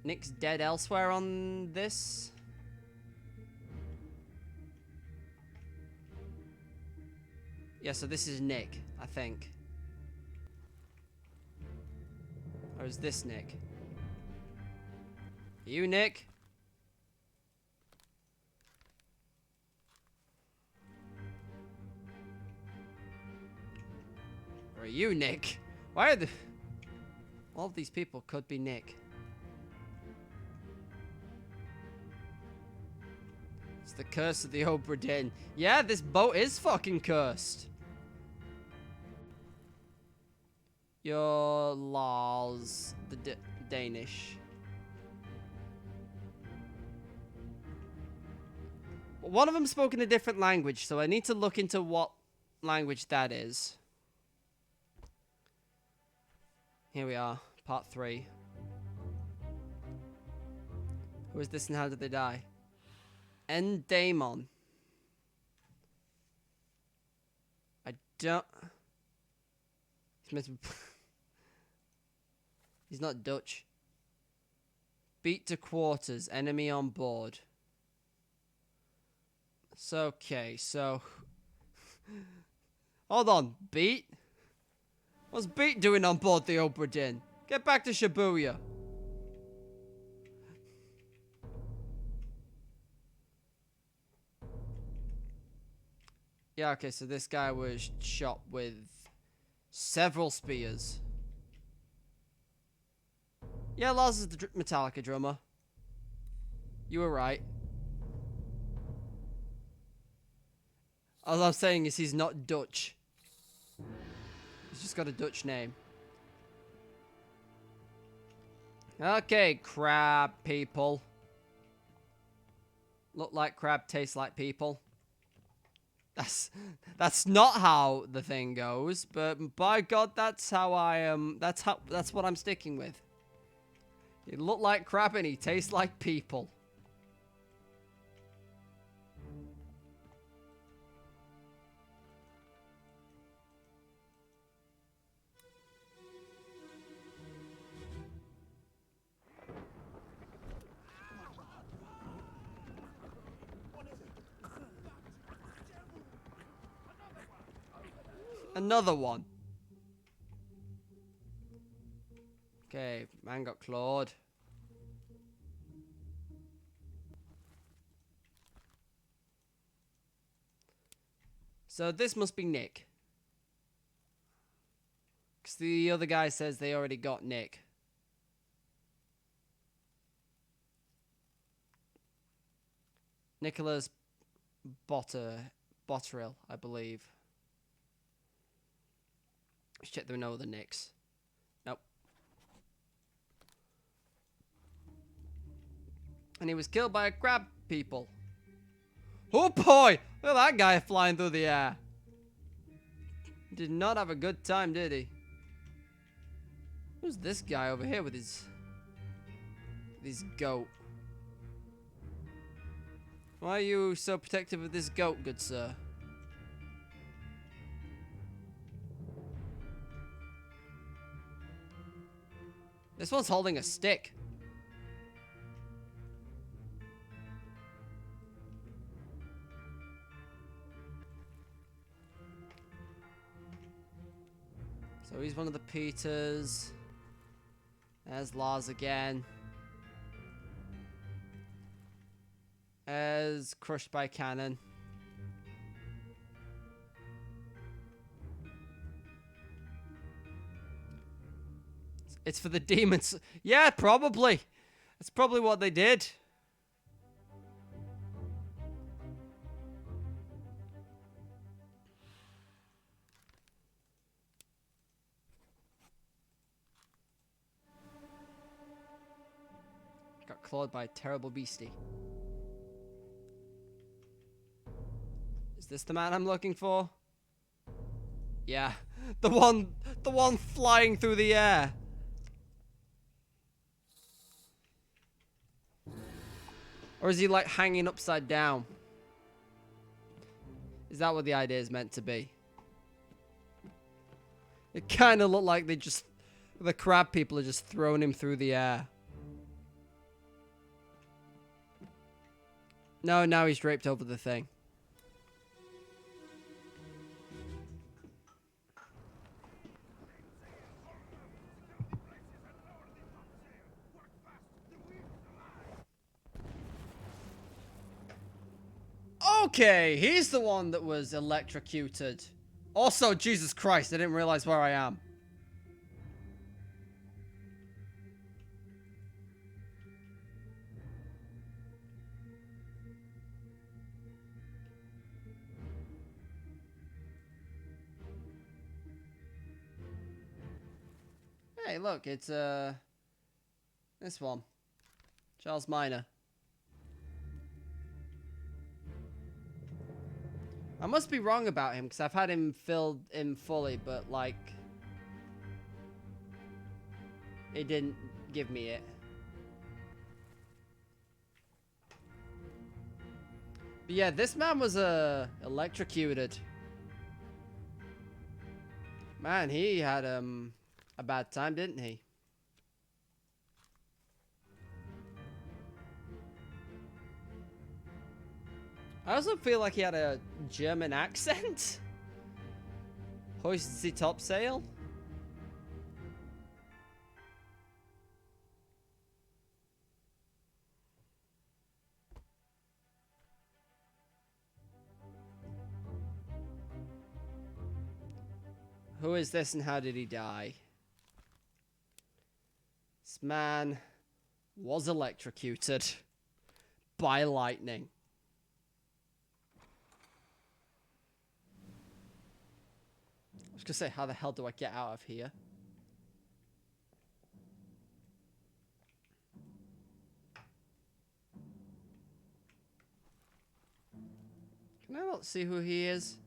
S1: Nick's dead elsewhere on this? Yeah, so this is Nick, I think. Or is this Nick? Are you Nick? Or are you Nick? Why are the... All of these people could be Nick. It's the curse of the Obra Dinn. Yeah, this boat is fucking cursed. Your laws, the Danish. One of them spoke in a different language, so I need to look into what language that is. Here we are, part 3. Who is this and how did they die? Endamon. I don't... He's not Dutch. Beat to quarters, enemy on board. So, okay, so... Hold on, Beat? What's Beat doing on board the Obra Dinn? Get back to Shibuya. Yeah, okay, so this guy was shot with several spears. Yeah, Lars is the Metallica drummer. You were right. All I'm saying is he's not Dutch. He's just got a Dutch name. Okay, crab people. Look like crab, taste like people. That's not how the thing goes, but by God, that's how I am. That's what I'm sticking with. He look like crab and he tastes like people. Another one. Okay, man got clawed. So this must be Nick. Because the other guy says they already got Nick. Nicholas Botterill, I believe. Let's check there are no other Nicks. Nope. And he was killed by a crab people. Oh boy! Look at that guy flying through the air. Did not have a good time, did he? Who's this guy over here with his goat? Why are you so protective of this goat, good sir? This one's holding a stick. So he's one of the Peters. There's Lars again. As crushed by cannon. It's for the demons. Yeah, probably. That's probably what they did. Got clawed by a terrible beastie. Is this the man I'm looking for? Yeah. The one flying through the air. Or is he like hanging upside down? Is that what the idea is meant to be? It kind of looked like the crab people are just throwing him through the air. No, now he's draped over the thing. Okay, he's the one that was electrocuted. Also, Jesus Christ, I didn't realize where I am. Hey, look, it's this one. Charles Minor. I must be wrong about him, because I've had him filled in fully, but, like, it didn't give me it. But yeah, this man was, electrocuted. Man, he had, a bad time, didn't he? I also feel like he had a German accent. Hoist the topsail? Who is this and how did he die? This man was electrocuted by lightning. I was gonna say, how the hell do I get out of here? Can I not see who he is?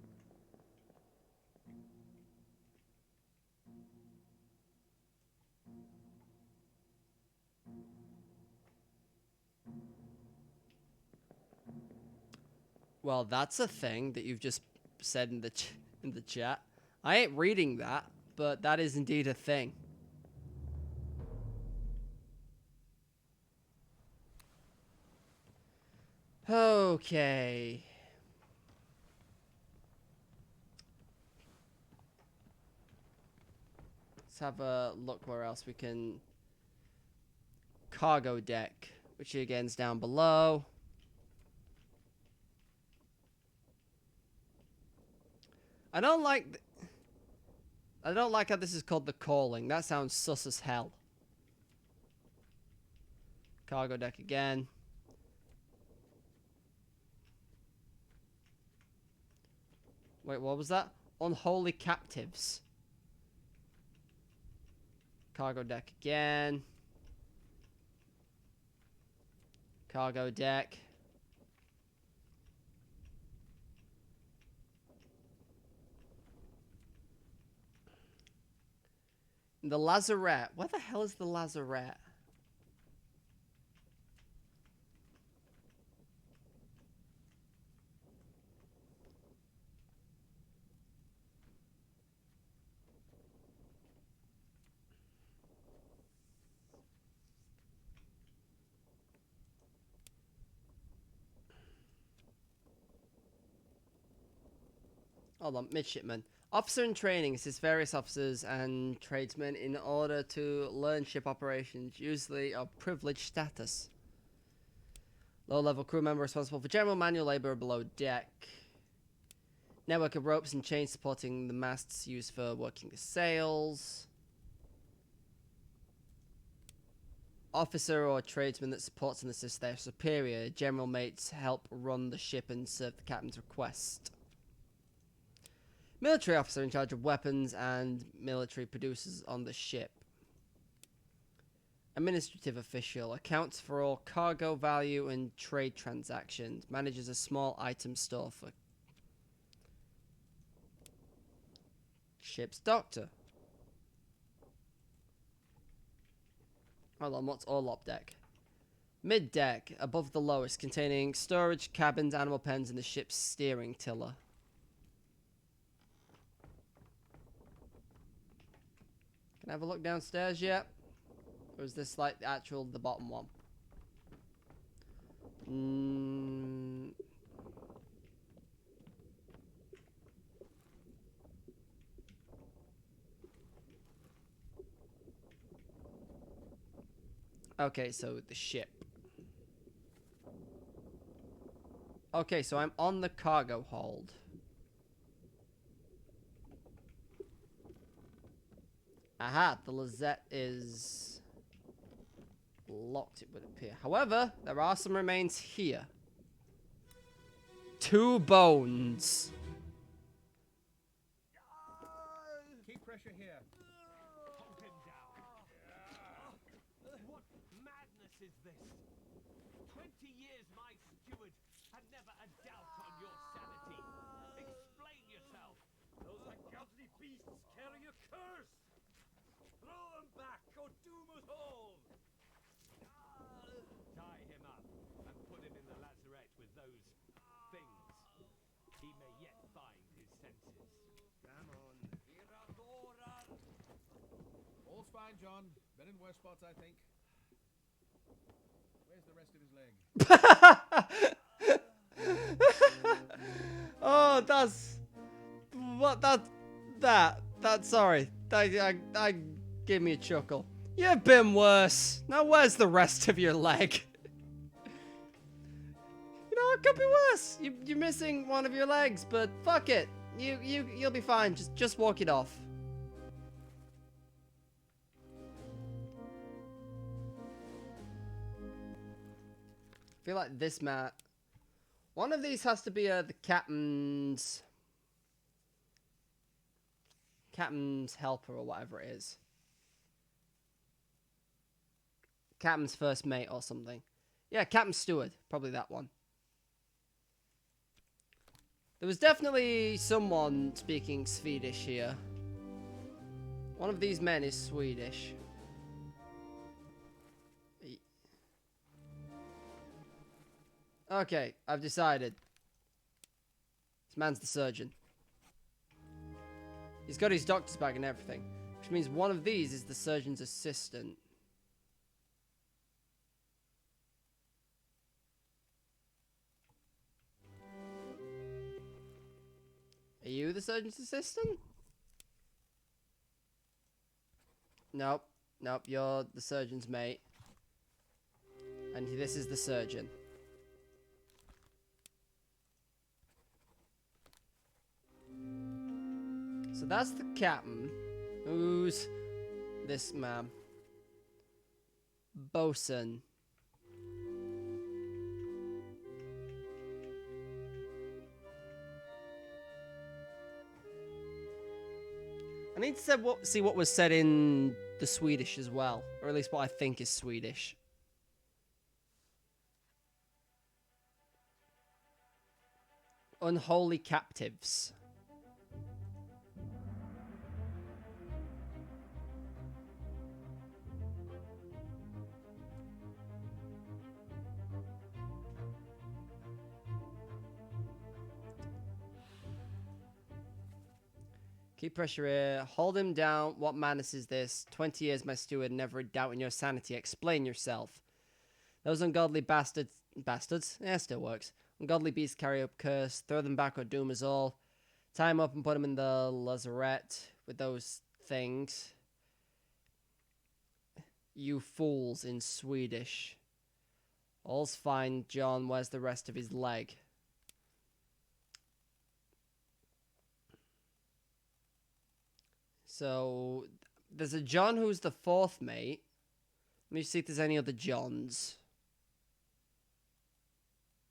S1: Well, that's a thing that you've just said in the chat. I ain't reading that, but that is indeed a thing. Okay. Let's have a look where else we can... Cargo deck, which again is down below. I don't like how this is called the calling. That sounds sus as hell. Cargo deck again. Wait, what was that? Unholy captives. Cargo deck again. Cargo deck. The lazarette. Where the hell is the lazarette? Hold on, midshipman. Officer in training assists various officers and tradesmen in order to learn ship operations, usually of privileged status. Low-level crew member responsible for general manual labor below deck. Network of ropes and chains supporting the masts used for working the sails. Officer or tradesman that supports and assists their superior. General mates help run the ship and serve the captain's request. Military officer in charge of weapons and military producers on the ship. Administrative official accounts for all cargo value and trade transactions. Manages a small item store for ship's doctor. Hold on, what's orlop deck? Mid deck, above the lowest, containing storage, cabins, animal pens, and the ship's steering tiller. Can I have a look downstairs yet? Or is this like the bottom one? Okay, so the ship. Okay, so I'm on the cargo hold. Aha, the lazette is locked, it would appear. However, there are some remains here. 2 bones.
S6: Keep pressure here.
S7: Hold him down. What madness is this? 20 years my steward had never a doubt on your sanity. Explain yourself.
S5: Those ungodly beasts carry a curse! Throw them back or doom us all!
S7: Tie him up and put him in the lazarette with those things. He may yet find his senses.
S4: Come on.
S6: All's fine, John. Been in worse spots, I think. Where's the rest of his leg?
S1: Oh, that's... What, That's sorry. I gave me a chuckle. You've been worse. Now where's the rest of your leg? You know, it could be worse. You're missing one of your legs, but fuck it. You'll be fine. Just walk it off. I feel like this mat. One of these has to be the captain's helper or whatever it is. Captain's first mate or something. Yeah, captain's steward. Probably that one. There was definitely someone speaking Swedish here. One of these men is Swedish. Okay, I've decided. This man's the surgeon. He's got his doctor's bag and everything, which means one of these is the surgeon's assistant. Are you the surgeon's assistant? Nope. Nope, you're the surgeon's mate. And this is the surgeon. So that's the captain. Who's this man? Bosun. I need to see what was said in the Swedish as well, or at least what I think is Swedish. Unholy captives. Keep pressure here. Hold him down. What madness is this? 20 years, my steward, never a doubt in your sanity. Explain yourself. Those ungodly bastards... Bastards? Yeah, still works. Ungodly beasts carry up curse. Throw them back or doom us all. Tie him up and put him in the lazarette with those things. You fools in Swedish. All's fine, John. Where's the rest of his leg? So, there's a John who's the fourth mate. Let me see if there's any other Johns.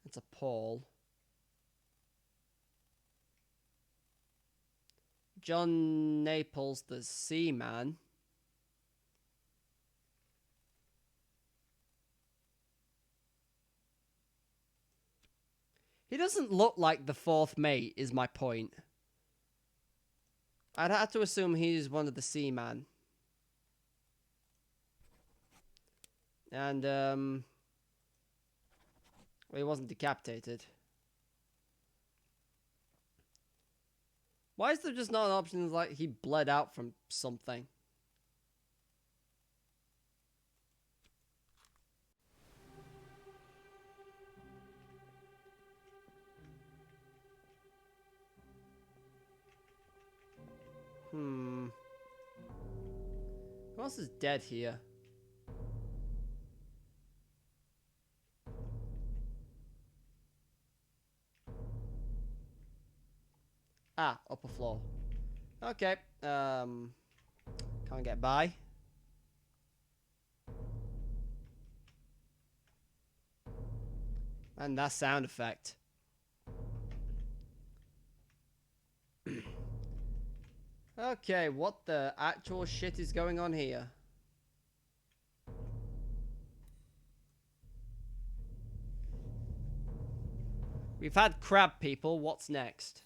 S1: It's a Paul. John Naples, the seaman. He doesn't look like the fourth mate, is my point. I'd have to assume he's one of the seamen. And, well, he wasn't decapitated. Why is there just not an option like he bled out from something? Who else is dead here? Ah, upper floor. Okay. Can't get by. And that sound effect. Okay, what the actual shit is going on here? We've had crab people, what's next?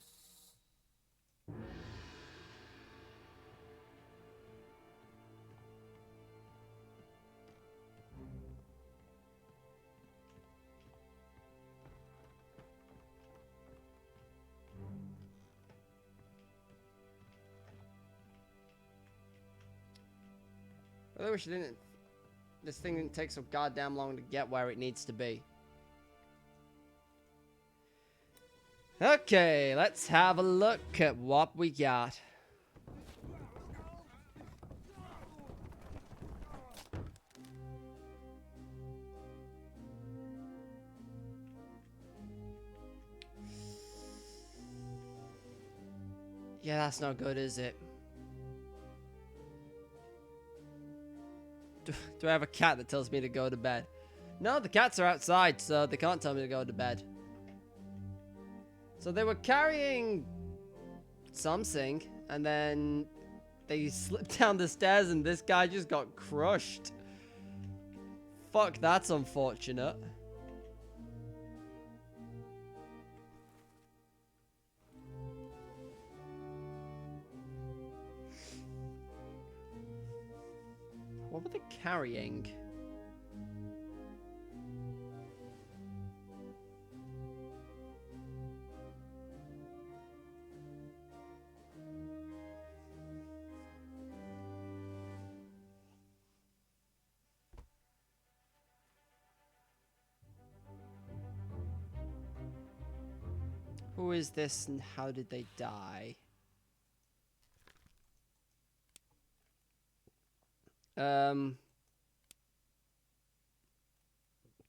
S1: I really wish this thing didn't take so goddamn long to get where it needs to be. Okay, let's have a look at what we got. Yeah, that's not good, is it? Do I have a cat that tells me to go to bed? No, the cats are outside, so they can't tell me to go to bed. So they were carrying something, and then they slipped down the stairs, and this guy just got crushed. Fuck, that's unfortunate. What were they carrying? Who is this and how did they die?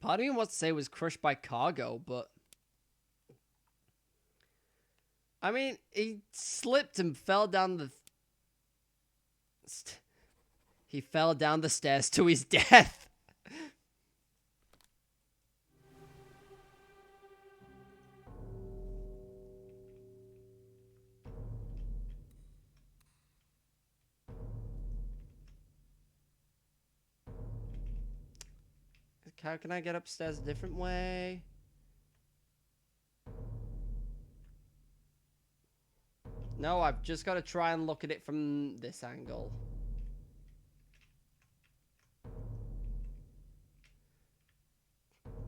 S1: Part of me wants to say it was crushed by cargo, but I mean, he slipped and fell down the he fell down the stairs to his death. How can I get upstairs a different way? No, I've just got to try and look at it from this angle.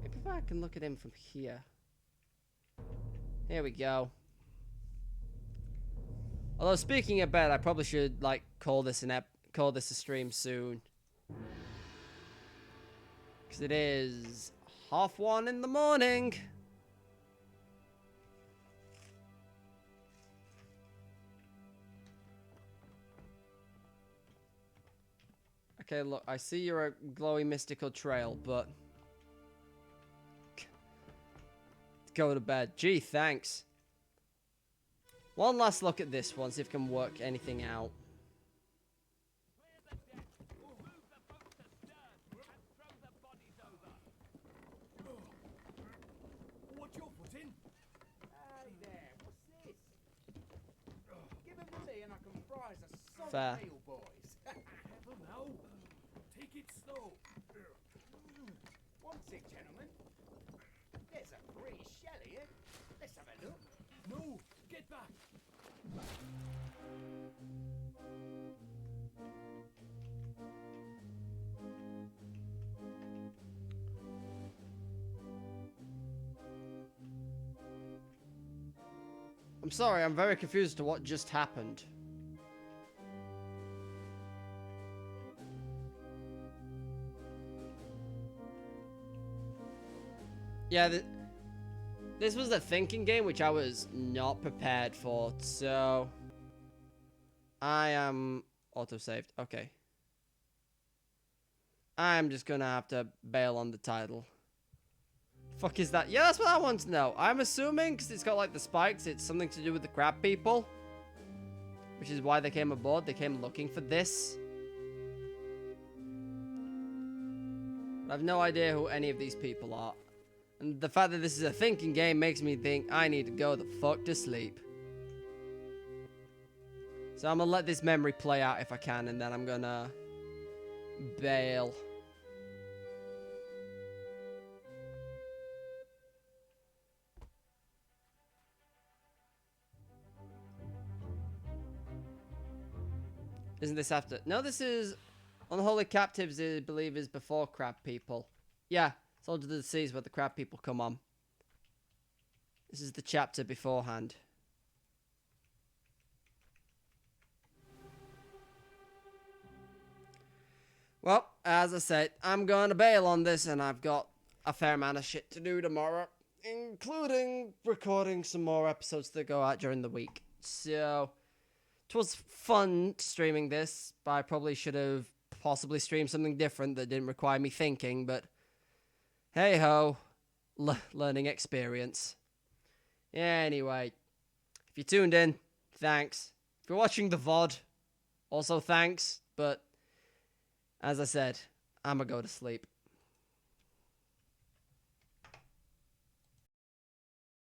S1: Maybe if I can look at him from here. Here we go. Although speaking of bed, I probably should like call this a stream soon. Because it is 1:30 in the morning. Okay, look, I see you're a glowy mystical trail, but go to bed. Gee, thanks. One last look at this one, see if I can work anything out.
S2: What's your foot in?
S5: Hey there, what's this? Give him to me and I can fry us a solid
S1: Fair.
S5: meal, boys.
S2: Careful now. Take it slow.
S5: One sec, gentlemen. There's a pretty shell here. Let's have a look.
S2: No, get back.
S1: I'm sorry, I'm very confused to what just happened. Yeah, this was a thinking game which I was not prepared for, so I am auto-saved. Okay. I'm just gonna have to bail on the title. Fuck is that? Yeah, that's what I want to know. I'm assuming, because it's got like the spikes, it's something to do with the crab people. Which is why they came aboard. They came looking for this. I have no idea who any of these people are. And the fact that this is a thinking game makes me think I need to go the fuck to sleep. So I'm gonna let this memory play out if I can, and then I'm gonna bail. Isn't this after? No, this is Unholy Captives, I believe, is before Crab People. Yeah, Soldier of the Seas where the Crab People come on. This is the chapter beforehand. Well, as I said, I'm going to bail on this, and I've got a fair amount of shit to do tomorrow, including recording some more episodes that go out during the week. So, it was fun streaming this, but I probably should have possibly streamed something different that didn't require me thinking, but hey-ho, learning experience. Anyway, if you tuned in, thanks. If you're watching the VOD, also thanks. But as I said, I'ma go to sleep.